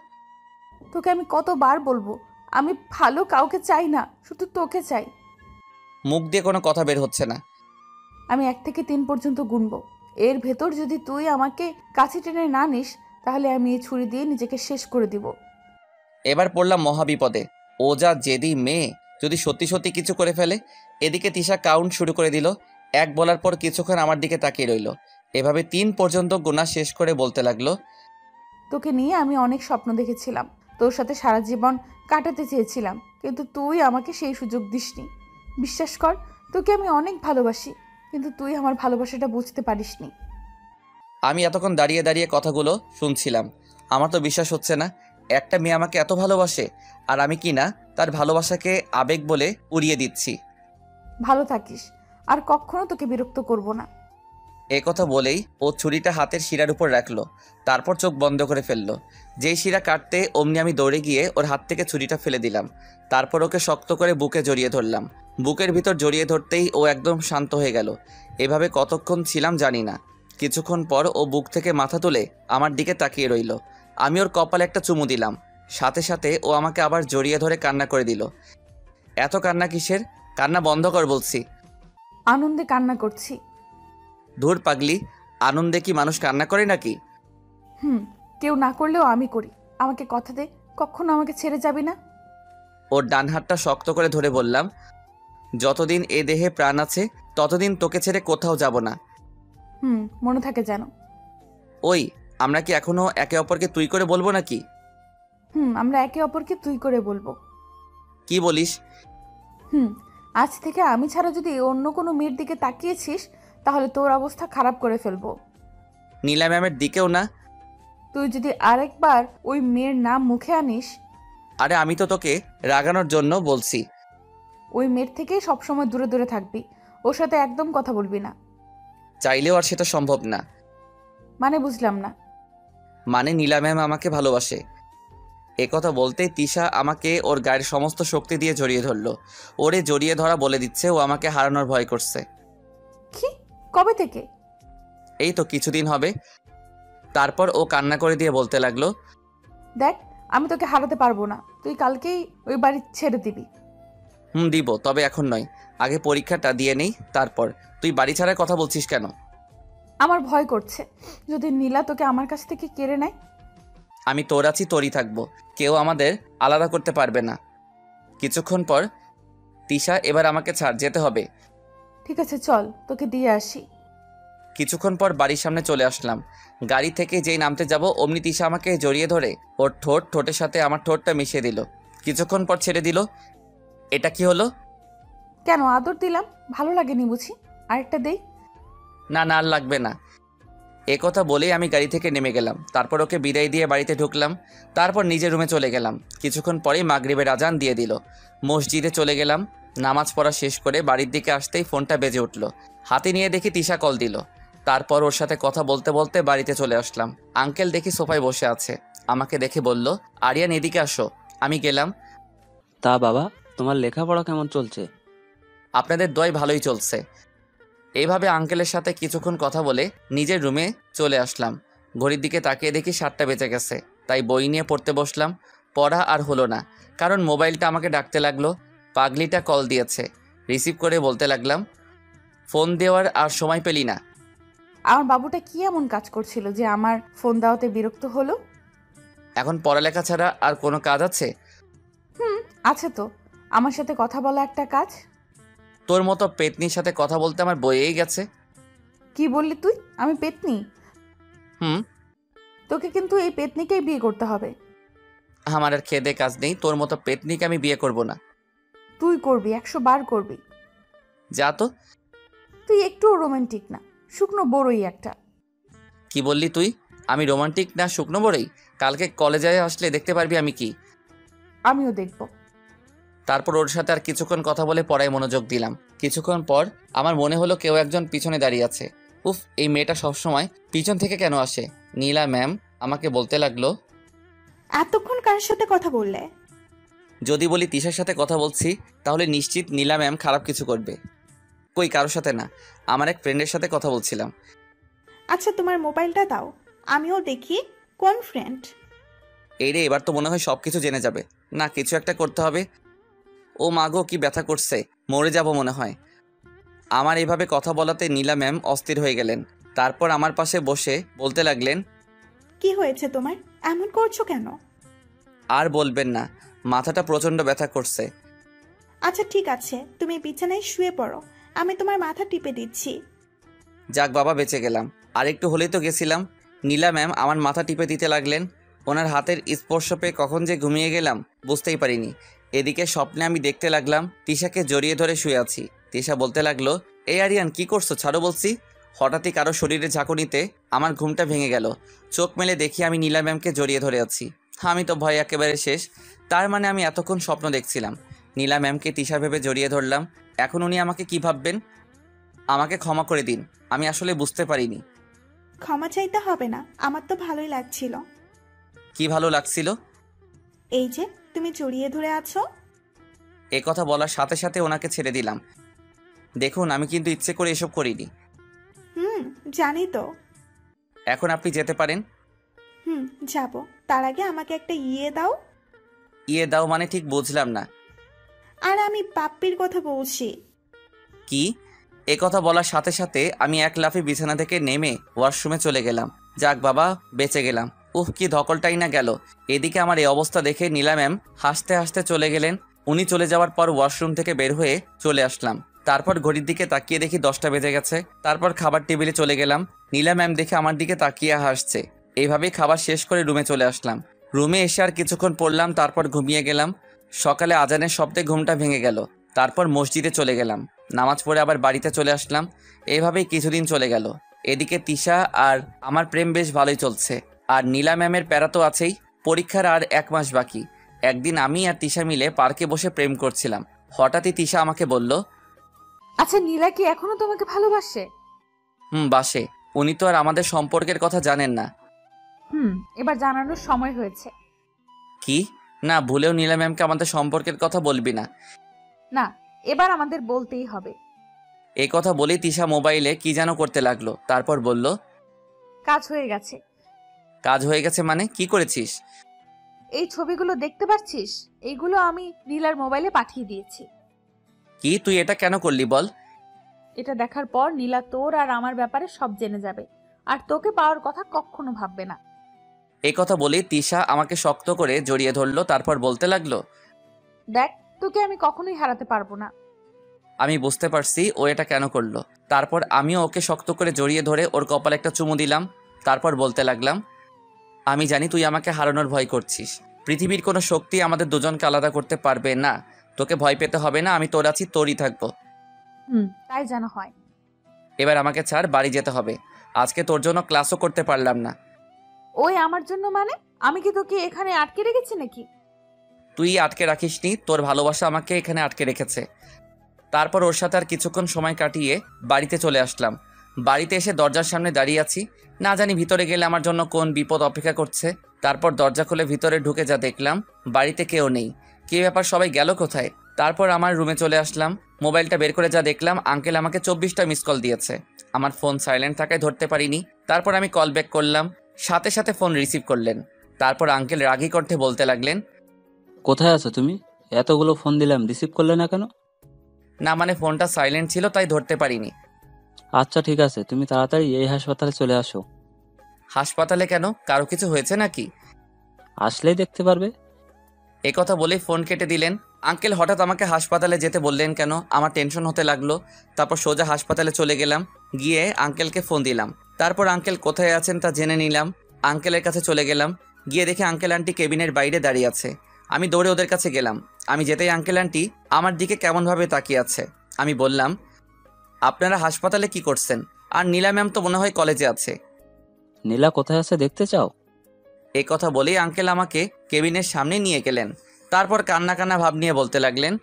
তোকে আমি কতবার বলবো, আমি ভালো কাউকে চাই না, শুধু তোকে চাই। মুখ দিয়ে কোনো কথা বের হচ্ছে না। আমি 1 থেকে 3 পর্যন্ত গুনবো। এর ভেতর যদি তুই আমাকে কাছে টেনে না নিস তাহলে আমি এই ছুরি দিয়ে নিজেকে শেষ করে দিব। এবার পড়লাম মহাবিপদে। ও যা জেদি মেয়ে, যদি সত্যি সত্যি কিছু করে ফেলে। এদিকে তিশা কাউন্ট শুরু করে দিল। 1 বলার পর কিছুক্ষণ আমার দিকে তাকিয়ে রইল। এভাবে 3 পর্যন্ত গোনা শেষ করে বলতে লাগলো, তোকে নিয়ে আমি অনেক স্বপ্ন দেখেছিলাম, তোর সাথে সারা জীবন কাটাতে চেয়েছিলাম, কিন্তু তুই আমাকে সেই সুযোগ দিসনি। বিশ্বাস কর, তোকে আমি অনেক ভালোবাসি, কিন্তু তুই আমার ভালোবাসাটা বুঝতে পারিসনি। আমি এতক্ষণ দাঁড়িয়ে দাঁড়িয়ে কথাগুলো শুনছিলাম। আমার তো বিশ্বাস হচ্ছে না, একটা মেয়ে আমাকে এত ভালোবাসে, আর আমি কি না তার ভালোবাসাকে আবেগ বলে উড়িয়ে দিচ্ছি। ভালো থাকিস, আর কখনো তোকে বিরক্ত করব না। এ কথা বলেই ও ছুরিটা হাতের শিরার উপর রাখলো, তারপর চোখ বন্ধ করে ফেললো। যেই শিরা কাটতে অমনি আমি দৌড়ে গিয়ে ওর হাত থেকে ছুরিটা ফেলে দিলাম। তারপর ওকে শক্ত করে বুকে জড়িয়ে ধরলাম। বুকের ভিতর জড়িয়ে ধরতেই ও একদম শান্ত হয়ে গেল। এভাবে কতক্ষণ ছিলাম জানি না। কিছুক্ষণ পর ও বুক থেকে মাথা তুলে আমার দিকে তাকিয়ে রইল। আমি ওর কপালে একটা চুমু দিলাম। সাথে সাথে ও আমাকে আবার জড়িয়ে ধরে কান্না করে দিল। এত কান্না কিসের? কান্না বন্ধ কর বলছি। আনন্দে কান্না করছি। ধুর পাগলি, আনন্দে কি মানুষ কান্না করে নাকি? কেউ না করলেও আমি করি। আমাকে কথা দে, কখনো আমাকে ছেড়ে যাবি না। ওর ডান হাতটা শক্ত করে ধরে বললাম, যতদিন এ দেহে প্রাণ আছে ততদিন তোকে ছেড়ে কোথাও যাব না। মনে থাকে যেন। ওই, আমরা কি এখনো একে অপরকে তুই করে বলবো নাকি? আমরা একে অপরকে তুই করে বলবো। কি বলিস? আজ থেকে আমি ছাড়া যদি অন্য কোনো মেয়ের দিকে তাকিয়েছিস, তাহলে তোর অবস্থা খারাপ করে ফেলবো। নীলা ম্যামের দিকেও না? তুই যদি আরেকবার ওই মেয়ের নাম মুখে আনিস। আরে আমি তো তোকে রাগানোর জন্য বলছি। ওই মেয়ের থেকেই সবসময় দূরে দূরে থাকবি, ওর সাথে একদম কথা বলবি না। চাইলেও আর সেটা সম্ভব না। মানে বুঝলাম না। মানে নীলা ম্যাম আমাকে ভালোবাসে। একথা বলতেই তিশা আমাকে ওর গায়ের সমস্ত শক্তি দিয়ে জড়িয়ে ধরলো। ওরে জড়িয়ে ধরা বলে দিচ্ছে ও আমাকে হারানোর ভয় করছে। কি? কবে থেকে? এই তো কিছুদিন হবে। তারপর ও কান্না করে দিয়ে বলতে লাগলো, দেখ, আমি তোকে হারাতে পারবো না, তুই কালকেই ওই বাড়ি ছেড়ে দিবি। দিব, তবে এখন নয়, আগে পরীক্ষাটা দিয়ে নেই তারপর। তুই বাড়ি ছাড়ার কথা বলছিস কেন? আমার ভয় করছে, যদি নীলা তোকে আমার কাছ থেকে কেড়ে নেয়। আমি তোর আছি, তোরই থাকবো, কেউ আমাদের আলাদা করতে পারবে না। কিছুক্ষণ পর, তিশা এবার আমাকে ছাড়, যেতে হবে। ঠিক আছে চল, তোকে দিয়ে আসি। কিছুক্ষণ পর বাড়ির সামনে চলে আসলাম। গাড়ি থেকে যেই নামতে যাব অমনি তিশা আমাকে জড়িয়ে ধরে ওর ঠোঁটের সাথে আমার ঠোঁটটা মিশিয়ে দিল। কিছুক্ষণ পর ছেড়ে দিল। এটা কি হলো? কেন আদর দিলাম, ভালো লাগেনি বুঝি? আরেকটা দেই? না না, আর লাগবে না। এ কথা বলেই আমি গাড়ি থেকে নেমে গেলাম। তারপর ওকে বিদায় দিয়ে বাড়িতে ঢুকলাম। তারপর নিজের রুমে চলে গেলাম। কিছুক্ষণ পরেই মাগরিবের আজান দিয়ে দিল। মসজিদে চলে গেলাম। নামাজ পড়া শেষ করে বাড়ির দিকে আসতেই ফোনটা বেজে উঠল। হাতে নিয়ে দেখি তিশা কল দিল। তারপর ওর সাথে কথা বলতে বলতে বাড়িতে চলে আসলাম। আঙ্কেল দেখি সোফায় বসে আছে। আমাকে দেখে বলল, আরিয়ান এদিকে আসো। আমি গেলাম। তা বাবা, তোমার লেখাপড়া কেমন চলছে? আপনাদের দয় ভালোই চলছে। এইভাবে আঙ্কেলের সাথে কিছুক্ষণ কথা বলে নিজের রুমে চলে আসলাম। ঘড়ির দিকে তাকিয়ে দেখি 7টা বেজে গেছে। তাই বই নিয়ে পড়তে বসলাম। পড়া আর হলো না, কারণ মোবাইলটা আমাকে ডাকতে লাগলো। পাগলিটা কল দিয়েছে। রিসিভ করে বলতে লাগলাম, ফোন দেওয়ার আর সময় পেলি না? আমার বাবুটা কি এমন কাজ করছিল যে আমার ফোন দেওয়াতে বিরক্ত হলো? এখন পড়ালেখা ছাড়া আর কোনো কাজ আছে? আছে তো, আমার সাথে কথা বলা একটা কাজ। তোর মতো পেতনির সাথে কথা বলতে আমার বইয়েই গেছে। কি বললি তুই? আমি পেতনি? হুম। তোকে কিন্তু এই পেতনিকেই বিয়ে করতে হবে। আমার আর খেদে কাজ নেই, তোর মতো পেতনিকে আমি বিয়ে করব না। তুই করবি, 100 বার করবি। যা তো। তুই একটুও রোমান্টিক না, শুকনো বড়ই একটা। কি বললি তুই? আমি রোমান্টিক না শুকনো বড়ই? কালকে কলেজে আসলে দেখতে পারবি আমি কি। আমিও দেখব। তারপর ওর সাথে আর কিছুক্ষণ কথা বলে পড়ায় মনোযোগ দিলাম। কিছুক্ষণ পর আমার মনে হলো কেউ একজন পিছনে দাঁড়িয়ে আছে। উফ, এই মেয়েটা সবসময় পিছন থেকে কেন আসে? নীলা ম্যাম আমাকে বলতে লাগলো, এতক্ষণ কার সাথে কথা বললে? যদি বলি তিশার সাথে কথা বলছি তাহলে নিশ্চিত নীলা ম্যাম খারাপ কিছু করবে। কই, কারোর সাথে না, আমার এক ফ্রেন্ডের সাথে কথা বলছিলাম। আচ্ছা তোমার মোবাইলটা দাও, আমিও দেখি কোন ফ্রেন্ড। এই রে, এবার তো মনে হয় সব কিছু জেনে যাবে। না, কিছু একটা করতে হবে। ও মাগো, কি ব্যথা করছে, মরে যাব মনে হয়। আমার এভাবে কথা বলাতে নীলা ম্যাম অস্থির হয়ে গেলেন। তারপর আমার পাশে বসে বলতে লাগলেন, কি হয়েছে তোমার, এমন করছো কেন? আর বলবেন না, মাথাটা প্রচন্ড ব্যথা করছে। আচ্ছা ঠিক আছে, তুমি বিছানায় শুয়ে পড়ো, আমি তোমার মাথা টিপে দিচ্ছি। যাক বাবা, বেঁচে গেলাম। আর একটু হলেই তো গেছিলাম। নীলা ম্যাম আমার মাথা টিপে দিতে লাগলেন। ওনার হাতের স্পর্শ পেয়ে কখন যে ঘুমিয়ে গেলাম বুঝতেই পারিনি। এদিকে স্বপ্নে আমি দেখতে লাগলাম তিশাকে জড়িয়ে ধরে শুয়ে আছি। তিশা বলতে লাগলো, এই আরিয়ান কি করছো, ছাড়ো বলছি। হঠাৎই কারো শরীরে ঝাঁকুনিতে আমার ঘুমটা ভেঙে গেল। চোখ মেলে দেখি আমি নীলা ম্যামকে জড়িয়ে ধরে আছি। আমি তো ভয় একেবারে শেষ। তার মানে আমি এতক্ষণ স্বপ্ন দেখছিলাম। নীলা ম্যামকে তিশা ভেবে জড়িয়ে ধরলাম। এখন উনি আমাকে কি ভাববেন? আমাকে ক্ষমা করে দিন, আমি আসলে বুঝতে পারিনি। ক্ষমা চাইতে হবে না, আমার তো ভালোই লাগছিল। কি ভালো লাগছিল? এই যে তুমি জড়িয়ে ধরে আছো। এ কথা বলার সাথে সাথে ওনাকে ছেড়ে দিলাম। দেখুন, আমি কিন্তু ইচ্ছে করে এসব করিনি। জানি তো। এখন আপনি যেতে পারেন। যাব। তার আগে আমাকে একটা ইয়ে দাও। ইয়ে দাও মানে ঠিক বুঝলাম না। আর আমি পাপ্পির কথা বলছি। কি? এ কথা বলার সাথে সাথে আমি এক লাফে বিছানা থেকে নেমে ওয়াশরুমে চলে গেলাম। যাক বাবা, বেঁচে গেলাম। কি ধকলটাই না গেল। এদিকে আমার এই অবস্থা দেখে নীলা ম্যাম হাসতে হাসতে চলে গেলেন। উনি চলে যাওয়ার পর ওয়াশরুম থেকে বের হয়ে চলে আসলাম। তারপর ঘড়ির দিকে তাকিয়ে দেখি 10টা বেজে গেছে। তারপর খাবার টেবিলে চলে গেলাম। নীলা ম্যাম দেখে আমার দিকে তাকিয়ে হাসছে। এইভাবেই খাবার শেষ করে রুমে চলে আসলাম। রুমে এসে আর কিছুক্ষণ পড়লাম, তারপর ঘুমিয়ে গেলাম। সকালে আজানের শব্দে ঘুমটা ভেঙে গেল। তারপর মসজিদে চলে গেলাম, নামাজ পড়ে আবার বাড়িতে চলে আসলাম। এইভাবেই কিছুদিন চলে গেল। এদিকে তিশা আর আমার প্রেম বেশ ভালোই চলছে। আর নীলা ম্যামের প্যারা তো আছেই। পরীক্ষার আর 1 মাস বাকি। একদিন আমি আর তিশা মিলে পার্কে বসে প্রেম করছিলাম। হঠাৎই তিশা আমাকে বলল, আচ্ছা নীলা কি এখনো তোমাকে ভালোবাসে? বাসে। উনি তো আর আমাদের সম্পর্কের কথা জানেন না। এবার জানানোর সময় হয়েছে। কি? না, ভুলেও নীলা ম্যামকে আমাদের সম্পর্কের কথা বলবি না। না, এবার আমাদের বলতেই হবে। এই কথা বলেই তিশা মোবাইলে কি যেন করতে লাগলো। তারপর বলল, কাজ হয়ে গেছে। কাজ হয়ে গেছে মানে? কি করেছিস? এই ছবিগুলো দেখতে পাচ্ছিস, এইগুলো আমি নীলার মোবাইলে পাঠিয়ে দিয়েছি। কি? তুই এটা কেন করলি বল? এটা দেখার পর নীলা তোর আর আমার ব্যাপারে সব জেনে যাবে, আর তোকে পাওয়ার কথা কখনো ভাববে না। এই কথা বলেই তিশা আমাকে শক্ত করে জড়িয়ে ধরলো। তারপর বলতে লাগলো, দেখ, তোকে আমি কখনোই হারাতে পারবো না। আমি বুঝতে পারছি ও এটা কেন করলো। তারপর আমিও ওকে শক্ত করে জড়িয়ে ধরে ওর কপালে একটা চুমু দিলাম। তারপর বলতে লাগলাম, আমি জানি তুই আমাকে হারানোর ভয় করছিস। পৃথিবীর কোনো শক্তি আমাদের দুজনকে আলাদা করতে পারবে না। তোকে ভয় পেতে হবে না, আমি তোর আছি, তোরই থাকবো। তাই যেন হয়। এবার আমাকে ছাড়, বাড়ি যেতে হবে। আজকে তোর জন্য ক্লাসও করতে পারলাম না। ওই আমার জন্য মানে? আমি কি তোকে এখানে আটকে রেখেছি নাকি? তুই আটকে রাখিসনি, তোর ভালোবাসা আমাকে এখানে আটকে রেখেছে। তারপর ওর সাথে আর কিছুক্ষণ সময় কাটিয়ে বাড়িতে চলে আসলাম। বাড়িতে এসে দরজার সামনে দাঁড়িয়ে আছি। না জানি ভিতরে গেলে আমার জন্য কোন বিপদ অপেক্ষা করছে। তারপর দরজা খুলে ভিতরে ঢুকে যা দেখলাম, বাড়িতে কেউ নেই। কী ব্যাপার, সবাই গেল কোথায়? তারপর আমার রুমে চলে আসলাম। মোবাইলটা বের করে যা দেখলাম, আঙ্কেল আমাকে 24টা মিস কল দিয়েছে। আমার ফোন সাইলেন্ট থাকায় ধরতে পারিনি। তারপর আমি কল ব্যাক করলাম, সাথে সাথে ফোন রিসিভ করলেন। তারপর আঙ্কেল রাগী কণ্ঠে বলতে লাগলেন, কোথায় আছো তুমি? এতগুলো ফোন দিলাম, রিসিভ করলে না কেন? না মানে ফোনটা সাইলেন্ট ছিল, তাই ধরতে পারিনি। আচ্ছা ঠিক আছে, তুমি তাড়াতাড়ি এই হাসপাতালে চলে আসো। হাসপাতালে কেন? কারো কিছু হয়েছে নাকি? আসলেই দেখতে পারবে। এ কথা বলেই ফোন কেটে দিলেন। আঙ্কেল হঠাৎ আমাকে হাসপাতালে যেতে বললেন কেন? আমার টেনশন হতে লাগলো। তারপর সোজা হাসপাতালে চলে গেলাম। গিয়ে আঙ্কেলকে ফোন দিলাম। তারপর আঙ্কেল কোথায় আছেন তা জেনে নিলাম। আঙ্কেলের কাছে চলে গেলাম। গিয়ে দেখি আঙ্কেল আন্টি কেবিনের বাইরে দাঁড়িয়ে আছে। আমি দৌড়ে ওদের কাছে গেলাম। আমি যেতেই আঙ্কেল আন্টি আমার দিকে কেমনভাবে তাকিয়ে আছে। আমি বললাম, আপনারা হাসপাতালে কি করছেন? আর নীলা ম্যাম তো মনে হয় কলেজে আছে। নীলা কোথায় আছে দেখতে চাও? এই কথা বলেই আঙ্কেল আমাকে কেবিনের সামনে নিয়ে গেলেন। তারপর কান্না কান্না ভাব নিয়ে বলতে লাগলেন,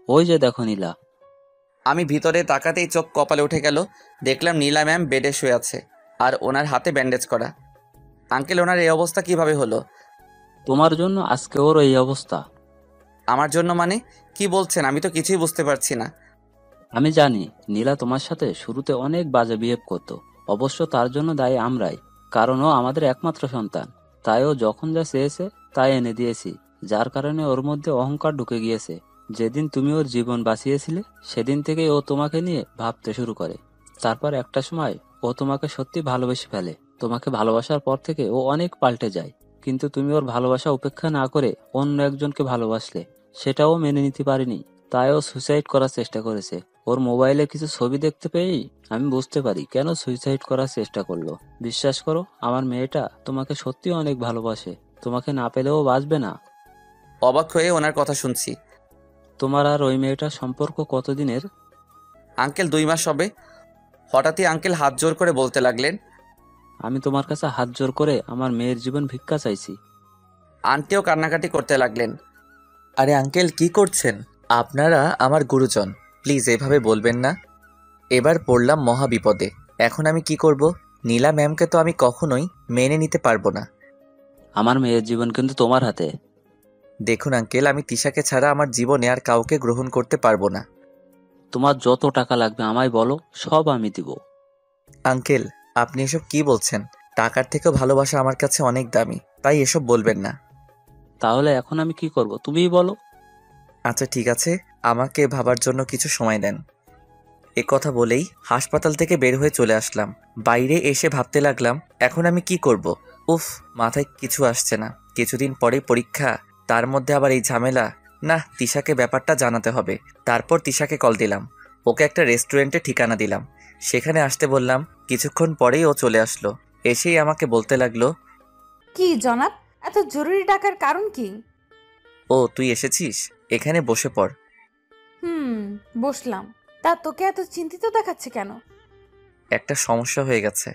ওই যে দেখো নীলা। আমি ভিতরে তাকাতেই চোখ কপালে উঠে গেল। দেখলাম নীলা ম্যাম বেডে শুয়ে আছে, আর ওনার হাতে ব্যান্ডেজ করা। আঙ্কেল, ওনার এই অবস্থা কিভাবে হলো? তোমার জন্য আজকে ওর এই অবস্থা। আমার জন্য মানে? কি বলছেন? আমি তো কিছুই বুঝতে পারছি না। আমি জানি নীলা তোমার সাথে শুরুতে অনেক বাজে বিহেভ করতো। অবশ্য তার জন্য দায়ী আমরাই, কারণ ও আমাদের একমাত্র সন্তান। তাই ও যখন যা চেয়েছে তাই এনে দিয়েছি, যার কারণে ওর মধ্যে অহংকার ঢুকে গিয়েছে। যেদিন তুমি ওর জীবন বাঁচিয়েছিলে সেদিন থেকেই ও তোমাকে নিয়ে ভাবতে শুরু করে। তারপর একটা সময় ও তোমাকে সত্যি ভালোবেসে ফেলে। তোমাকে ভালোবাসার পর থেকে ও অনেক পাল্টে যায়। কিন্তু তুমি ওর ভালোবাসা উপেক্ষা না করে অন্য একজনকে ভালোবাসলে, সেটাও মেনে নিতে পারিনি। তাই ও সুইসাইড করার চেষ্টা করেছে। ওর মোবাইলে কিছু ছবি দেখতে পেয়েই আমি বুঝতে পারি কেন সুইসাইড করার চেষ্টা করলো। বিশ্বাস করো, আমার মেয়েটা তোমাকে সত্যি অনেক ভালোবাসে। তোমাকে না পেলেও বাঁচবে না। অবাক হয়ে ওনার কথা শুনছি। তোমার আর ওই মেয়েটার সম্পর্ক কতদিনের? আঙ্কেল 2 মাস হবে। হঠাৎই আঙ্কেল হাত জোর করে বলতে লাগলেন। আমি তোমার কাছে হাত জোর করে আমার মেয়ের জীবন ভিক্ষা চাইছি। আন্টিও কান্নাকাটি করতে লাগলেন। আরে আঙ্কেল কি করছেন? আপনারা আমার গুরুজন, প্লিজ এভাবে বলবেন না। এবার পড়লাম মহা বিপদে। এখন আমি কি করব? নীলা ম্যামকে তো আমি কখনোই মেনে নিতে পারবো না। আমার মেয়ের জীবন কিন্তু তোমার হাতে। দেখুন আঙ্কেল, আমি তিশাকে ছাড়া আমার জীবনে আর কাউকে গ্রহণ করতে পারবো না। তোমার যত টাকা লাগবে আমায় বলো, সব আমি দিব। আঙ্কেল, আপনি এসব কি বলছেন? টাকার থেকেও ভালোবাসা আমার কাছে অনেক দামি, তাই এসব বলবেন না। তাহলে এখন আমি কি করব তুমিই বলো। আচ্ছা ঠিক আছে, আমাকে ভাবার জন্য কিছু সময় দেন। এ কথা বলেই হাসপাতাল থেকে বের হয়ে চলে আসলাম। বাইরে এসে ভাবতে লাগলাম এখন আমি কি করব। উফ, মাথায় কিছু আসছে না। কিছুদিন পরেই পরীক্ষা, তার মধ্যে আবার এই ঝামেলা। না, তিশাকে ব্যাপারটা জানাতে হবে। তারপর তিশাকে কল দিলাম, ওকে একটা রেস্টুরেন্টে ঠিকানা দিলাম, সেখানে আসতে বললাম। কিছুক্ষণ পরেই ও চলে আসলো। এসেই আমাকে বলতে লাগলো, কি জনাব, এত জরুরি ডাকার কারণ কি? ও তুই এসেছিস, এখানে বসে পড়। বসলাম। তা তোকে এত চিন্তিত দেখাচ্ছে কেন? একটা সমস্যা হয়ে গেছে।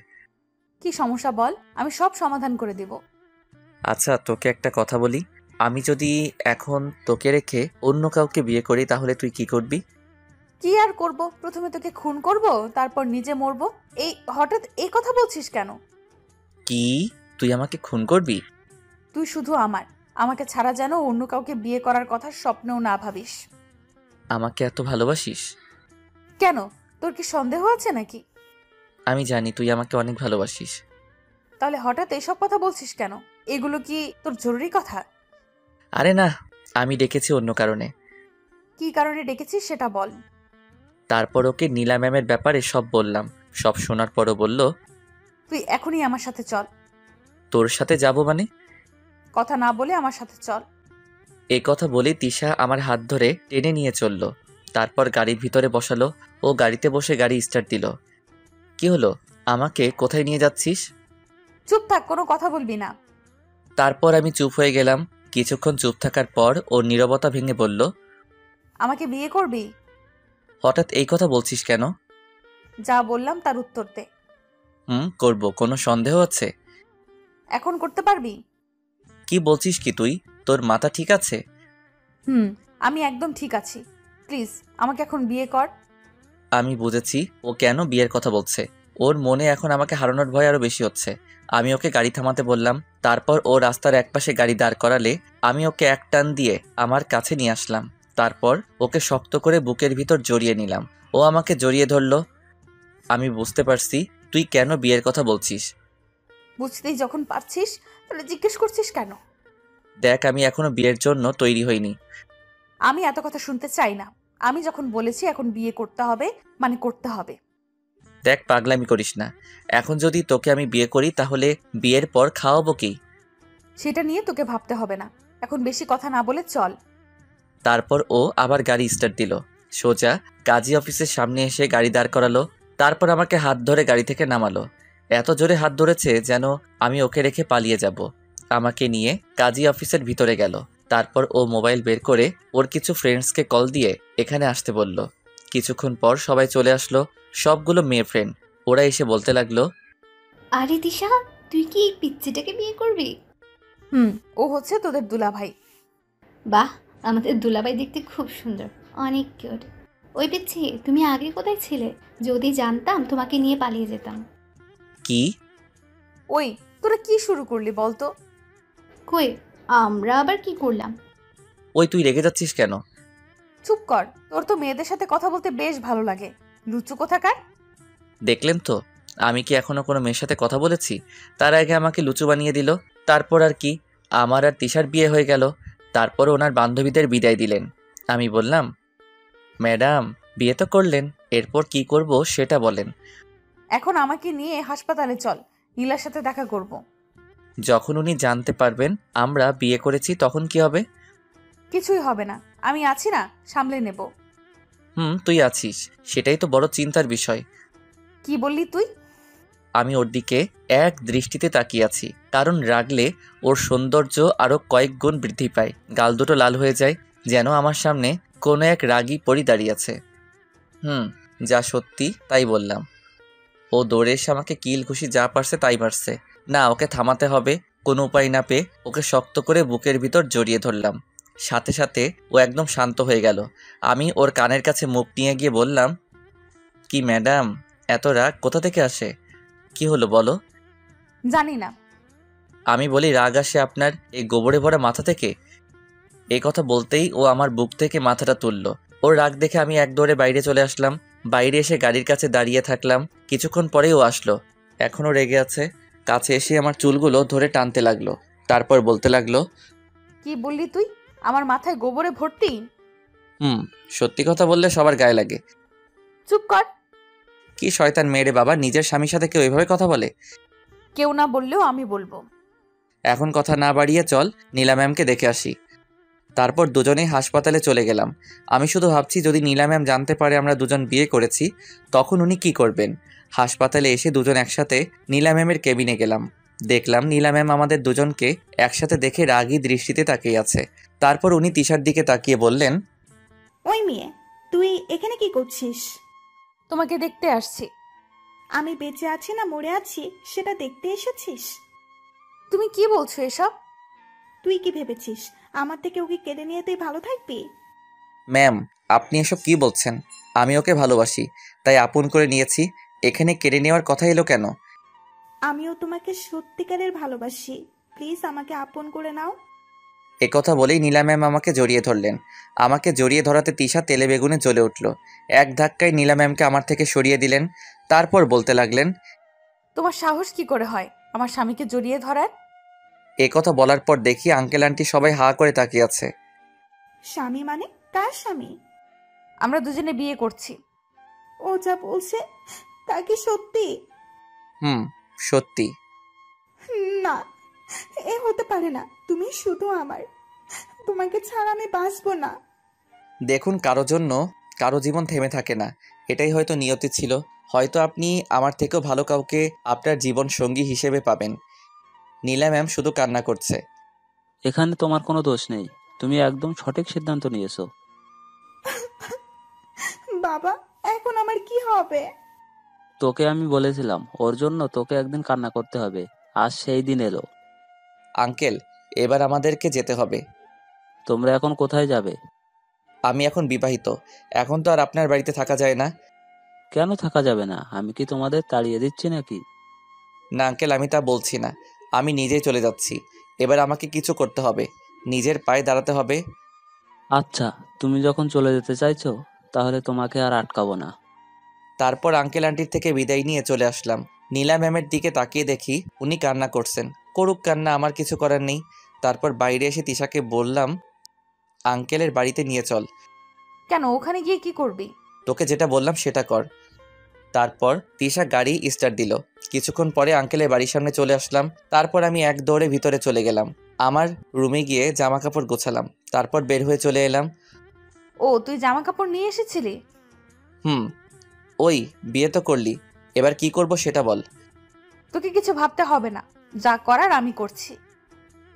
কি সমস্যা বল, আমি সব সমাধান করে দিব। আচ্ছা তোকে একটা কথা বলি, আমি যদি এখন তোকে রেখে অন্য কাউকে বিয়ে করি তাহলে তুই কি করবি? কি আর করব, প্রথমে তোকে খুন করব, তারপর নিজে মরব। এই হঠাৎ এই কথা বলছিস কেন? কি, তুই আমাকে খুন করবি? তুই শুধু আমাকে ছাড়া যেন অন্য কাউকে বিয়ে করার কথা স্বপ্নেও না ভাবিস। আমাকে এত ভালোবাসিস? কেন, তোর কি সন্দেহ আছে নাকি? আমি জানি তুই আমাকে অনেক ভালোবাসিস। তাহলে হঠাৎ এসব কথা বলছিস কেন? এগুলো কি তোর জরুরি কথা? আরে না, আমি ডেকেছি অন্য কারণে। কি কারণে ডেকেছিস সেটা বল। তারপর ওকে নীলা ম্যামের ব্যাপারে সব বললাম। সব শোনার পরও বলল, তুই এখনই আমার সাথে চল। তোর সাথে যাব মানে? কথা না বলে আমার সাথে চল। এই কথা বলে তিশা আমার হাত ধরে টেনে নিয়ে চলল। তারপর গাড়ির ভিতরে বসালো। ও গাড়িতে বসে গাড়ি স্টার্ট দিল। কি হলো, আমাকে কোথায় নিয়ে যাচ্ছিস? চুপ থাক, কোনো কথা বলবি না। তারপর আমি চুপ হয়ে গেলাম। কিছুক্ষণ চুপ থাকার পর ওর নীরবতা ভেঙে বলল, আমাকে বিয়ে করবি? হঠাৎ এই কথা বলছিস কেন? যা বললাম তার উত্তর দে। করব, কোনো সন্দেহ আছে? এখন করতে পারবি? কি বলছিস কি তুই? তোর মাথা ঠিক আছে? আমি একদম ঠিক আছি। প্লিজ আমাকে এখন বিয়ে কর। আমি বুঝেছি ও কেন বিয়ের কথা বলছে। ওর মনে এখন আমাকে হারানোর ভয় আরো বেশি হচ্ছে। আমি ওকে গাড়ি থামাতে বললাম। তারপর ও রাস্তার একপাশে গাড়ি দাঁড় করালে আমি ওকে এক টান দিয়ে আমার কাছে নিয়ে আসলাম। তারপর ওকে শক্ত করে বুকের ভিতর জড়িয়ে নিলাম। ও আমাকে জড়িয়ে ধরলো। আমি বুঝতে পারছি তুই কেন বিয়ের কথা বলছিস। বুঝতেই যখন পারছিস তাহলে জিজ্ঞেস করছিস কেন? দেখ, আমি এখনো বিয়ের জন্য তৈরি হইনি। আমি এত কথা শুনতে চাই না। আমি যখন বলেছি এখন বিয়ে করতে হবে মানে করতে হবে। দেখ, পাগলামি করিস না। এখন যদি তোকে আমি বিয়ে করি তাহলে বিয়ের পর খাওয়াবো কি? সেটা নিয়ে তোকে ভাবতে হবে না। এখন বেশি কথা না বলে চল। তারপর ও আবার গাড়ি স্টার্ট দিল। সোজা কাজী অফিসের সামনে এসে গাড়ি দাঁড় করালো। তারপর আমাকে হাত ধরে গাড়ি থেকে নামালো। এত জোরে হাত ধরেছে যেন আমি ওকে রেখে পালিয়ে যাব। আমাকে নিয়ে কাজী অফিসের ভিতরে গেল। তারপর ও মোবাইল বের করে ওর কিছু ফ্রেন্ডসকে কল দিয়ে এখানে আসতে বলল। কিছুক্ষণ পর সবাই চলে আসলো, সবগুলো মেয়ে ফ্রেন্ড। ওরা এসে বলতে লাগলো, আরে দিশা, তুই কি এই পিচ্চিটাকে বিয়ে করবি? ও হচ্ছে তোদের দুলাভাই। বাহ, আমাদের দুলাভাই দেখতে খুব সুন্দর, অনেক কিউট। ওই পিচ্ছি, তুমি আগে কোথায় ছিলে? যদি জানতাম তোমাকে নিয়ে পালিয়ে যেতাম। কি? ওই তোরা কি শুরু করলি বলতো? কই, আমরা আবার কি করলাম? ওই তুই রেগে যাচ্ছিস কেন? চুপ কর, তোর তো মেয়েদের সাথে কথা বলতে বেশ ভালো লাগে। লুচু কোথাকার। দেখলেন তো, আমি কি এখনো কোনো মেয়ের সাথে কথা বলেছি? তার আগে আমাকে লুচু বানিয়ে দিল। তারপর আর কি, আমার আর তিশার বিয়ে হয়ে গেল। তারপর ওনার বান্ধবীদের বিদায় দিলেন। আমি বললাম, ম্যাডাম বিয়ে তো করলেন, এরপর কি করব সেটা বলেন। এখন আমাকে নিয়ে হাসপাতালে চল, নীলার সাথে দেখা করব। যখন উনি জানতে পারবেন আমরা বিয়ে করেছি তখন কি হবে? কিছুই হবে না, আমি আছি না, সামলে নেব। তুই আছিস, সেটাই তো বড় চিন্তার বিষয়। কি বললি তুই? আমি ওর দিকে এক দৃষ্টিতে তাকিয়ে আছি, কারণ রাগলে ওর সৌন্দর্য আরো কয়েক গুণ বৃদ্ধি পায়। গাল দুটো লাল হয়ে যায়, যেন আমার সামনে কোনো এক রাগী পরী দাঁড়িয়ে আছে। যা সত্যি তাই বললাম। ও দৌড়ে এসে আমাকে কিল ঘুষি যা পারছে তাই মারছে। না, ওকে থামাতে হবে। কোনো উপায় না পেয়ে ওকে শক্ত করে বুকের ভিতর জড়িয়ে ধরলাম। সাথে সাথে ও একদম শান্ত হয়ে গেল। আমি ওর কানের কাছে মুখ নিয়ে গিয়ে বললাম, কি ম্যাডাম, এত রাগ কোথা থেকে আসে? কি হলো বলো? জানি না। আমি বলি, রাগ আসে আপনার এই গোবরে ভরা মাথা থেকে? এই কথা বলতেই ও আমার বুক থেকে মাথাটা তুলল। ওর রাগ দেখে আমি এক দৌড়ে বাইরে চলে আসলাম। বাইরে এসে গাড়ির কাছে দাঁড়িয়ে থাকলাম। কিছুক্ষণ পরেই ও আসলো। এখনও রেগে আছে। কাছে এসে আমার চুলগুলো ধরে টানতে লাগলো। তারপর বলতে লাগলো, কি বললি তুই? আমার মাথায় গোবরে ভর্তি? সত্যি কথা বললে সবার গায়ে লাগে। চুপ কর। কি শয়তান মেয়ে রে বাবা, নিজের স্বামীর সাথে কেউ এভাবে কথা বলে? কেউ না বললেও আমি বলবো। এখন কথা না বাড়িয়ে চল নীলা ম্যামকে দেখে আসি। তারপর দুজনেই হাসপাতালে চলে গেলাম। আমি শুধু ভাবছি, যদি নীলা ম্যাম জানতে পারে আমরা দুজন বিয়ে করেছি, তখন উনি কি করবেন। হাসপাতালে এসে দুজন একসাথে নীলা ম্যামের কেবিনে গেলাম। দেখলাম নীলা ম্যাম আমাদের দুজনকে একসাথে দেখে রাগী দৃষ্টিতে তাকিয়ে আছে। তারপর উনি তিশার দিকে তাকিয়ে বললেন, ওই মেয়ে, তুই এখানে কি করছিস? তোমাকে দেখতে আসছি। আমি বেঁচে আছি না মরে আছি সেটা দেখতে এসেছিস? তুমি কি বলছো এসব? তুই কি ভেবেছিস আমার থেকে ওকে কেড়ে নিয়ে তুই ভালো থাকবি? ম্যাম, আপনি এসব কি বলছেন? আমি ওকে ভালোবাসি, তাই আপন করে নিয়েছি। এখানে কেড়ে নেওয়ার কথা এলো কেন? আমিও তোমাকে সত্যিকারের ভালোবাসি, প্লিজ আমাকে আপন করে নাও। একথা বলেই নীলা ম্যাম আমাকে জড়িয়ে ধরলেন। আমাকে জড়িয়ে ধরাতে তিশা তেলে বেগুনে জ্বলে উঠল। এক ধাক্কায় নীলা ম্যামকে আমার থেকে সরিয়ে দিলেন। তারপর বলতে লাগলেন, তোমার সাহস কি করে হয় আমার স্বামীকে জড়িয়ে ধরার? একথা বলার পর দেখি আঙ্কেল আন্টি সবাই হা করে তাকিয়ে আছে। স্বামী মানে? কার স্বামী? আমরা দুজনে বিয়ে করছি। ও যা বলছে তা কি সত্যি? সত্যি। না, এ হতে পারে না। তুমি শুধু আমার, তোমাকে ছাড়া আমি বাঁচবো না। দেখুন, কারো জন্য কারো জীবন থেমে থাকে না। এটাই হয়তো নিয়তি ছিল। হয়তো আপনি আমার থেকেও ভালো কাউকে আপনার জীবন সঙ্গী হিসেবে পাবেন। নীলা ম্যাম শুধু কান্না করছে। এখানে তোমার কোনো দোষ নেই, তুমি একদম সঠিক সিদ্ধান্ত নিয়েছো। বাবা, এখন আমার কি হবে? তোকে আমি বলেছিলাম ওর জন্য তোকে একদিন কান্না করতে হবে, আজ সেই দিন এলো। আঙ্কেল, এবার আমাদেরকে যেতে হবে। তোমরা এখন কোথায় যাবে? আমি এখন বিবাহিত, এখন তো আর আপনার বাড়িতে থাকা যায় না। কেন থাকা যাবে না? আমি কি তোমাদের তাড়িয়ে দিচ্ছি নাকি? না আঙ্কেল, আমি তা বলছি না। আমি নিজেই চলে যাচ্ছি। এবার আমাকে কিছু করতে হবে, নিজের পায়ে দাঁড়াতে হবে। আচ্ছা, তুমি যখন চলে যেতে চাইছো তাহলে তোমাকে আর আটকাবো না। তারপর আঙ্কেল আন্টির থেকে বিদায় নিয়ে চলে আসলাম। নীলা ম্যামের দিকে তাকিয়ে দেখি উনি কান্না করছেন। করুক কান্না, আমার কিছু করার নেই। তারপর বাইরে এসে তিশাকে বললাম, আঙ্কেলের বাড়িতে নিয়ে চল। কেন? ওখানে গিয়ে কি করবি? তোকে যেটা বললাম সেটা কর। তারপর তিশা গাড়ি স্টার্ট দিল। কিছুক্ষণ পরে আঙ্কেলের বাড়ির সামনে চলে আসলাম। তারপর আমি এক দৌড়ে ভিতরে চলে গেলাম। আমার রুমে গিয়ে জামা কাপড় গোছালাম। তারপর বের হয়ে চলে এলাম। ও, তুই জামা কাপড় নিয়ে এসেছিলি? ওই, বিয়ে তো করলি, এবার কি করব সেটা বল। তোকে কিছু ভাবতে হবে না, যা করার আমি করছি।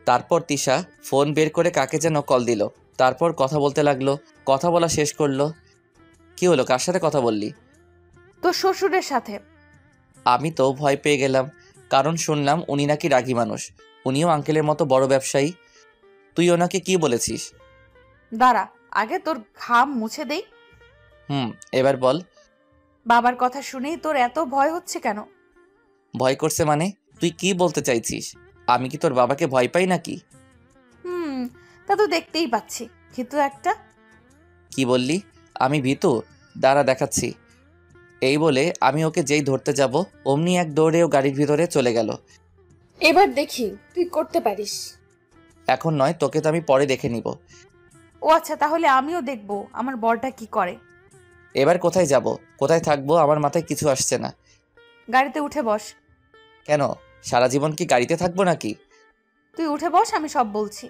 তারপর তিশা ফোন বের করে কাকে যেন কল দিল। তারপর কথা বলতে লাগলো। কথা বলা শেষ করলো। কি হলো, কার সাথে কথা বললি? তোর শ্বশুরের সাথে। আমি তো ভয় পেয়ে গেলাম, কারণ শুনলাম উনি নাকি রাগী মানুষ। উনিও আঙ্কেলের মতো বড় ব্যবসায়ী। তুই ওনাকে কি বলেছিস? দাঁড়া, আগে তোর ঘাম মুছে দেই। এবার বল। বাবার কথা শুনেই তোর এত ভয় হচ্ছে কেন? ভয় করছে মানে? তুই কি বলতে চাইছিস? আমি কি তোর বাবাকে ভয় পাই নাকি? তা তো দেখতেই পাচ্ছি, কিন্তু একটা। কি বললি? আমি ভীতু? দাঁড়া দেখাচ্ছি। এই বলে আমি ওকে যেই ধরতে যাব, অমনি এক দৌড়েও গাড়ির ভিতরে চলে গেল। এবার দেখি তুই করতে পারিস। এখন নয়, তোকে তো আমি পরে দেখে নিব। ও আচ্ছা, তাহলে আমিও দেখবো আমার বরটা কি করে। এবার কোথায় যাব, কোথায় থাকবো, আমার মাথায় কিছু আসছে না। গাড়িতে উঠে বস। কেন, সারা জীবন কি গাড়িতে থাকবো নাকি? তুই উঠে বস, আমি সব বলছি।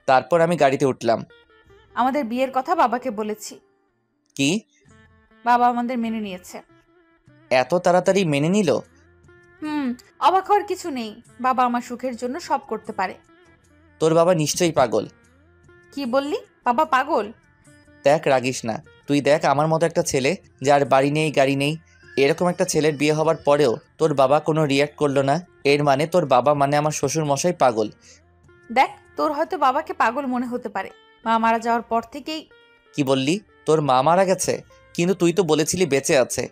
তারপর আমি গাড়িতে উঠলাম। আমাদের বিয়ের কথা বাবাকে বলেছি। কি? বাবা আমাদের মেনে নিয়েছে। এত তাড়াতাড়ি মেনে নিল? অবাক হওয়ার কিছু নেই, বাবা আমার সুখের জন্য সব করতে পারে। তোর বাবা নিশ্চয়ই পাগল। কি বললি? বাবা পাগল? দেখ, রাগিস না। তুই দেখ, আমার মতো একটা ছেলে যার বাড়ি নেই গাড়ি নেই, এরকম একটা ছেলের বিয়ে হবার পরেও তোর বাবা কোনো রিয়াক্ট করলো না। এর মানে তোর বাবা মানে আমার শ্বশুর মশাই পাগল। দেখ, তোর হয়তো বাবাকে পাগল মনে হতে পারে, মা মারা যাওয়ার পর থেকেই। কি বললি? তোর মা মারা গেছে? কিন্তু তুই তো বলেছিলি বেঁচে আছে।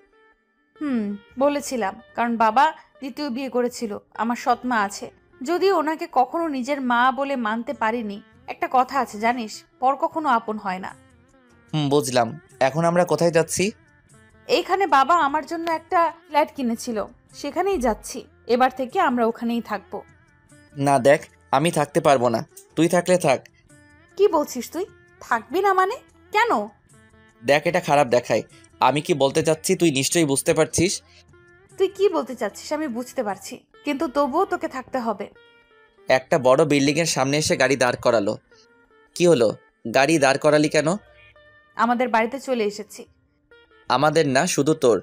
বলেছিলাম, কারণ বাবা দ্বিতীয় বিয়ে করেছিল। আমার সৎ মা আছে, যদিও ওনাকে কখনো নিজের মা বলে মানতে পারিনি। একটা কথা আছে জানিস, পর কখনো আপন হয় না। বুঝলাম। এখন আমরা কোথায় যাচ্ছি? এইখানে বাবা আমার জন্য একটা ফ্ল্যাট কিনেছিল, সেখানেই যাচ্ছি। এবার থেকে আমরা ওখানেই থাকবো। না দেখ, আমি থাকতে পারবো না। তুই থাকলে থাক। কি বলছিস তুই? থাকবি না মানে? কেন? দেখ, এটা খারাপ দেখায়। আমি কি বলতে চাচ্ছি তুই নিশ্চয়ই বুঝতে পারছিস। তুই কি বলতে চাচ্ছিস আমি বুঝতে পারছি, কিন্তু তবুও তোকে থাকতে হবে। একটা বড় বিল্ডিং এর সামনে এসে গাড়ি দাঁড় করালো। কি হলো? গাড়ি দাঁড় করালি কেন? আমাদের বাড়িতে চলে এসেছি। আমাদের না, শুধু তোর।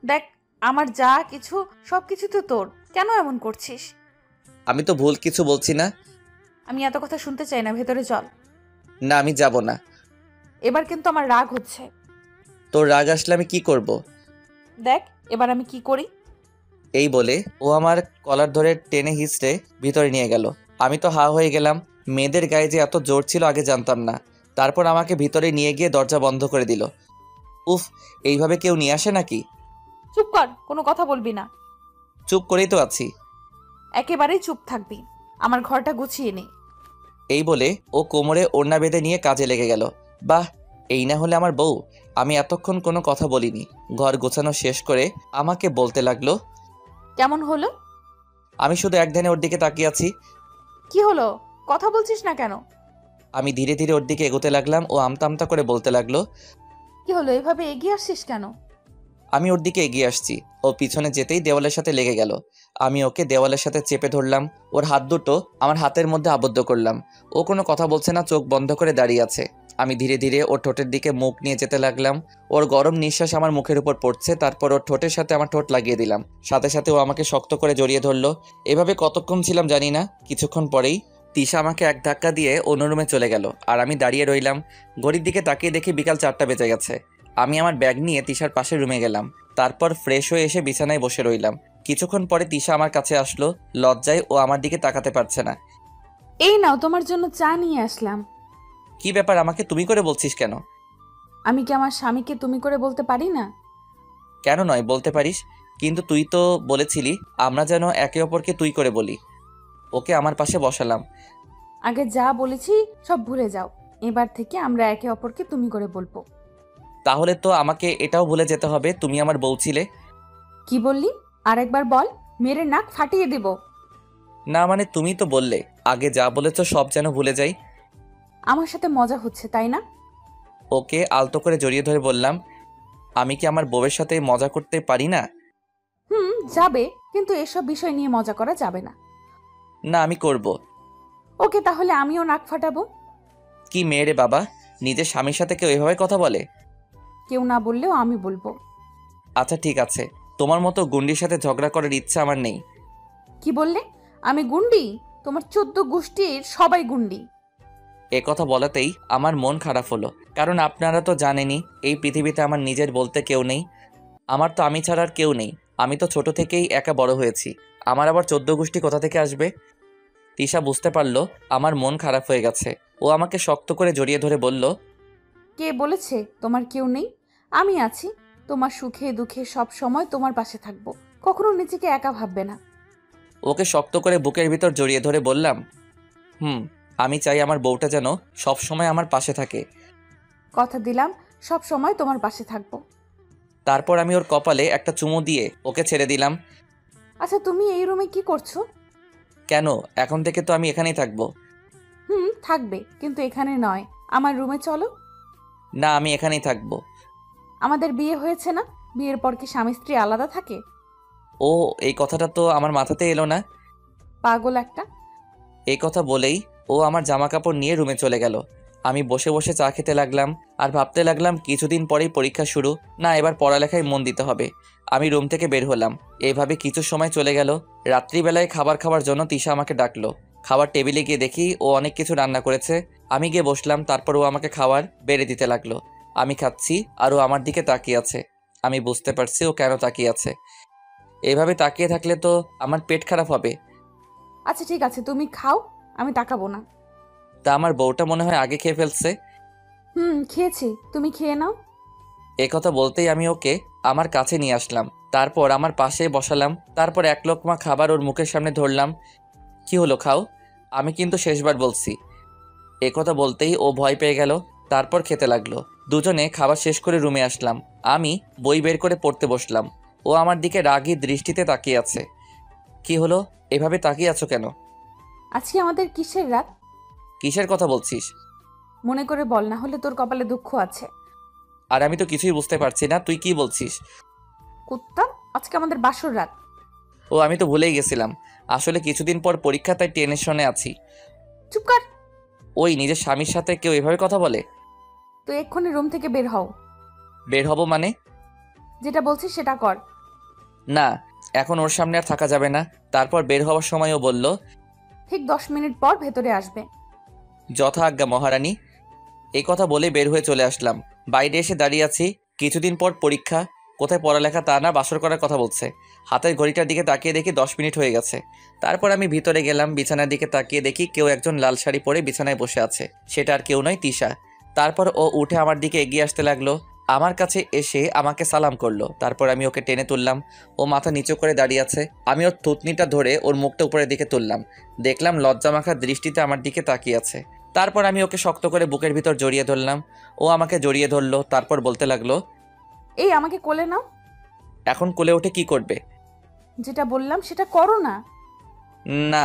দেখ, আমার যা কিছু সবকিছু তো তোর, কেন এমন করছিস? আমি তো ভুল কিছু বলছি না। আমি এত কথা শুনতে চাই না, ভেতরে চল। না, আমি যাব না। এবার কিন্তু আমার রাগ হচ্ছে। তোর রাগ আসলে আমি কি করব? দেখ এবার আমি কি করি। এই বলে ও আমার কলার ধরে টেনে হিঁচড়ে ভিতরে নিয়ে গেল। আমি তো হা হয়ে গেলাম। মেয়েদের গায়ে যে এত জোর ছিল আগে জানতাম না। তারপর আমাকে ভিতরে নিয়ে গিয়ে দরজা বন্ধ করে দিল। উফ, এইভাবে কেউ নিয়ে আসে নাকি? চুপ কর, কোনো কথা বলবি না। চুপ করেই তো আছি। একেবারেই চুপ থাকবি। আমার ঘরটা গুছিয়ে নে। এই বলে ও কোমরে ওড়না বেঁধে নিয়ে কাজে লেগে গেল। বাহ, এই না হলে আমার বউ। আমি এতক্ষণ কোনো কথা বলিনি। ঘর গোছানো শেষ করে আমাকে বলতে লাগলো, কেমন হলো? আমি শুধু এক ধ্যানে ওর দিকে তাকিয়ে আছি। কি হলো? কথা বলছিস না কেন? আমি ধীরে ধীরে ওর দিকে এগোতে লাগলাম। ও আমতা আমতা করে বলতে লাগলো, কি হলো, এভাবে এগিয়ে আসছিস কেন? আমি ওর দিকে এগিয়ে আসছি। ও পিছনে যেতেই দেওয়ালের সাথে লেগে গেল। আমি ওকে দেওয়ালের সাথে চেপে ধরলাম। ওর হাত দুটো আমার হাতের মধ্যে আবদ্ধ করলাম। ও কোনো কথা বলছে না, চোখ বন্ধ করে দাঁড়িয়ে আছে। আমি ধীরে ধীরে ওর ঠোঁটের দিকে মুখ নিয়ে যেতে লাগলাম। ওর গরম নিঃশ্বাস আমার মুখের উপর পড়ছে। তারপর ওর ঠোঁটের সাথে আমার ঠোঁট লাগিয়ে দিলাম। সাথে সাথে ও আমাকে শক্ত করে জড়িয়ে ধরলো। এভাবে কতক্ষণ ছিলাম জানি না। কিছুক্ষণ পরেই তিশা আমাকে এক ধাক্কা দিয়ে অন্য রুমে চলে গেল। আর আমি দাঁড়িয়ে রইলাম। ঘড়ির দিকে তাকিয়ে দেখি বিকাল 4টা বেজে গেছে। আমি আমার ব্যাগ নিয়ে তিশার পাশে রুমে গেলাম। তারপর ফ্রেশ হয়ে এসে বিছানায় বসে রইলাম। কিছুক্ষণ পরে তিশা আমার কাছে আসলো। লজ্জায় ও আমার দিকে তাকাতে পারছে না। এই নাও, তোমার জন্য চা নিয়ে আসলাম। কি ব্যাপার, আমাকে তুমি করে বলছিস কেন? আমি কি আমার স্বামীকে তুমি করে বলতে পারি না? কেন নয়, বলতে পারিস। কিন্তু তুই তো বলেছিলি আমরা যেন একে অপরকে তুই করে বলি। ওকে আমার পাশে বসালাম। আগে যা বলেছি সব ভুলে যাও। এবার থেকে আমরা একে অপরকে তুমি করে বলবো। তাহলে তো আমাকে এটাও ভুলে যেতে হবে তুমি আমার বউ ছিলে। কি বললি? আরেকবার বল, মেরে নাক ফাটিয়ে দেব। না মানে তুমি তো বললে আগে যা বলেছ সব যেন ভুলে যাই। আমার সাথে মজা হচ্ছে তাই না? ওকে আলতো করে জড়িয়ে ধরে বললাম, আমি কি আমার বউয়ের সাথে মজা করতে পারি না? যাবে, কিন্তু এসব বিষয় নিয়ে মজা করা যাবে না। না, আমি করব। ওকে, তাহলে আমিও নাক ফাটাবো। কি মেয়ে রে বাবা, নিজের স্বামীর সাথে কেউ এভাবে কথা বলে? কেউ না বললেও আমি বলবো। আচ্ছা ঠিক আছে, তোমার মতো গুন্ডির সাথে ঝগড়া করার ইচ্ছা আমার নেই। কি বললে? আমি গুন্ডি? তোমার 14 গোষ্ঠীর সবাই গুন্ডি। এ কথা বলাতেই আমার মন খারাপ হলো। কারণ আপনারা তো জানেনই এই পৃথিবীতে আমার নিজের বলতে কেউ নেই। আমার তো আমি ছাড়া আর কেউ নেই। আমি তো ছোট থেকেই একা বড় হয়েছি। আমার আবার 14 গোষ্ঠী কোথা থেকে আসবে? তিশা বুঝতে পারলো আমার মন খারাপ হয়ে গেছে। ও আমাকে শক্ত করে জড়িয়ে ধরে বলল, কে বলেছে তোমার কেউ নেই? আমি আছি। তোমার সুখে দুঃখে সব সময় তোমার পাশে থাকবো। কখনো নিজেকে একা ভাববে না। ওকে শক্ত করে বুকের ভিতর জড়িয়ে ধরে বললাম, আমি চাই আমার বউটা যেন সব সময় আমার পাশে থাকে। কথা দিলাম সব সময় তোমার পাশে থাকবো। তারপর আমি ওর কপালে একটা চুমু দিয়ে ওকে ছেড়ে দিলাম। আচ্ছা, তুমি এই রুমে কি করছো? কেন, এখন থেকে তো আমি এখানেই থাকবো। থাকবে, কিন্তু এখানে নয়। আমার রুমে চলো। না, আমি এখানেই থাকবো। আমাদের বিয়ে হয়েছে না? বিয়ের পর কি স্বামী স্ত্রী আলাদা থাকে? ও, এই কথাটা তো আমার মাথাতে এলো না। পাগল একটা। এই কথা বলেই ও আমার জামা কাপড় নিয়ে রুমে চলে গেল। আমি বসে বসে চা খেতে লাগলাম আর ভাবতে লাগলাম কিছুদিন পরেই পরীক্ষা শুরু, না এবার পড়ালেখায় মন দিতে হবে। আমি রুম থেকে বের হলাম। এইভাবে কিছু সময় চলে গেল। রাত্রিবেলায় খাবার খাওয়ার জন্য তিশা আমাকে ডাকলো। খাবার টেবিলে গিয়ে দেখি ও অনেক কিছু রান্না করেছে। আমি গিয়ে বসলাম, তারপর ও আমাকে খাবার বেড়ে দিতে লাগলো। আমি খাচ্ছি আর ও আমার দিকে তাকিয়ে আছে। আমি বুঝতে পারছি ও কেন তাকিয়ে আছে। এইভাবে তাকিয়ে থাকলে তো আমার পেট খারাপ হবে। আচ্ছা ঠিক আছে, তুমি খাও, আমি তাকাবো না। তা আমার বউটা মনে হয় আগে খেয়ে ফেলছে। খেয়েছি, তুমি খেয়ে নাও। এ কথা বলতেই আমি ওকে আমার কাছে নিয়ে আসলাম, তারপর আমার পাশে বসালাম। তারপর এক লোকমা খাবার ওর মুখের সামনে ধরলাম। কি হলো, খাও, আমি কিন্তু শেষবার বলছি। এ কথা বলতেই ও ভয় পেয়ে গেল, তারপর খেতে লাগলো। দুজনে খাবার শেষ করে রুমে আসলাম। আমি বই বের করে পড়তে বসলাম। ও আমার দিকে রাগী দৃষ্টিতে তাকিয়ে আছে। কি হলো, এভাবে তাকিয়ে আছো কেন? আজকে আমাদের কিসের রাত? কিসের কথা বলছিস? মনে করে বল, না হলে তোর কপালে দুঃখ আছে। আর আমি তো কিছুই বুঝতে পারছি না, তুই কি বলছিস? কুত্তা, আজকে আমাদের বাসর রাত। ও আমি তো ভুলেই গেছিলাম, আসলে কিছুদিন পর পরীক্ষা, তাই টেনশনে আছি। চুপ কর। ওই নিজের স্বামীর সাথে কেউ এভাবে কথা বলে? তুই এক্ষুনি রুম থেকে বের হও। বের হব মানে? যেটা বলছিস সেটা কর। না, এখন ওর সামনে আর থাকা যাবে না। তারপর বের হওয়ার সময়ও বলল, ঠিক 10 মিনিট পর ভেতরে আসবে। যথা আজ্ঞা মহারানী। এই কথা বলে বের হয়ে চলে আসলাম। বাইরে এসে দাঁড়িয়ে আছি। কিছুদিন পর পরীক্ষা, কোথায় পড়ালেখা তা না, বাসর করার কথা বলছে। হাতের ঘড়িটার দিকে তাকিয়ে দেখি 10 মিনিট হয়ে গেছে। তারপর আমি ভিতরে গেলাম। বিছানার দিকে তাকিয়ে দেখি কেউ একজন লাল শাড়ি পরে বিছানায় বসে আছে। সেটা আর কেউ নয়, তিশা। তারপর ও উঠে আমার দিকে এগিয়ে আসতে লাগলো। আমার কাছে এসে আমাকে সালাম করলো। তারপর আমি ওকে টেনে তুললাম। ও মাথা নিচু করে দাঁড়িয়ে আছে। আমি ওর থুতনিটা ধরে ওর মুখটা উপরের দিকে তুললাম। দেখলাম লজ্জামাখা দৃষ্টিতে আমার দিকে তাকিয়ে আছে। তারপর আমি ওকে শক্ত করে বুকের ভিতর জড়িয়ে ধরলাম। ও আমাকে জড়িয়ে ধরলো। তারপর বলতে লাগলো, এই আমাকে কোলে নাও। এখন কোলে উঠে কি করবে? যেটা বললাম সেটা করো না। না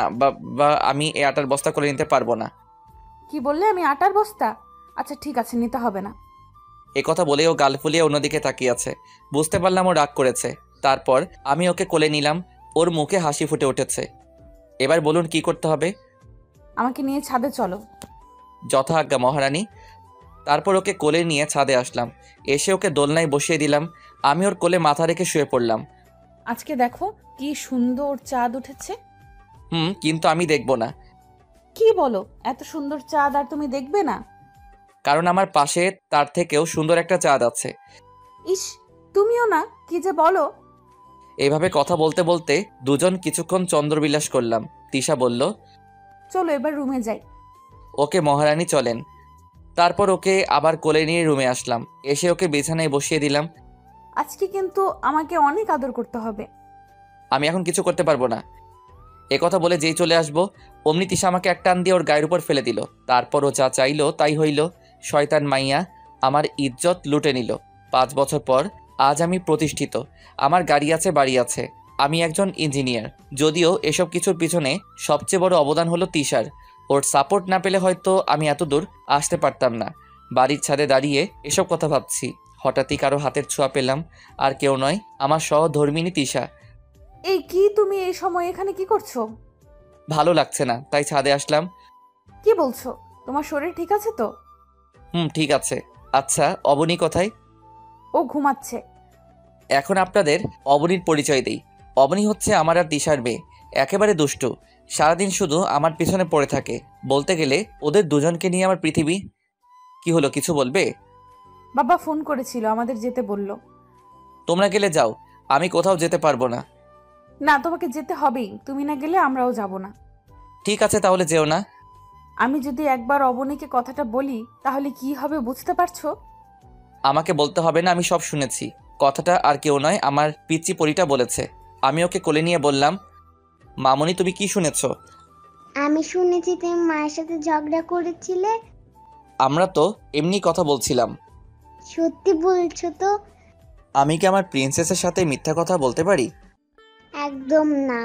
বা আমি এ আটার বস্তা করে নিতে পারবো না। কি বললে? আমি আটার বস্তা? আচ্ছা ঠিক আছে, নিতে হবে না। এ কথা বলে ও গাল ফুলিয়ে অন্যদিকে তাকিয়ে আছে। বুঝতে পারলাম ও রাগ করেছে। তারপর আমি ওকে কোলে নিলাম। ওর মুখে হাসি ফুটে উঠেছে। এবার বলুন কি করতে হবে? আমাকে নিয়ে ছাদে চলো। যথা আজ্ঞা মহারানী। তারপর ওকে কোলে নিয়ে ছাদে আসলাম। এসে ওকে দোলনায় বসিয়ে দিলাম। আমি ওর কোলে মাথা রেখে শুয়ে পড়লাম। আজকে দেখো কি সুন্দর চাঁদ উঠেছে। কিন্তু আমি দেখব না। কি বলো, এত সুন্দর চাঁদ আর তুমি দেখবে না? কারণ আমার পাশে তার থেকেও সুন্দর একটা চাঁদ আছে। ইস, তুমিও না, কি যে বলো। এভাবে কথা বলতে বলতে দুজন কিছুক্ষণ চন্দ্রবিলাস করলাম। তিশা বলল, চলো এবার রুমে যাই। ওকে মহারানী চলেন। তারপর ওকে আবার কোলে নিয়ে রুমে আসলাম। এসে ওকে বিছানায় বসিয়ে দিলাম। আজকে কিন্তু আমাকে অনেক আদর করতে হবে। আমি এখন কিছু করতে পারবো না। এ কথা বলে যেই চলে আসবো অমনি তিশা আমাকে এক টান দিয়ে ওর গায়ের উপর ফেলে দিল। তারপর ও যা চাইলো তাই হইল। শয়তান মাইয়া আমার ইজ্জত লুটে নিল। 5 বছর পর আজ আমি প্রতিষ্ঠিত। আমার গাড়ি আছে, বাড়ি আছে। আমি একজন ইঞ্জিনিয়ার। যদিও এসব কিছুর পিছনে সবচেয়ে বড় অবদান হলো তিশার। ওর সাপোর্ট না পেলে হয়তো আমি এত দূর আসতে পারতাম না। বাড়ির ছাদে দাঁড়িয়ে এসব কথা ভাবছি। হঠাৎই কারো হাতের ছোঁয়া পেলাম। আর কেউ নয়, আমার সহধর্মিণী তিশা। এই কি, তুমি এই সময় এখানে কি করছো? ভালো লাগছে না, তাই ছাদে আসলাম। কি বলছো? তোমার শরীর ঠিক আছে তো? ঠিক আছে। আচ্ছা, অবনী কোথায়? ও ঘুমাচ্ছে। এখন আপনাদের অবনীর পরিচয় দেই। অবনী হচ্ছে আমার আর দিশার মেয়ে। একেবারে দুষ্টু। সারাদিন শুধু আমার পিছনে পড়ে থাকে। বলতে গেলে ওদের দুজনকে নিয়ে আমার পৃথিবী। কি হলো, কিছু বলবে? বাবা ফোন করেছিল, আমাদের যেতে বলল। তোমরা গেলে যাও, আমি কোথাও যেতে পারবো না। না, তোমাকে যেতে হবেই, তুমি না গেলে আমরাও যাব না। ঠিক আছে, তাহলে যেও না। আমি যদি একবার অবনীকে কথাটা বলি তাহলে কি হবে বুঝতে পারছো? আমাকে বলতে হবে না, আমি সব শুনেছি। কথাটা আর কেউ নয়, আমার পিচ্চি পরিটা বলেছে। আমি ওকে কোলে নিয়ে বললাম, মামনি তুমি কি শুনেছ? আমি শুনেছি তুমি মায়ের সাথে ঝগড়া করেছিলে। আমরা তো এমনি কথা বলছিলাম। সত্যি বলছো তো? আমি কি আমার প্রিন্সেসের সাথে মিথ্যা কথা বলতে পারি? একদম না।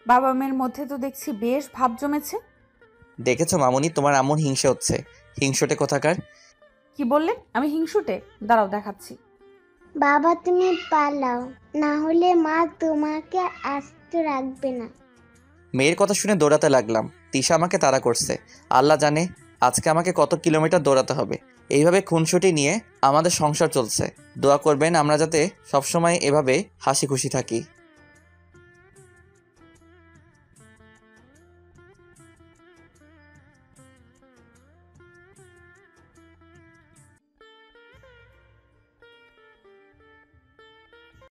বাবা মেয়ের মধ্যে তো দেখছি বেশ ভাব জমেছে। দেখেছো মামনি, তোমার এমন হিংসে হচ্ছে। হিংসুটে কোথাকার। কি বললেন? আমি হিংসুটে? দাঁড়াও দেখাচ্ছি। বাবা তুমি পালাও, না হলে মা তোমাকে আস্ত রাখবে না। মেয়ের কথা শুনে দৌড়াতে লাগলাম। তিশা আমাকে তাড়া করছে। আল্লাহ জানে আজকে আমাকে কত কিলোমিটার দৌড়াতে হবে। এইভাবে খুনসুটি নিয়ে আমাদের সংসার চলছে। দোয়া করবেন আমরা যাতে সবসময় এভাবে হাসি খুশি থাকি।